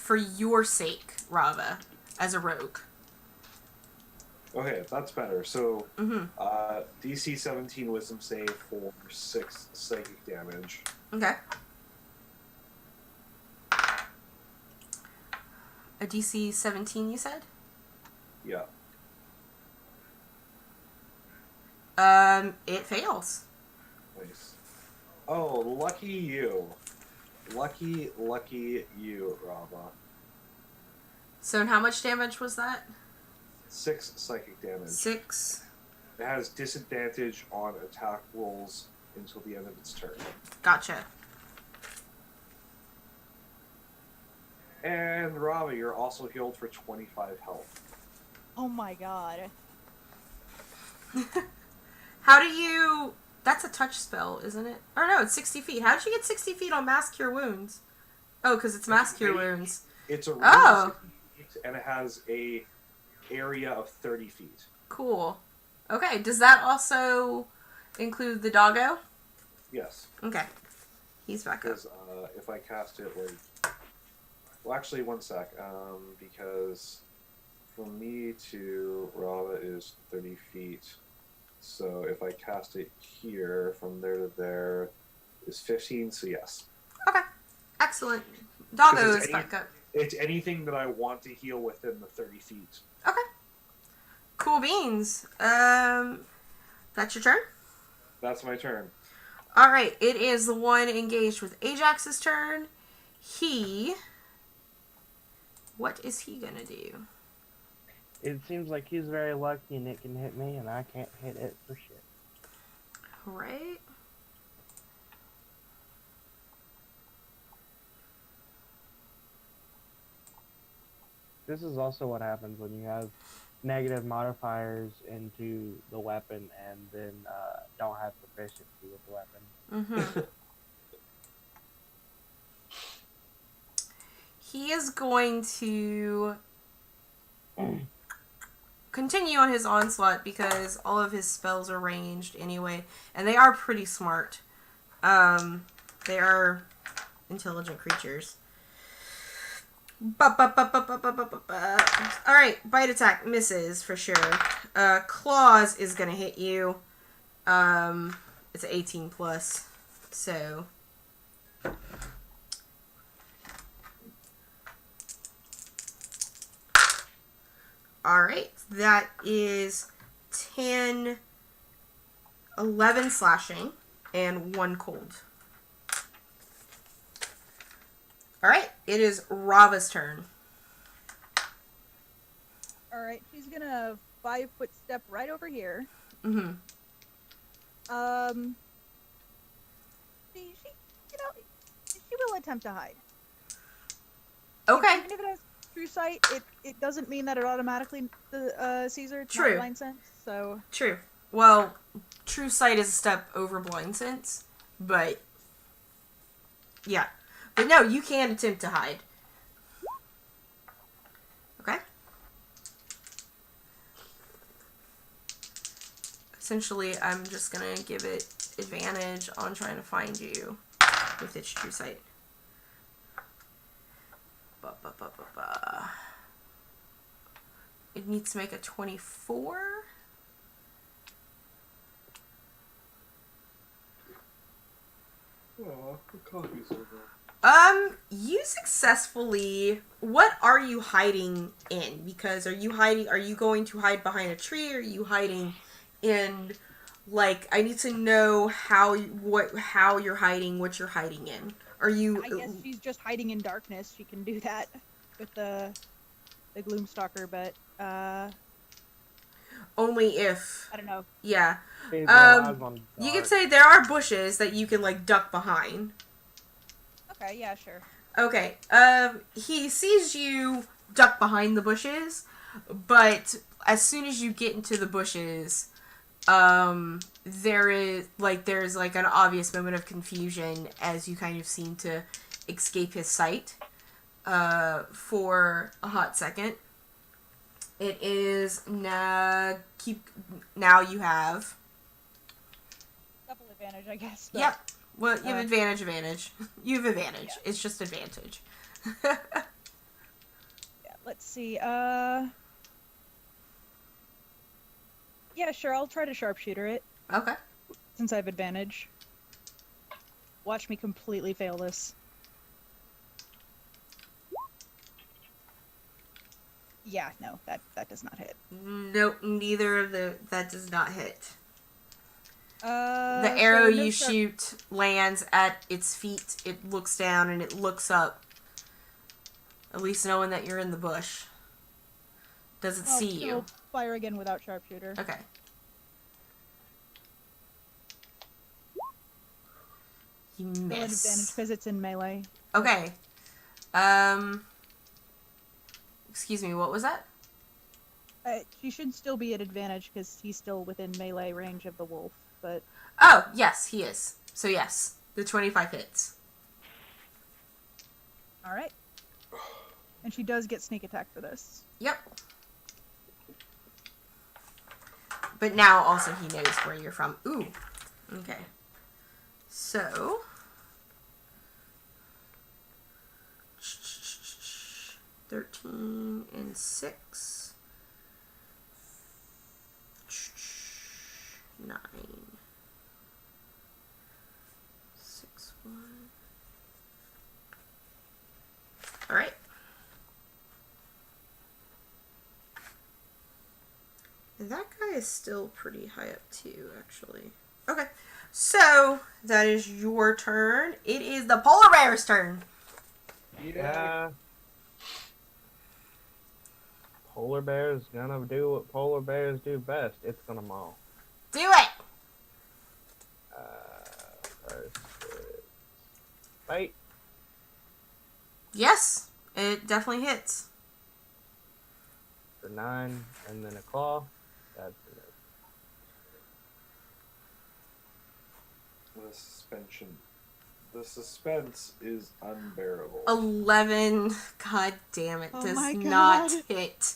S1: sake, Rava, as a rogue.
S3: Okay, that's better. So,
S1: Mm-hmm.
S3: DC 17 Wisdom save for 6 psychic damage.
S1: Okay. A DC 17, you said?
S3: Yeah.
S1: It fails.
S3: Nice. Oh, lucky you. Lucky you, Rava.
S1: So, and how much damage was that?
S3: 6 psychic damage.
S1: 6.
S3: It has disadvantage on attack rolls until the end of its turn.
S1: Gotcha.
S3: And Rava, you're also healed for 25 health.
S2: Oh my god.
S1: How do you... That's a touch spell, isn't it? Or no, it's 60 feet. How did you get 60 feet on Mass Cure Wounds? Oh, because it's Mass Cure Wounds.
S3: It's a
S1: Oh.
S3: 60 feet, and it has a area of 30 feet.
S1: Cool. Okay, does that also include the doggo?
S3: Yes.
S1: Okay. He's back up.
S3: Because if I cast it, like... Well, actually, one sec. Because from me to Rava is 30 feet. So if I cast it here, from there to there is 15, so yes.
S1: Okay. Excellent. Doggo
S3: 'Cause
S1: is
S3: it's
S1: back up.
S3: It's anything that I want to heal within the 30 feet.
S1: Okay. Cool beans. That's your turn?
S3: That's my turn.
S1: Alright, it is the one engaged with Ajax's turn. What is he gonna do?
S5: It seems like he's very lucky and it can hit me and I can't hit it for shit.
S1: Right.
S5: This is also what happens when you have negative modifiers into the weapon and then don't have proficiency with the weapon.
S1: Mm-hmm. He is going to continue on his onslaught because all of his spells are ranged anyway, and they are pretty smart. They are intelligent creatures. Alright, bite attack misses for sure. Claws is gonna hit you. It's 18 plus, so... Alright, that is 10, 11 slashing, and 1 cold. Alright, it is Rava's turn.
S2: Alright, she's gonna 5-foot step right over here.
S1: Mm-hmm.
S2: She will attempt to hide.
S1: Okay.
S2: Even if it has true sight, it doesn't mean that it automatically sees her. It's
S1: True.
S2: not blind sense, so...
S1: True. Well, true sight is a step over blind sense, but... Yeah. But no, you can attempt to hide. Okay. Essentially, I'm just gonna give it advantage on trying to find you with its true sight. It needs to make a 24.
S3: Oh, the coffee's over.
S1: You successfully... What are you hiding in? Because are you going to hide behind a tree? Or are you hiding in, like, I need to know how you're hiding, what you're hiding in. Are you...
S2: I guess she's just hiding in darkness. She can do that with the Gloomstalker, but,
S1: only if...
S2: I don't know.
S1: Yeah.
S5: Stays my eyes on
S1: You
S5: dark.
S1: could say there are bushes that you can, like, duck behind.
S2: Okay, yeah, sure.
S1: Okay, he sees you duck behind the bushes, but as soon as you get into the bushes, there's an obvious moment of confusion as you kind of seem to escape his sight, for a hot second. It is now you have.
S2: Double advantage, I guess. But,
S1: Yep. Well, you have advantage. You have advantage.
S2: Yeah.
S1: It's just advantage.
S2: Yeah, let's see. Yeah, sure. I'll try to sharpshooter it
S1: Okay.
S2: since I have advantage. Watch me completely fail this. Yeah, no, that does not hit.
S1: Nope, that does not hit.
S2: The
S1: The arrow you shoot lands at its feet. It looks down and it looks up. At least knowing that you're in the bush. Does it see you?
S2: Fire again without sharpshooter.
S1: Okay. You
S2: Still an advantage
S1: miss.
S2: because it's in melee.
S1: Okay. Excuse me, what was that?
S2: She should still be at advantage because he's still within melee range of the wolf, but...
S1: Oh, yes, he is. So yes, the 25 hits.
S2: Alright. And she does get sneak attack for this.
S1: Yep. But now also he knows where you're from. Ooh. Okay. So... 13 and 6. 9. 6, 1. Alright. That guy is still pretty high up too, actually. Okay. So, that is your turn. It is the polar bear's turn.
S5: Yeah. Polar bear's gonna do what polar bears do best. It's gonna maul.
S1: Do it!
S5: First bite.
S1: Yes, it definitely hits.
S5: For 9, and then a claw. That's it.
S3: The suspense is unbearable.
S1: 11. God damn it.
S2: Oh
S1: Does
S2: my
S1: not
S2: God.
S1: hit.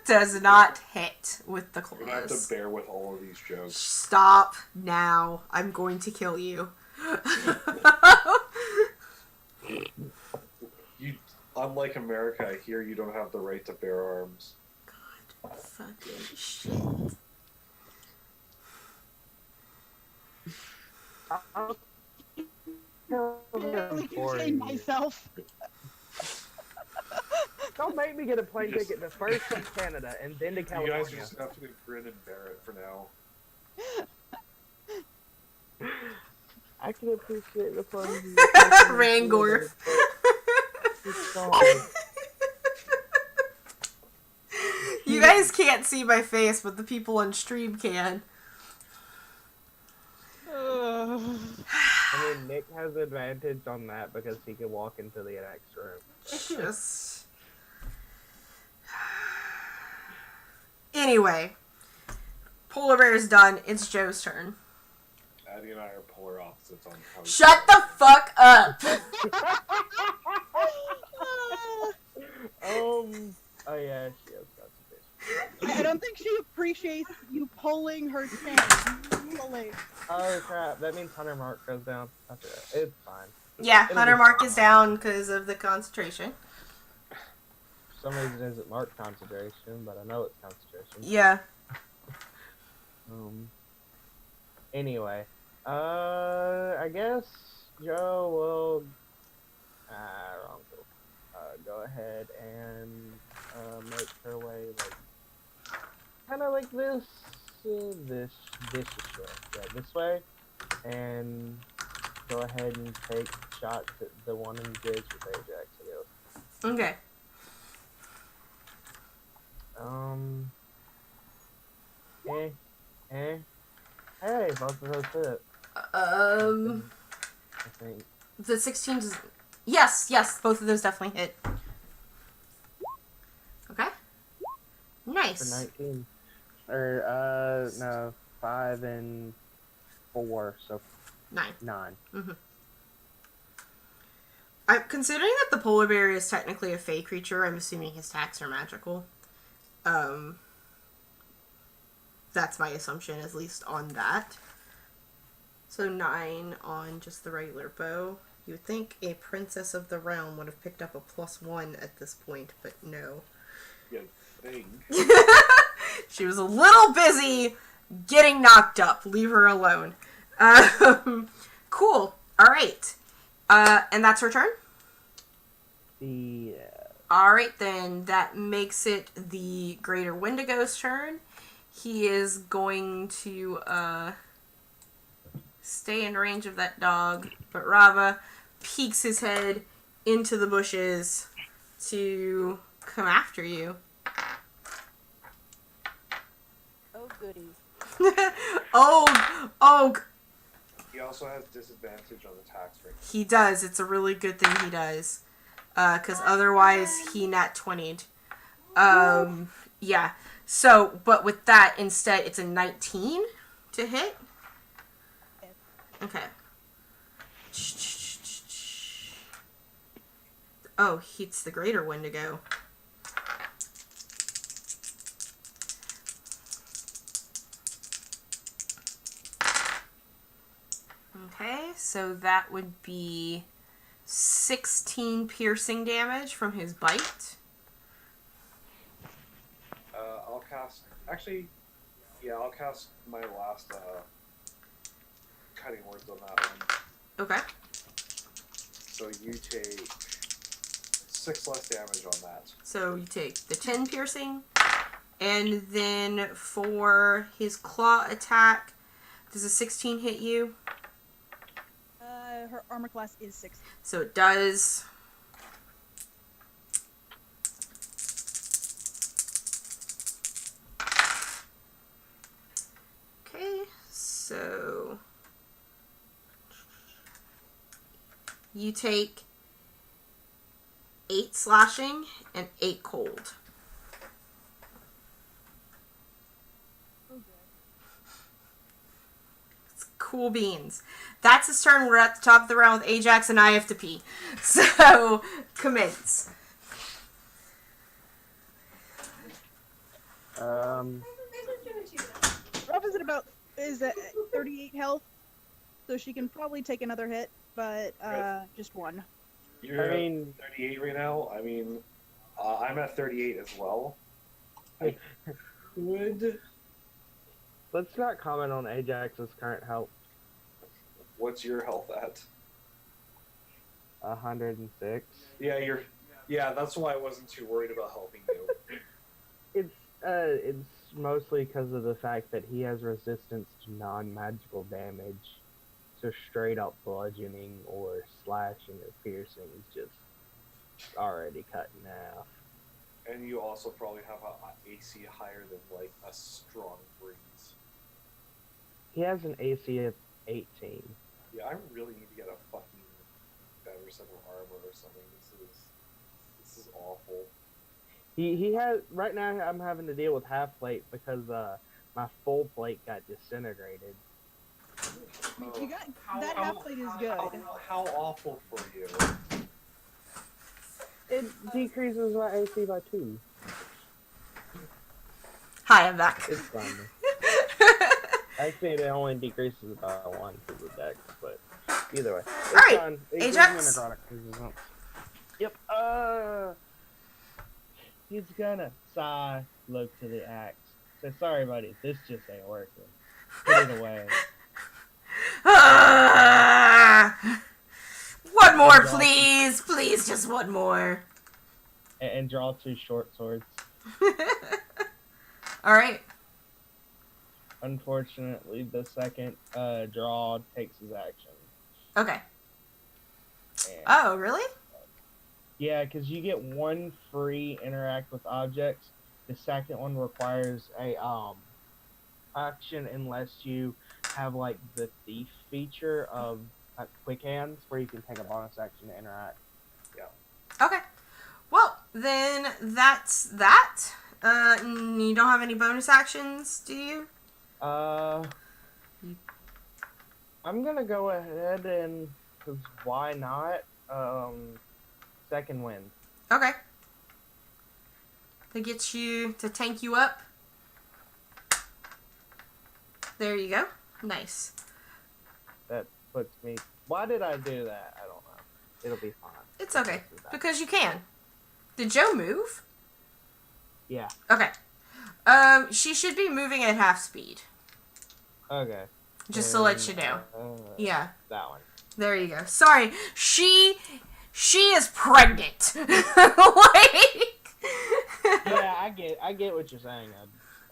S1: Does not hit with the
S3: You're gonna have to
S1: claws.
S3: bear with all of these jokes.
S1: Stop now. I'm going to kill you.
S3: You, unlike America, I hear you don't have the right to bear arms.
S1: God fucking shit.
S5: I'll
S2: I only contain myself.
S5: Don't make me get a plane ticket to first to Canada and then to
S3: You guys
S5: California.
S3: just have to grin and bear it for now.
S5: I can appreciate the fun.
S1: Rangor. You guys can't see my face, but the people on stream can.
S5: I mean, Nick has advantage on that because he can walk into the next room.
S1: It's just... Anyway. Polar bear is done. It's Joe's turn.
S3: Addie and I are polar opposites on how.
S1: Shut the fuck up!
S5: Oh yeah, she has got some fish.
S2: I don't think she appreciates you pulling her chain. Pulling.
S5: Oh crap, that means Hunter Mark goes down. That's it. It's fine.
S1: Yeah,
S5: It'll
S1: Hunter
S5: be
S1: Mark
S5: fine.
S1: is down because of the concentration.
S5: For some reason it isn't marked concentration, but I know it's concentration.
S1: Yeah.
S5: Anyway, I guess Joe will. Wrong tool. Go ahead and make her way like, kind of like this, this way. Yeah, this way, and go ahead and take shots at the one in Jizz with Ajax. I guess.
S1: Okay.
S5: Hey, both of those hit. I think.
S1: The 16 does... Yes, both of those definitely hit. Okay.
S5: For
S1: Nice.
S5: 19. No, 5 and 4, so
S1: 9.
S5: 9.
S1: Considering that the polar bear is technically a fey creature, I'm assuming his attacks are magical. That's my assumption, at least on that. So 9 on just the regular bow. You would think a princess of the realm would have picked up a +1 at this point, but no.
S3: You think?
S1: She was a little busy getting knocked up. Leave her alone. Cool. All right. And that's her turn?
S5: Yeah.
S1: All right, then. That makes it the Greater Wendigo's turn. He is going to stay in range of that dog, but Rava peeks his head into the bushes to come after you.
S2: Oh, goody.
S1: Oh,
S3: He also has disadvantage on attacks right now.
S1: he does. It's a really good thing he does. Because otherwise he nat 20'd. Yeah. So, but with that, instead, it's a 19 to hit. Okay. Oh, it's the Greater Wendigo. Okay, so that would be 16 piercing damage from his bite.
S3: I'll cast. Actually, yeah, I'll cast my last cutting words on that one.
S1: Okay.
S3: So you take 6 less damage on that.
S1: So you take the 10 piercing, and then for his claw attack, does a 16 hit you?
S2: Her armor class is 6.
S1: So it does. Okay, so you take 8 slashing and 8 cold.
S2: Oh, good.
S1: It's cool beans. That's his turn. We're at the top of the round with Ajax, and I have to pee. So, commence.
S2: Rob is at 38 health, so she can probably take another hit, but just one.
S3: You're
S5: I mean,
S3: 38 right now. I mean, I'm at 38 as well. I could.
S5: let's not comment on Ajax's current health.
S3: What's your health at?
S5: 106.
S3: Yeah, Yeah, that's why I wasn't too worried about helping you.
S5: It's mostly because of the fact that he has resistance to non-magical damage. So straight up bludgeoning or slashing or piercing is just already cut in half.
S3: And you also probably have an AC higher than like a strong breeze.
S5: He has an AC of 18.
S3: Yeah, I really need to get a fucking better set of armor or something. This is awful.
S5: He has right now. I'm having to deal with half plate because my full plate got disintegrated.
S2: You got that half plate is good.
S3: How awful for you.
S5: It decreases my AC by 2.
S1: Hi, I'm back.
S5: It's fine. Actually, it only decreases by 1 for the dex, but either way, it's
S1: Alright,
S5: fine. It
S1: Ajax?
S5: gives me necrotic resistance. Yep.
S4: He's gonna sigh, look to the axe. Say, sorry, buddy, this just ain't working. Put it away.
S1: One more, please. Please, just one more.
S4: And draw 2 short swords.
S1: All right.
S4: Unfortunately, the second draw takes his action.
S1: Okay.
S4: And
S1: Oh, really?
S4: yeah, because you get 1 free interact with objects. The second one requires a action unless you have like the thief feature of quick hands, where you can take a bonus action to interact.
S1: Okay. Well, then that's that. You don't have any bonus actions, do you?
S5: I'm gonna go ahead and, cause why not? second wind.
S1: Okay. To get you, to tank you up. There you go. Nice.
S5: That puts me. Why did I do that? I don't know. It'll be fine.
S1: It's okay. Because you can. Did Joe move?
S5: Yeah.
S1: Okay. She should be moving at half speed.
S5: Okay.
S1: Just to let you know. Yeah.
S5: That one.
S1: There you go. Sorry. She is pregnant. Like...
S5: Yeah, I get what you're saying.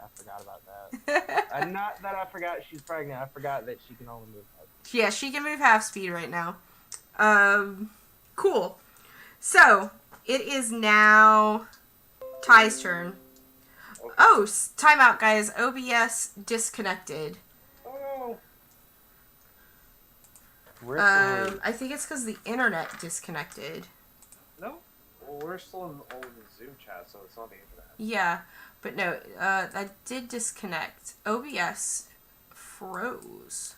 S5: I forgot about that. Not that I forgot she's pregnant. I forgot that she can only move half speed.
S1: Yeah, she can move half speed right now. Cool. So, it is now Ty's turn. Oh, timeout, guys. OBS disconnected.
S3: Oh
S1: I think it's because the internet disconnected.
S3: no. No? Well, we're still in all of the Zoom chat, so it's on the internet.
S1: Yeah, but no, that did disconnect. OBS froze.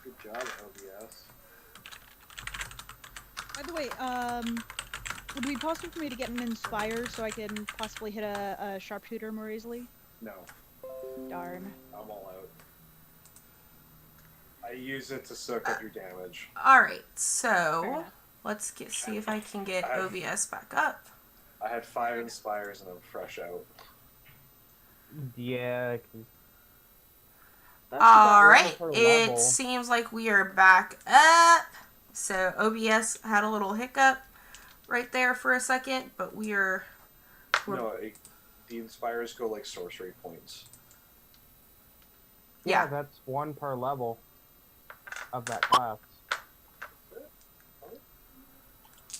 S3: Good job, OBS.
S2: By the way, would it be possible for me to get an Inspire so I can possibly hit a sharpshooter more easily?
S3: No,
S2: Darn.
S3: I'm all out. I use it to soak up your damage.
S1: Alright,
S2: Fair
S1: so
S2: enough.
S1: let's see if I can get
S3: I have-
S1: OBS back up.
S3: I had 5 Inspires and I'm fresh out.
S5: Yeah.
S1: Alright, it seems like we are back up. So OBS had a little hiccup right there for a second, but we're
S3: No, the Inspires go like sorcery points.
S5: Yeah, that's 1 per level of that class.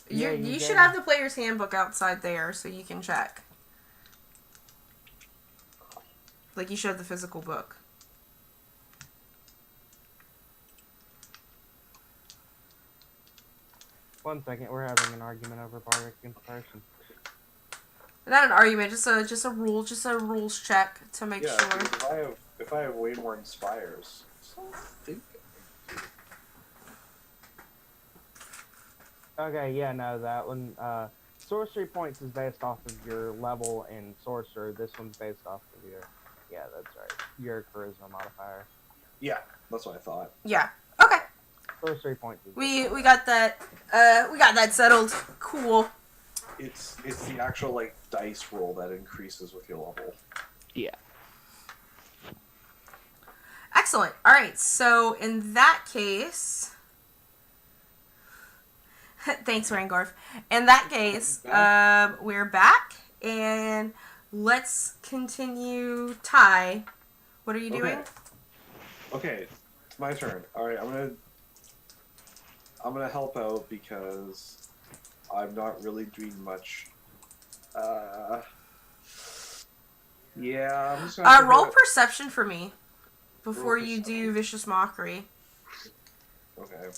S5: Yeah,
S1: you should have the player's handbook outside there so you can check. Like you should have the physical book.
S5: One second, we're having an argument over bardic inspiration.
S1: Not an argument, just a rules check to make
S3: Yeah,
S1: sure.
S3: because if I have way more Inspires,
S5: Okay, yeah, no, that one. Sorcery points is based off of your level in sorcerer. This one's based off of your. Yeah, that's right. Your charisma modifier.
S3: yeah, that's what I thought.
S1: Yeah. Okay.
S5: Sorcery points. Is
S1: We got that. We got that settled. Cool.
S3: It's the actual like dice roll that increases with your level.
S5: Yeah.
S1: Excellent. All right. So in that case, thanks, Rangarf. In that case, we're back, and let's continue. Ty, what are you doing?
S3: Okay, it's my turn. All right, I'm gonna help out because I'm not really doing much. Yeah, I'm just gonna
S1: Roll perception for me before
S3: Roll
S1: you do
S3: perception.
S1: vicious mockery.
S3: Okay.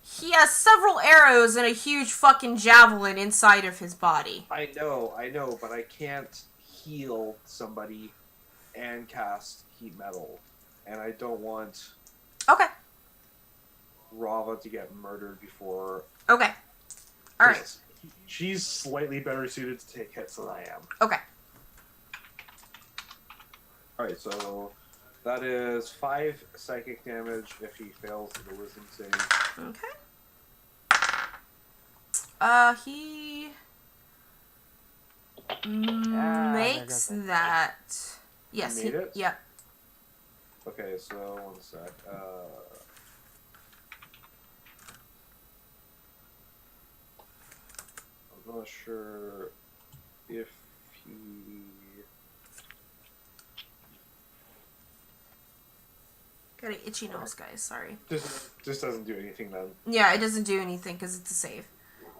S1: He has several arrows and a huge fucking javelin inside of his body.
S3: I know, but I can't heal somebody and cast heat metal, and I don't want
S1: Okay.
S3: Rava to get murdered before.
S1: Okay. All right.
S3: 'cause She's slightly better suited to take hits than I am.
S1: Okay.
S3: All right, so that is 5 psychic damage if he fails the wisdom save.
S1: Okay. He makes
S5: there goes
S1: that. Yes.
S3: He made it?
S1: Yep.
S3: Okay, so 1 sec. I'm not sure if he.
S1: Got an itchy nose, guys. Sorry.
S3: This doesn't do anything then.
S1: Yeah, it doesn't do anything because it's a save.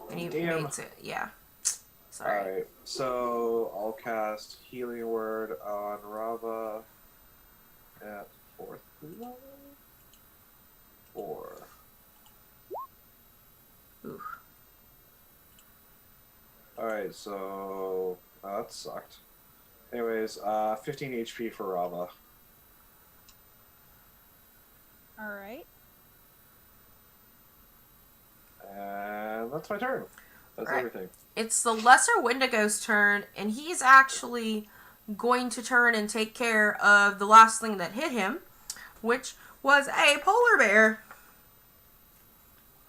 S1: And he
S3: Damn.
S1: makes it. Yeah. Sorry.
S3: Alright, so I'll cast Healing Word on Rava at 4th level. 4.
S1: Ooh.
S3: Alright, so that sucked. Anyways, 15 HP for Rava.
S2: Alright.
S3: And that's my turn. That's
S1: Right.
S3: everything.
S1: It's the Lesser Wendigo's turn, and he's actually going to turn and take care of the last thing that hit him, which was a polar bear.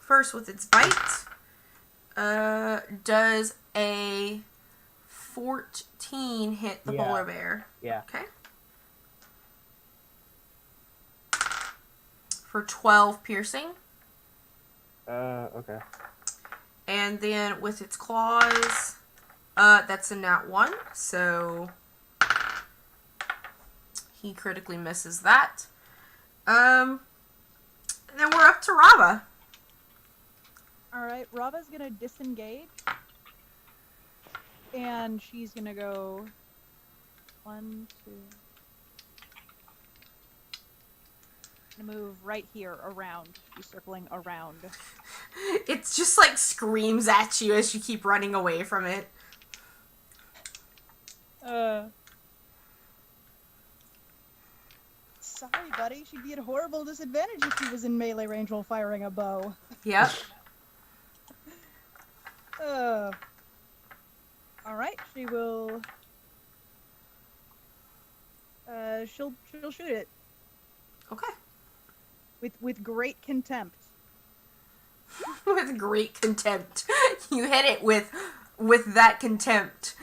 S1: First with its bite, does a 14 hit the
S5: Yeah.
S1: polar bear?
S5: Yeah.
S1: Okay. For 12 piercing.
S5: Okay.
S1: And then with its claws, that's a nat 1, so he critically misses that. And then we're up to Rava.
S2: Alright, Rava's gonna disengage. And she's gonna go 1, 2. Gonna move right here around. She's circling around.
S1: It's just like screams at you as you keep running away from it.
S2: Sorry, buddy. She'd be at a horrible disadvantage if she was in melee range while firing a bow.
S1: Yep.
S2: Alright, she will. She'll shoot it
S1: Okay.
S2: with great contempt.
S1: With great contempt. You hit it with that contempt.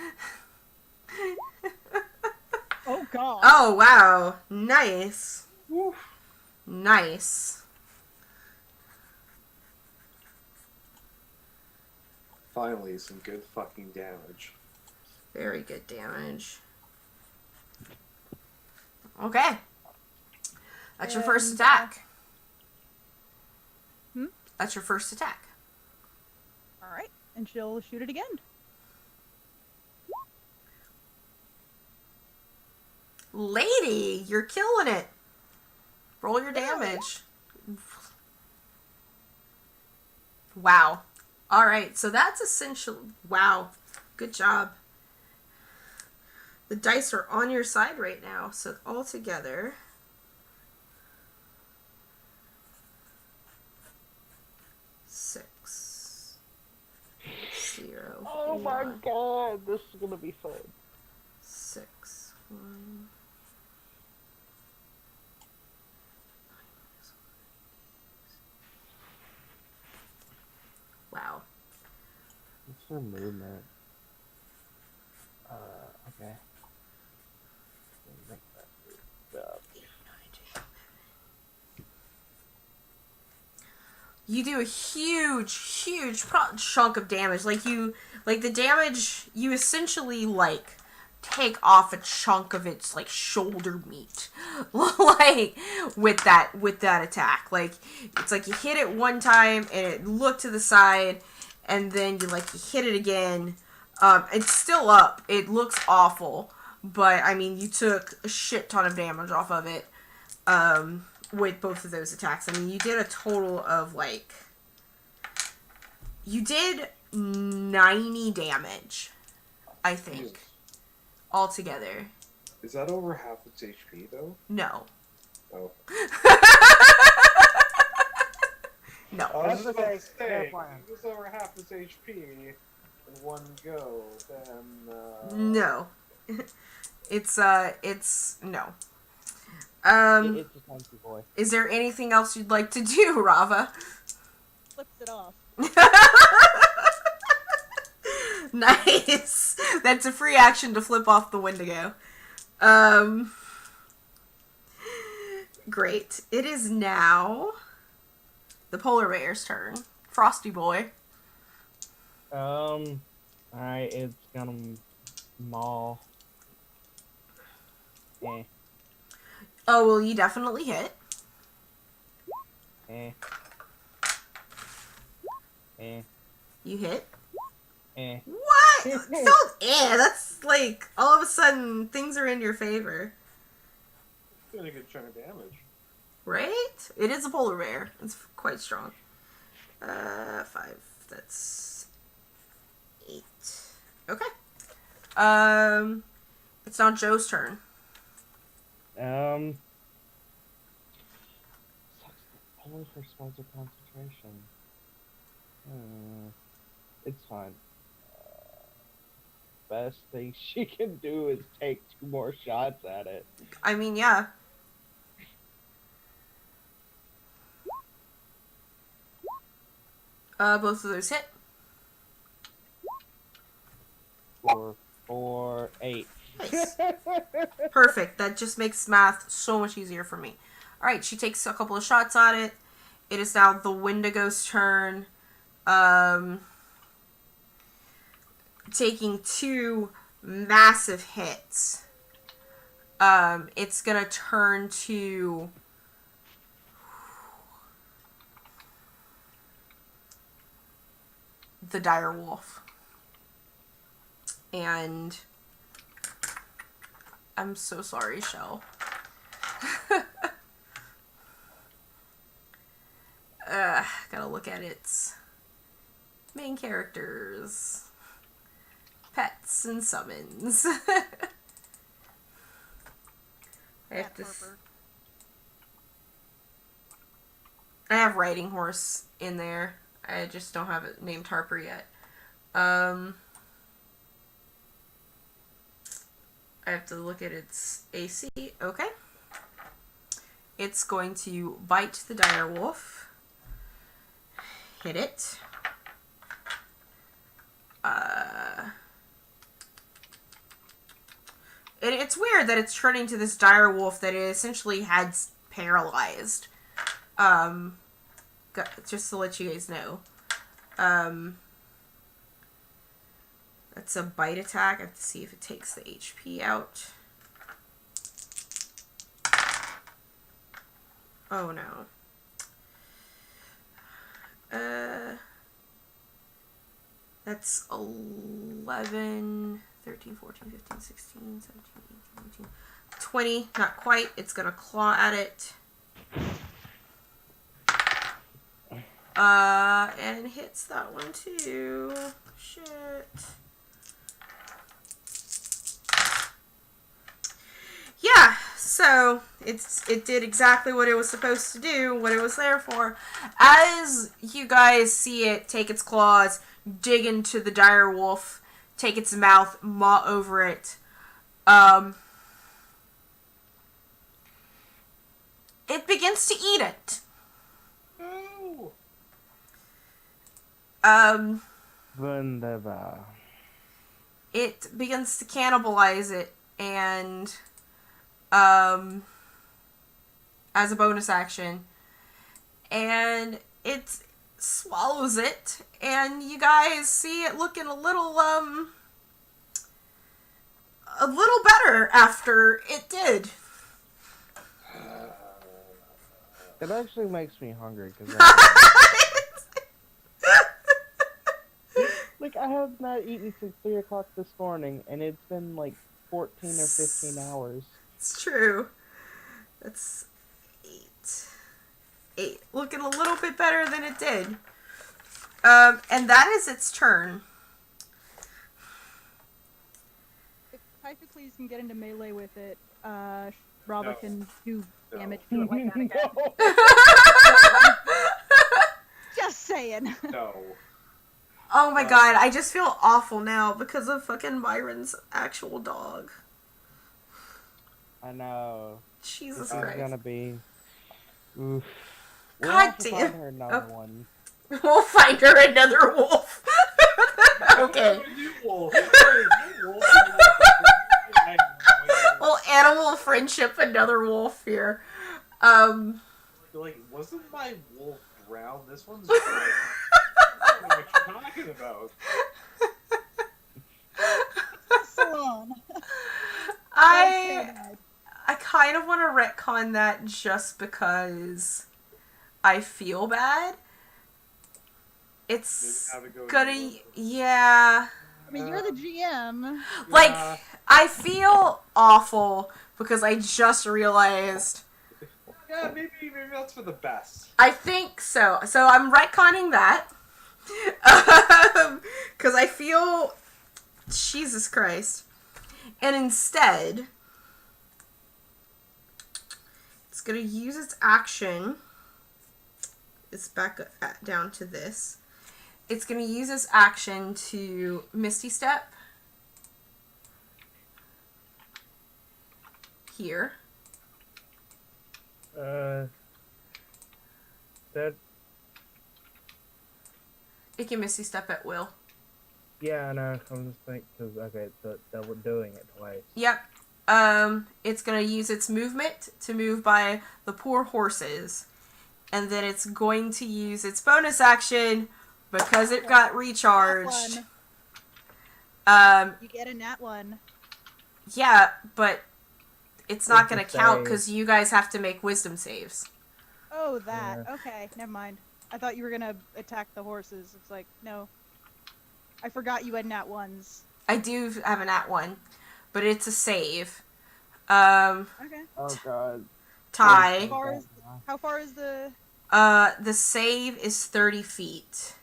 S2: Oh god.
S1: Oh, wow. Nice.
S3: Woo.
S1: Nice.
S3: Finally, some good fucking damage.
S1: Very good damage. Okay. That's your first
S2: And,
S1: attack.
S2: Hmm?
S1: That's your first attack.
S2: Alright, and she'll shoot it again.
S1: Lady, you're killing it. Roll your damage. Wow. Alright, so that's essentially... Wow. Good job. The dice are on your side right now, so altogether... 6, 0.
S5: Oh my
S1: 1,
S5: god, this is gonna be fun.
S1: 6, 1. Wow.
S5: What's her movement? Okay. Make that move up.
S1: You do a huge chunk of damage. Like the damage, you essentially like take off a chunk of its like shoulder meat, like with that attack. Like it's like you hit it one time and it looked to the side, and then you hit it again. It's still up. It looks awful, but I mean you took a shit ton of damage off of it. With both of those attacks. I mean, you did a total of, you did 90 damage, I think,
S3: Jesus.
S1: altogether.
S3: Is that over half its HP, though?
S1: No.
S3: Oh.
S1: No.
S3: I was
S5: That's
S3: just about
S5: okay.
S3: to say,
S5: Fair
S3: if
S5: plan.
S3: it was over half its HP in one go, then,
S1: No. It's no.
S5: It's a funky boy.
S1: Is there anything else you'd like to do, Rava?
S2: Flips it off.
S1: Nice. That's a free action to flip off the Wendigo. Great. It is now the polar bear's turn. Frosty boy.
S5: Alright, it's gonna maul. Eh,
S1: Oh, well, you definitely hit.
S5: eh. Eh,
S1: You hit.
S5: eh.
S1: What? Don't that's like, all of a sudden, things are in your favor.
S3: doing a good chunk of damage.
S1: Right? It is a polar bear. It's quite strong. 5. That's 8. Okay. It's now Joe's turn.
S5: Sucks. Only for spells of concentration. It's fine. Best thing she can do is take 2 more shots at it.
S1: I mean, yeah. Both of those hit.
S5: 4, 4, 8.
S1: Nice. Perfect. That just makes math so much easier for me. Alright, she takes a couple of shots at it. It is now the Wendigo's turn. Taking 2 massive hits. It's gonna turn to the dire wolf. And I'm so sorry, Shell. Gotta look at its main characters, pets, and summons. I have to. I have Riding Horse in there. I just don't have it named Harper yet. I have to look at its AC. Okay. It's going to bite the dire wolf. Hit it. It's weird that it's turning to this dire wolf that it essentially had paralyzed. Just to let you guys know. That's a bite attack. I have to see if it takes the HP out. Oh no. That's 11, 13, 14, 15, 16, 17, 18, 19, 20. Not quite. It's gonna claw at it. And hits that one too. Shit. Yeah, so it did exactly what it was supposed to do, what it was there for. As you guys see it take its claws, dig into the dire wolf, take its mouth, maw over it, it begins to eat it.
S5: Wunderbar.
S1: It begins to cannibalize it, and as a bonus action, and it swallows it, and you guys see it looking a little better after it did.
S5: It actually makes me hungry because like I have not eaten since 3 o'clock this morning, and it's been like 14 or 15 hours.
S1: It's true. That's 8. Looking a little bit better than it did. And that is its turn.
S2: If Typhocles can get into melee with it, Rava
S3: No.
S2: can do
S3: No.
S2: damage to it like that again. Just saying.
S3: No.
S1: Oh my god, I just feel awful now because of fucking Byron's actual dog.
S5: I know.
S1: Jesus
S5: This is
S1: Christ.
S5: gonna be. Oof. We'll
S1: God
S5: have to
S1: damn.
S5: find her another
S1: Oh.
S5: one.
S1: We'll find her another wolf. Okay. Well, animal friendship, another wolf here.
S3: Like, wasn't my wolf brown? This one's gray. I don't know what you're talking about.
S2: Salon.
S1: I kind of want to retcon that just because I feel bad. It's
S3: Have it go
S1: gonna,
S3: either.
S1: yeah.
S2: I mean, you're the GM.
S1: Like,
S3: Yeah.
S1: I feel awful because I just realized.
S3: Yeah, maybe that's for the best.
S1: I think so. So I'm retconning that. Because I feel. Jesus Christ. And instead, it's going to use its action. It's back down to this. it's going to use its action to Misty Step here.
S5: That.
S1: It can Misty Step at will.
S5: Yeah, I know. I'm just thinking because okay, so double doing it twice.
S1: Yep. It's going to use its movement to move by the poor horses. And then it's going to use its bonus action because it got recharged.
S2: You get a nat 1.
S1: Yeah, but it's not
S5: It's a
S1: going to count
S5: save.
S1: because you guys have to make wisdom saves.
S2: Oh, that.
S5: Yeah.
S2: Okay, never mind. I thought you were gonna attack the horses. It's like, no. I forgot you had nat 1s.
S1: I do have an at one, but it's a save.
S2: Okay.
S5: Oh god.
S1: Ty.
S2: How far is the...
S1: The save is 30 feet.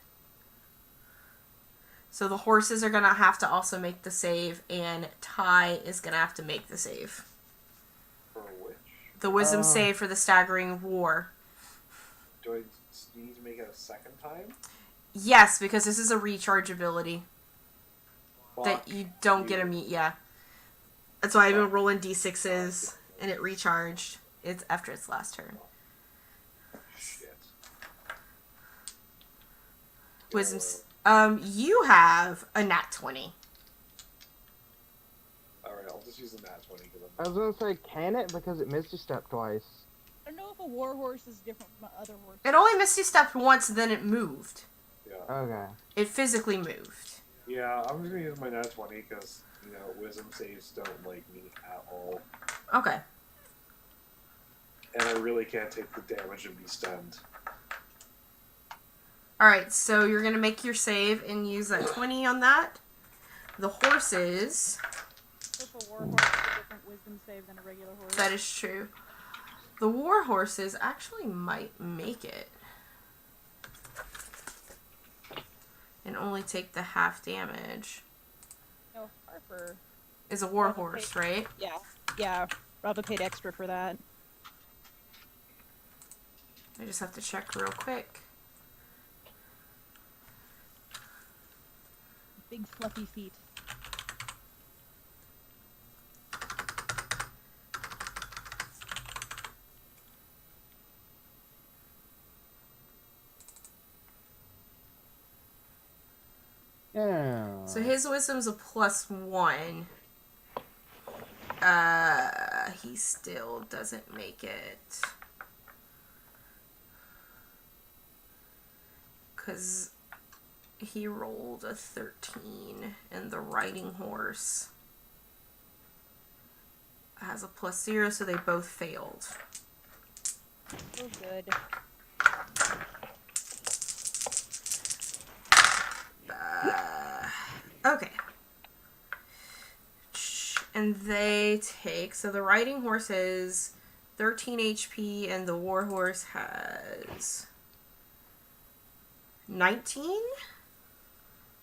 S1: So the horses are going to have to also make the save, and Ty is going to have to make the save.
S3: For which?
S1: The wisdom
S5: Oh.
S1: save for the staggering roar.
S3: Do I need to make it a second time?
S1: Yes, because this is a recharge ability that
S3: Fuck
S1: you don't get
S3: you.
S1: immediate. Yeah. That's why I've been rolling d6s, and it recharged. It's after its last turn.
S3: Shit.
S1: Wisdom. You have a nat 20.
S3: Alright, I'll just use the nat 20 because
S5: I was gonna say, can it because it Misty Step twice?
S2: I don't know if a war horse is different from other horses.
S1: It only Misty stepped once, then it moved.
S3: yeah.
S5: Okay.
S1: It physically moved.
S3: Yeah, I'm just gonna use my nat 20 because, you know, wisdom saves don't like me at all.
S1: Okay.
S3: And I really can't take the damage and be stunned.
S1: Alright, so you're going to make your save and use that 20 on that. The horses,
S2: If a war horse is a different wisdom save than a regular horse.
S1: that is true. The war horses actually might make it. And only take the half damage.
S2: No, Harper.
S1: Is a war
S2: Okay.
S1: horse, right?
S2: Yeah, Rava paid extra for that.
S1: I just have to check real quick.
S2: Big fluffy feet.
S5: Yeah.
S1: So his wisdom's a +1. He still doesn't make it. Because he rolled a 13, and the riding horse has a +0, so they both failed.
S2: Oh, good.
S1: Okay. And they take, so the riding horse has 13 HP, and the war horse has 19?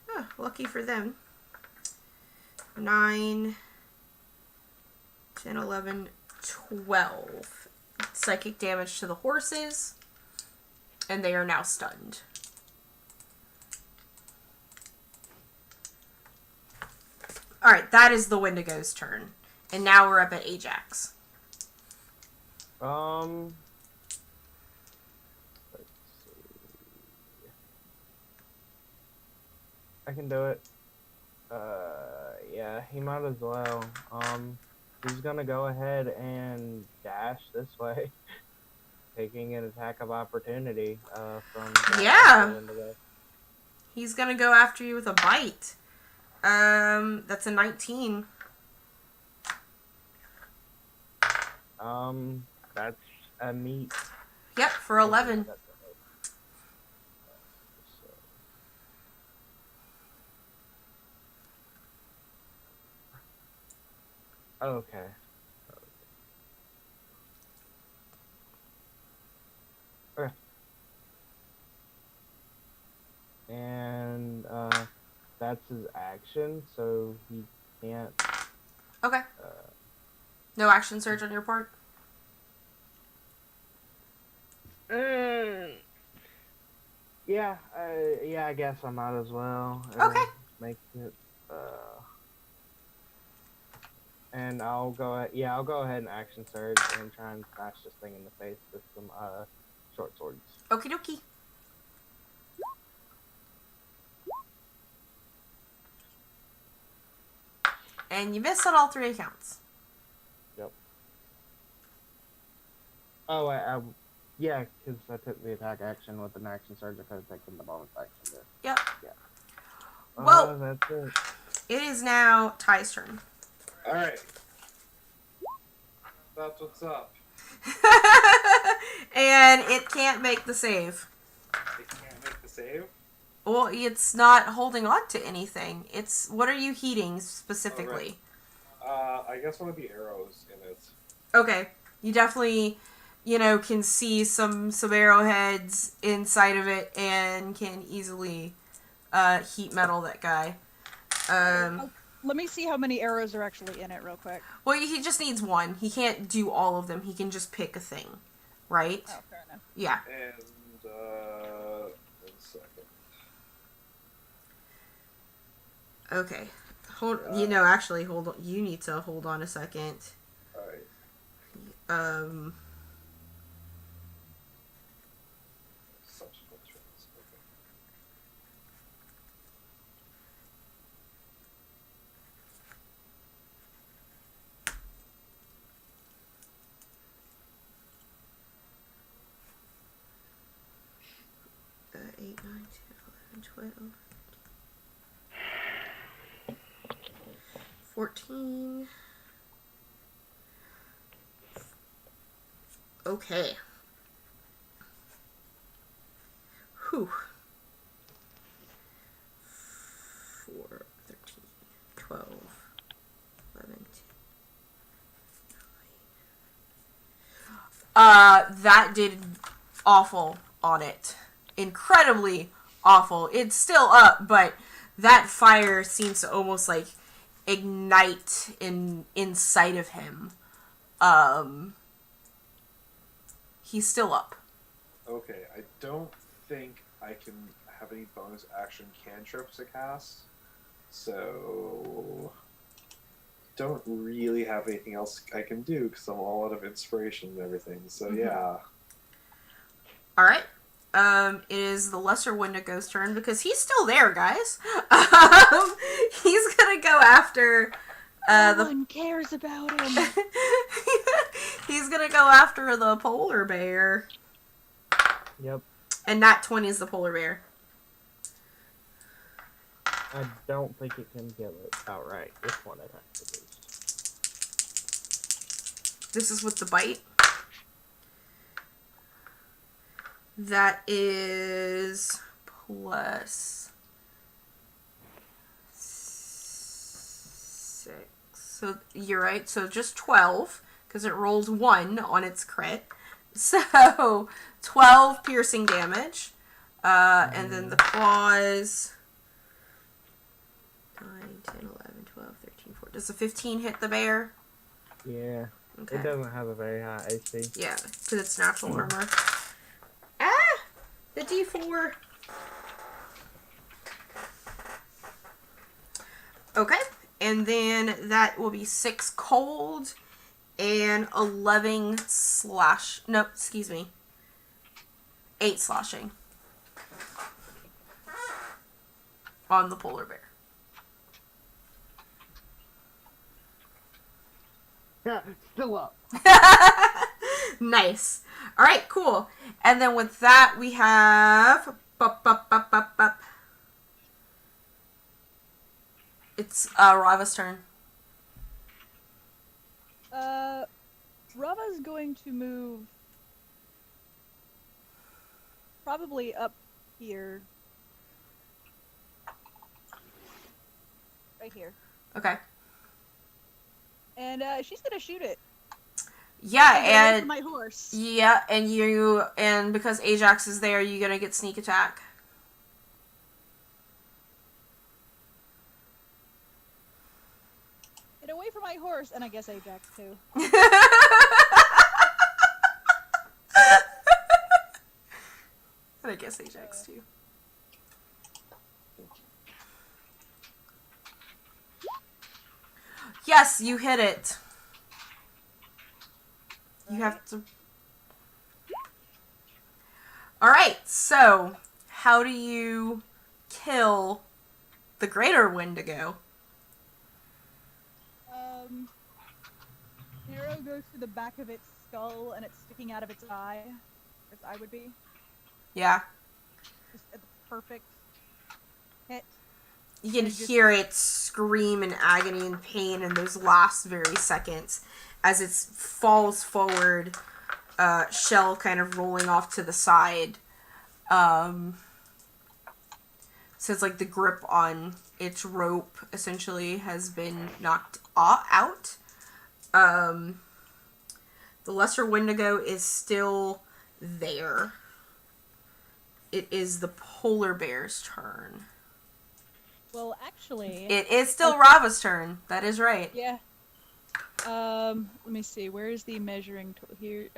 S1: Oh, lucky for them. 9, 10, 11, 12. Psychic damage to the horses, and they are now stunned. Alright, that is the Wendigo's turn. And now we're up at Ajax.
S5: Let's see. I can do it. Yeah, he might as well. He's gonna go ahead and dash this way, taking an attack of opportunity, from
S1: Yeah.
S5: the Wendigo.
S1: He's gonna go after you with a bite. That's a 19.
S5: That's a meat.
S1: Yep, for 11.
S5: Okay. Okay. And that's his action, so he can't.
S1: Okay. No action surge on your part?
S5: Yeah, I guess I might as well.
S1: Okay.
S5: Make it, and I'll go ahead and action surge and try and smash this thing in the face with some, short swords.
S1: Okie dokie. And you miss on all 3 accounts.
S5: Yep. Oh, yeah, because I took the attack action with an action surge. I could have taken the bonus action there.
S1: Yep.
S5: Yeah.
S1: Well,
S5: That's it.
S1: it is now Ty's turn.
S3: Alright. That's what's up.
S1: And it can't make the save.
S3: It can't make the save?
S1: Well, it's not holding on to anything. It's, what are you heating specifically?
S3: I guess one of the arrows in it.
S1: Okay. You definitely, can see some arrowheads inside of it and can easily heat metal that guy.
S2: Let me see how many arrows are actually in it real quick.
S1: Well, he just needs one. He can't do all of them. He can just pick a thing, right?
S2: Oh, fair enough.
S1: Yeah.
S3: And, 1 second.
S1: Okay. Actually, hold on. You need to hold on a second.
S3: Alright. Subsequent turns. Okay.
S1: Eight, 9, 10, 11, 12, 14. Okay. Whew. 4, 13, 12, 11, 10. That did awful on it. Incredibly awful. It's still up, but that fire seems to almost like ignite inside of him. He's still up.
S3: Okay, I don't think I can have any bonus action cantrips to cast, so don't really have anything else I can do because I'm all out of inspiration and everything. So yeah.
S1: All right. It is the Lesser Wendigo's turn because he's still there, guys. He's gonna go after
S2: No one cares about him.
S1: He's gonna go after the polar bear.
S5: Yep.
S1: And Nat 20 is the polar bear.
S5: I don't think it can kill it outright. This one it has to lose.
S1: This is with the bite. That is plus 6. So you're right. So just 12 because it rolled 1 on its crit. So 12 piercing damage. And then the claws. 9, 10, 11, 12, 13, 14. Does the 15 hit the bear?
S5: Yeah.
S1: Okay.
S5: It doesn't have a very high AC.
S1: Yeah, because it's natural armor. The D4. Okay, and then that will be 6 cold and 8 slashing on the polar bear.
S5: Yeah, still up.
S1: Nice. All right, cool. And then with that, we have... It's Rava's turn.
S2: Rava's going to move probably up here. Right here.
S1: Okay.
S2: And she's gonna shoot it.
S1: Yeah,
S2: Get away
S1: and
S2: from my horse.
S1: yeah, and because Ajax is there, you're gonna get sneak attack.
S2: Get away from my horse, and I guess Ajax too.
S1: And I guess Ajax next to you. Yes, you hit it. You have to... Alright, so how do you kill the greater Wendigo?
S2: The arrow goes through the back of its skull and it's sticking out of its eye. Its eye would be.
S1: Yeah.
S2: Just at the perfect hit.
S1: You can hear it scream in agony and pain in those last very seconds as it falls forward, shell kind of rolling off to the side. So it's like the grip on its rope essentially has been knocked out. The lesser Wendigo is still there. It is the polar bear's turn.
S2: Well, actually...
S1: It is still Rava's turn. That is right.
S2: Yeah. Let me see. Where is the measuring tool here?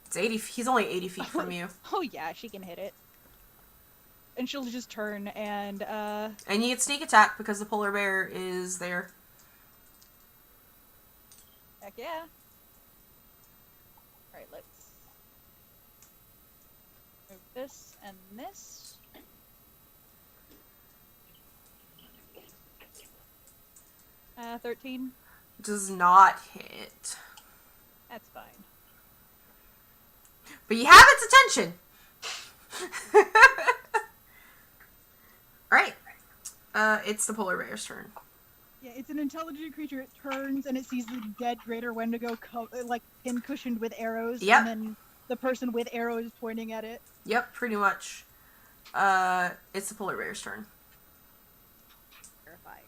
S1: It's 80. He's only 80 feet from you.
S2: Oh yeah, she can hit it. And she'll just turn and
S1: And you get sneak attack because the polar bear is there.
S2: heck yeah. Alright, let's move this and this. 13.
S1: Does not hit.
S2: That's fine.
S1: But you have its attention. Alright. It's the polar bear's turn.
S2: Yeah, it's an intelligent creature. It turns and it sees the dead greater Wendigo like pin-cushioned with arrows.
S1: Yep.
S2: And then the person with arrows pointing at it.
S1: Yep, pretty much. It's the polar bear's turn.
S2: Terrifying.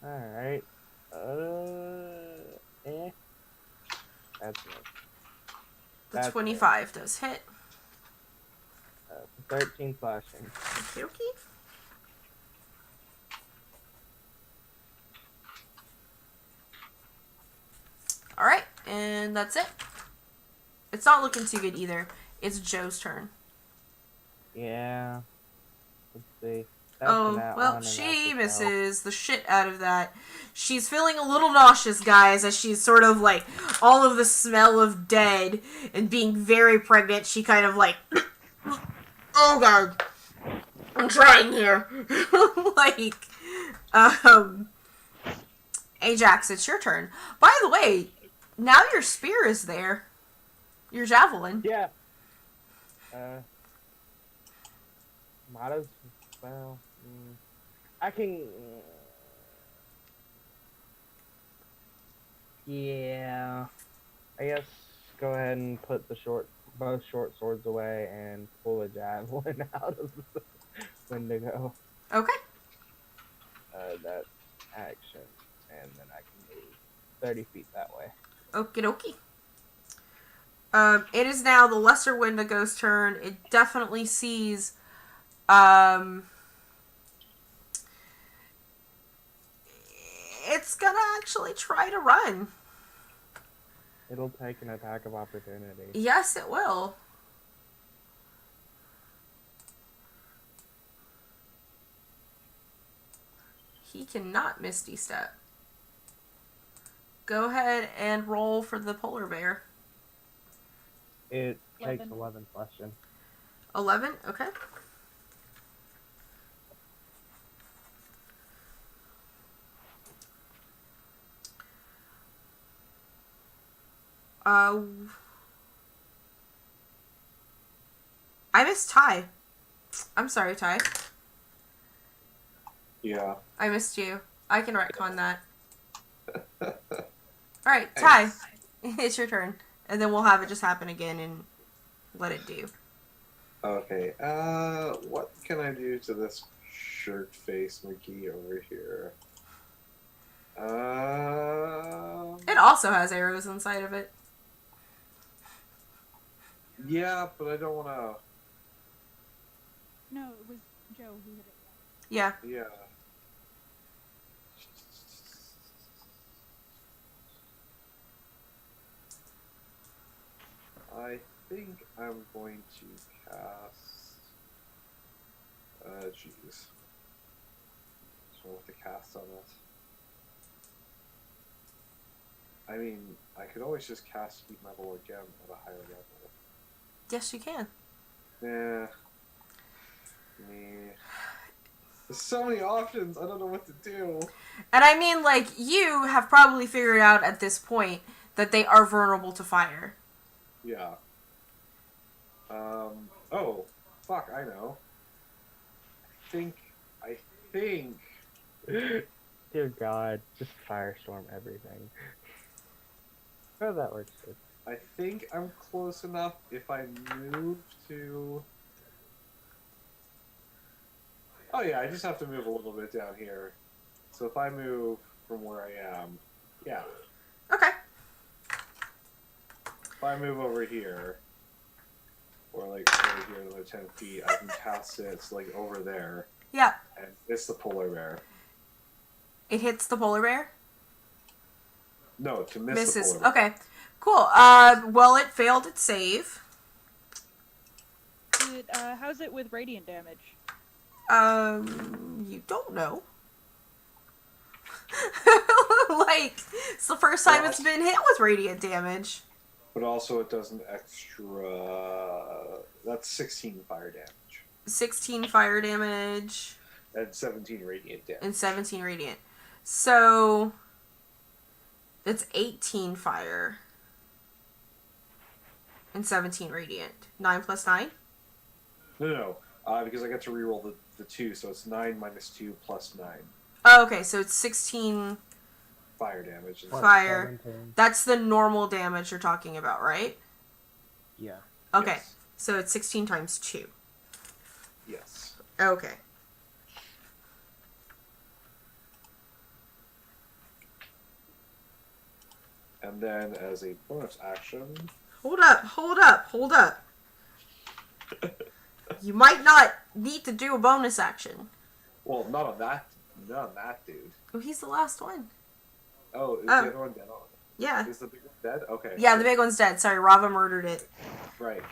S5: Alright. That's it.
S1: The
S5: That's
S1: 25 does hit.
S5: 13 slashing.
S1: Okay. Alright, and that's it. It's not looking too good either. It's Joe's turn.
S5: Yeah. Let's see. That's
S1: Oh,
S5: an at
S1: well,
S5: one and
S1: she
S5: that's a fail.
S1: misses the shit out of that. She's feeling a little nauseous, guys, as she's sort of like all of the smell of dead and being very pregnant. She kind of like, oh god, I'm trying here. Like, Ajax, it's your turn. By the way, now your spear is there. Your javelin.
S5: Yeah. Might as well. I can. Yeah. I guess go ahead and put the both short swords away and pull a javelin out of the Wendigo.
S1: Okay.
S5: That's action, and then I can move 30 feet that way.
S1: Okie dokie. It is now the lesser Wendigo's turn. It definitely sees, it's gonna actually try to run.
S5: It'll take an attack of opportunity.
S1: Yes, it will. He cannot Misty Step. Go ahead and roll for the polar bear.
S5: It takes
S2: 11.
S5: 11 slashing.
S1: 11? Okay. I missed Ty. I'm sorry, Ty.
S3: Yeah.
S1: I missed you. I can retcon that. Alright, Ty. It's your turn. And then we'll have it just happen again and let it do.
S3: Okay, what can I do to this shirt face McGee over here?
S1: It also has arrows inside of it.
S3: Yeah, but I don't wanna...
S2: No, it was Joe who hit it.
S1: Yeah.
S3: Yeah. I think I'm going to cast. Jeez. So what to cast on it? I mean, I could always just cast Heat Metal again at a higher level.
S1: Yes, you can.
S3: Yeah. There's so many options. I don't know what to do.
S1: And I mean, like, you have probably figured out at this point that they are vulnerable to fire.
S3: Yeah. Oh, fuck, I know. I think.
S5: Dear God, just firestorm everything. Oh, that works good.
S3: I think I'm close enough if I move to. Oh yeah, I just have to move a little bit down here. So if I move from where I am, yeah.
S1: Okay.
S3: If I move over here, or like over here another 10 feet, I can cast it like over there.
S1: Yeah.
S3: And it's the polar bear.
S1: It hits the polar bear?
S3: No, to miss
S1: Misses.
S3: the polar bear.
S1: Okay. Cool. Well, it failed its save.
S2: How's it with radiant damage?
S1: You don't know. Like, it's the first time it's been hit with radiant damage.
S3: But also it does an extra... That's 16 fire damage.
S1: 16 fire damage.
S3: And 17 radiant damage.
S1: And 17 radiant. So, it's 18 fire. And 17 radiant. 9 plus 9?
S3: No. Because I get to reroll the 2, so it's 9 minus 2 plus 9.
S1: Oh, okay, so it's 16
S3: fire damage.
S1: Fire.
S5: 17.
S1: That's the normal damage you're talking about, right?
S5: Yeah.
S1: Okay,
S3: Yes.
S1: so it's 16 times 2.
S3: Yes.
S1: Okay.
S3: And then as a bonus action...
S1: Hold up. You might not need to do a bonus action.
S3: Well, not on that dude.
S1: Oh, he's the last one.
S3: Oh, is the other one dead?
S1: Yeah.
S3: Is the big one dead? Okay.
S1: Yeah, the big one's dead. Sorry, Rava murdered it.
S3: Right.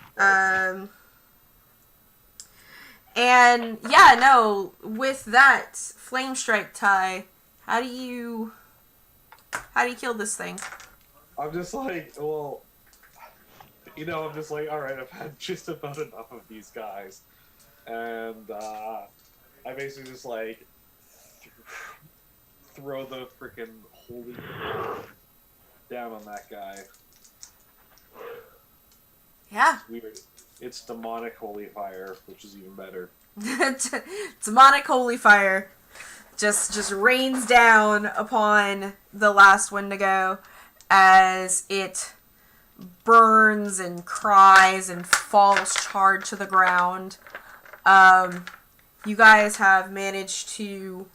S1: And yeah, no, with that flame strike tie, how do you kill this thing?
S3: I'm just like, well, I'm just like, alright, I've had just about enough of these guys. And, I basically just like, throw the freaking holy down on that guy.
S1: Yeah.
S3: It's weird. It's demonic holy fire, which is even better.
S1: Demonic holy fire just rains down upon the last one to go as it burns and cries and falls charred to the ground. You guys have managed to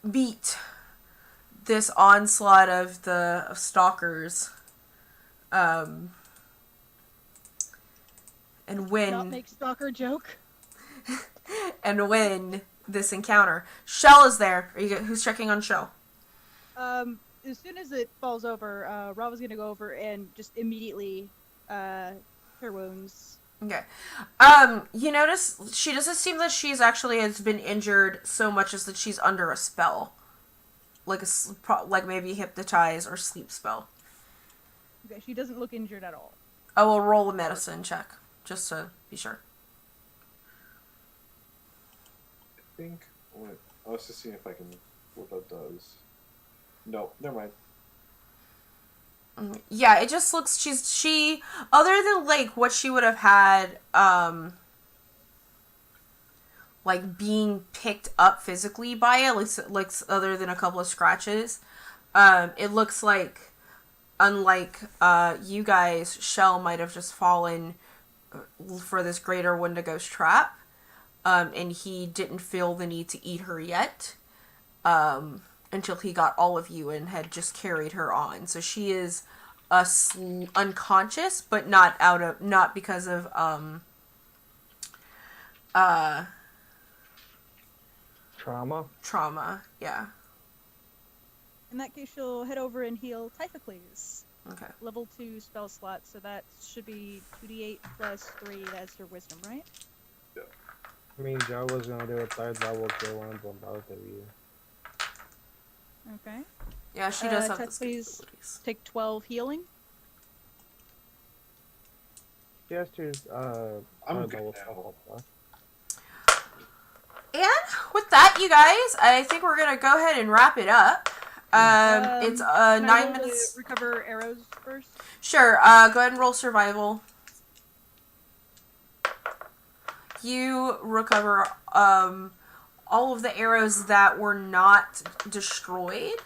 S1: beat this onslaught of stalkers. And
S2: Not
S1: win
S2: make stalker joke.
S1: and win this encounter. Shell is there. Who's checking on Shell?
S2: As soon as it falls over, Rava's gonna go over and just immediately her wounds.
S1: Okay. You notice she doesn't seem that she's actually has been injured so much as that she's under a spell, like like maybe hypnotize or sleep spell.
S2: Okay, she doesn't look injured at all.
S1: I will roll a medicine check just to be sure.
S3: I think, I was just seeing if I can, what that does. No, never mind.
S1: Yeah, it just looks she other than like what she would have had like being picked up physically by it, like other than a couple of scratches, it looks like unlike you guys, Shell might have just fallen for this greater Wendigos trap, and he didn't feel the need to eat her yet. Until he got all of you and had just carried her on. So she is unconscious, but not because of
S5: Trauma.
S1: Yeah.
S2: In that case, she'll head over and heal Typhocles.
S1: Okay.
S2: Level 2 spell slot, so that should be 2d8 plus 3. That's your wisdom, right?
S5: I mean, Joe was gonna do a third level kill ones on both of you.
S2: Okay.
S1: Yeah, she does have
S2: Tess,
S1: the
S2: please
S1: capabilities.
S2: take 12 healing.
S5: She has to,
S3: I'm
S5: third
S3: good
S5: level
S3: now.
S5: stuff.
S1: And with that, you guys, I think we're gonna go ahead and wrap it up. It's
S2: Can I
S1: 9
S2: roll
S1: minutes.
S2: to recover arrows first?
S1: Sure. Go ahead and roll survival. You recover all of the arrows that were not destroyed,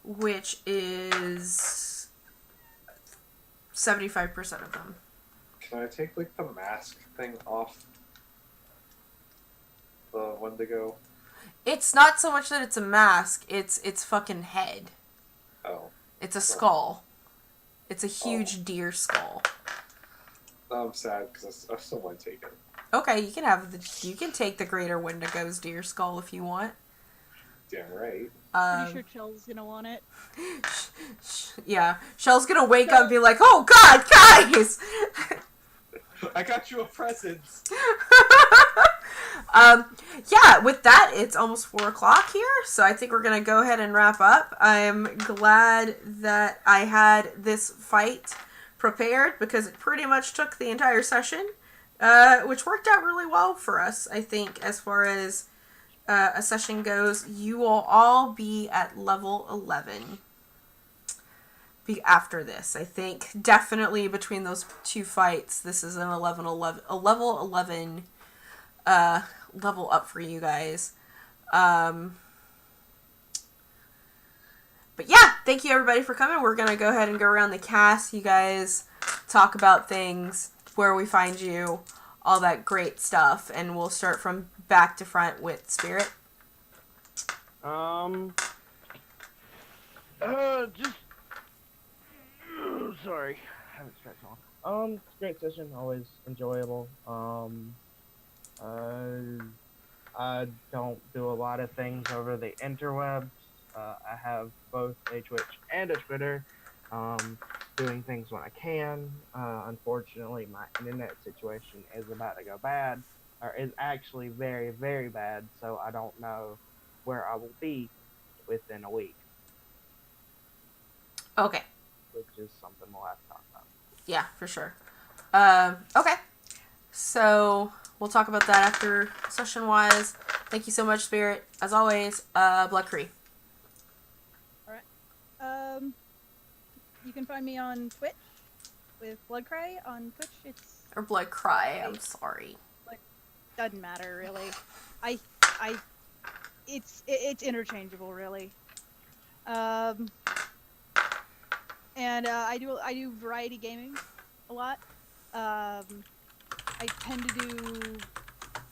S1: which is 75% of them.
S3: Can I take like the mask thing off the Wendigo?
S1: It's not so much that it's a mask; it's fucking head.
S3: Oh.
S1: It's a skull. It's a huge deer skull.
S3: I'm sad because I still want to take it.
S1: Okay, you can take the Greater Wendigo's deer skull if you want.
S3: Damn right.
S2: Pretty sure Chell's gonna want it.
S1: Yeah, Shell's gonna wake up and be like, "Oh God, guys!"
S3: I got you a present.
S1: Yeah, with that, it's almost 4 o'clock here, so I think we're gonna go ahead and wrap up. I'm glad that I had this fight prepared because it pretty much took the entire session, which worked out really well for us, I think, as far as a session goes. You will all be at level 11 after this. I think definitely between those two fights, this is a level 11 level up for you guys. But yeah, thank you everybody for coming. We're gonna go ahead and go around the cast. You guys talk about things, where we find you, all that great stuff, and we'll start from back to front with Spirit.
S5: Just sorry, I haven't stretched long. Great session, always enjoyable. I don't do a lot of things over the interwebs. I have both a Twitch and a Twitter. Doing things when I can. Unfortunately, my internet situation is about to go bad, or is actually very, very bad, so I don't know where I will be within a week,
S1: Okay.
S5: which is something we'll have to talk about.
S1: Yeah, for sure. Okay. So we'll talk about that after session-wise. Thank you so much, Spirit. As always, Blood Cree.
S2: You can find me on Twitch with Bloodcry. On Twitch, it's
S1: Or Blood Cry, I'm sorry.
S2: doesn't matter really. It's interchangeable really. And I do variety gaming a lot. I tend to do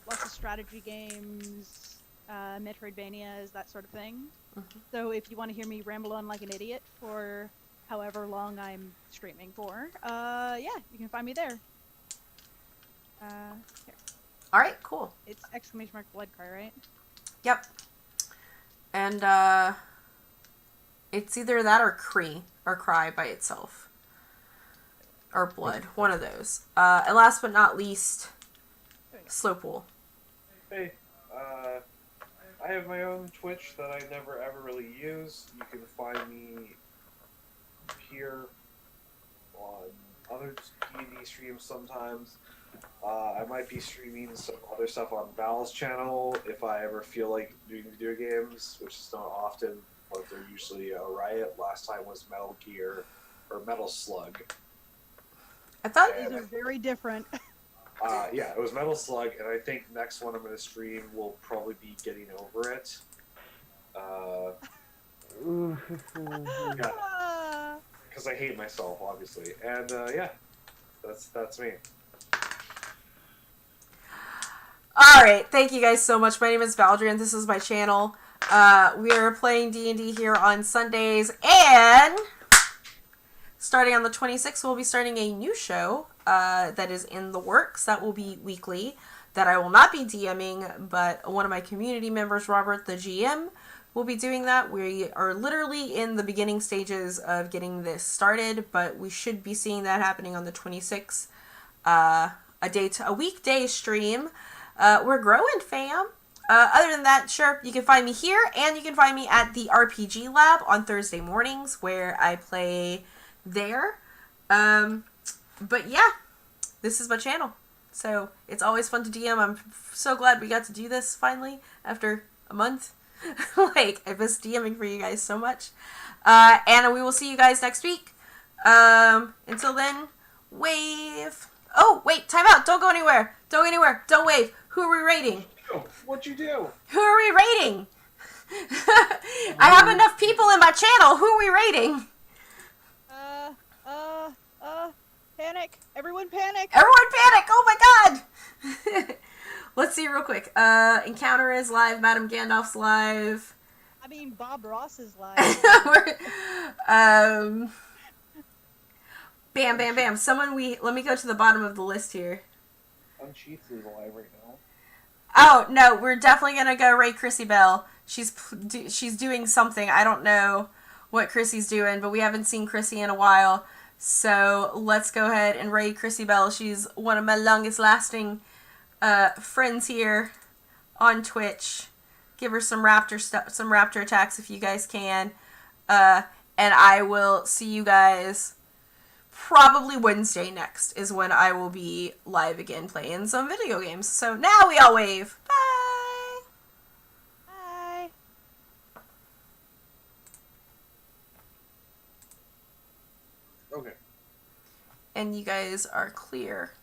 S2: lots of strategy games, Metroidvanias, that sort of thing.
S1: Mm-hmm.
S2: So if you want to hear me ramble on like an idiot for however long I'm streaming for, yeah, you can find me there. Here.
S1: Alright, cool.
S2: It's !Bloodcry, right?
S1: Yep. And, it's either that or Cree, or Cry by itself. Or Blood, one of those. And last but not least, Slowpool.
S3: Hey, I have my own Twitch that I never ever really use. You can find me here on other D&D streams sometimes. I might be streaming some other stuff on Val's channel if I ever feel like doing video games, which is not often, but they're usually a riot. Last time was Metal Gear, or Metal Slug.
S1: I thought
S2: These are very different.
S3: Yeah, it was Metal Slug, and I think next one I'm going to stream will probably be Getting Over It. Yeah, because I hate myself, obviously. And yeah, that's me.
S1: Alright, thank you guys so much. My name is Valdrian. This is my channel. We are playing D&D here on Sundays, and starting on the 26th, we'll be starting a new show that is in the works. That will be weekly, that I will not be DMing, but one of my community members, Robert, the GM, we'll be doing that. We are literally in the beginning stages of getting this started, but we should be seeing that happening on the 26th. A weekday stream. We're growing, fam. Other than that, sure, you can find me here, and you can find me at the RPG Lab on Thursday mornings, where I play there. But yeah, this is my channel. So it's always fun to DM. I'm so glad we got to do this finally after a month. Like, I miss DMing for you guys so much. And we will see you guys next week. Until then, wave. Oh, wait, time out. Don't go anywhere. Don't go anywhere. Don't wave. Who are we rating?
S3: What'd you do?
S1: Who are we rating? I have enough people in my channel. Who are we rating?
S2: Panic. Everyone panic.
S1: Everyone panic. Oh my god. Let's see real quick. Encounter is live. Madame Gandalf's live.
S2: I mean, Bob Ross is live.
S1: Bam, bam, bam. Let me go to the bottom of the list here.
S3: Unsheath is alive right now.
S1: Oh, no, we're definitely gonna go Ray Chrissy Bell. She's doing something. I don't know what Chrissy's doing, but we haven't seen Chrissy in a while. So let's go ahead and raid Chrissy Bell. She's one of my longest lasting friends here on Twitch. Give her some raptor attacks if you guys can. And I will see you guys probably Wednesday next is when I will be live again playing some video games. So now we all wave. Bye!
S2: Bye.
S3: Okay.
S1: And you guys are clear.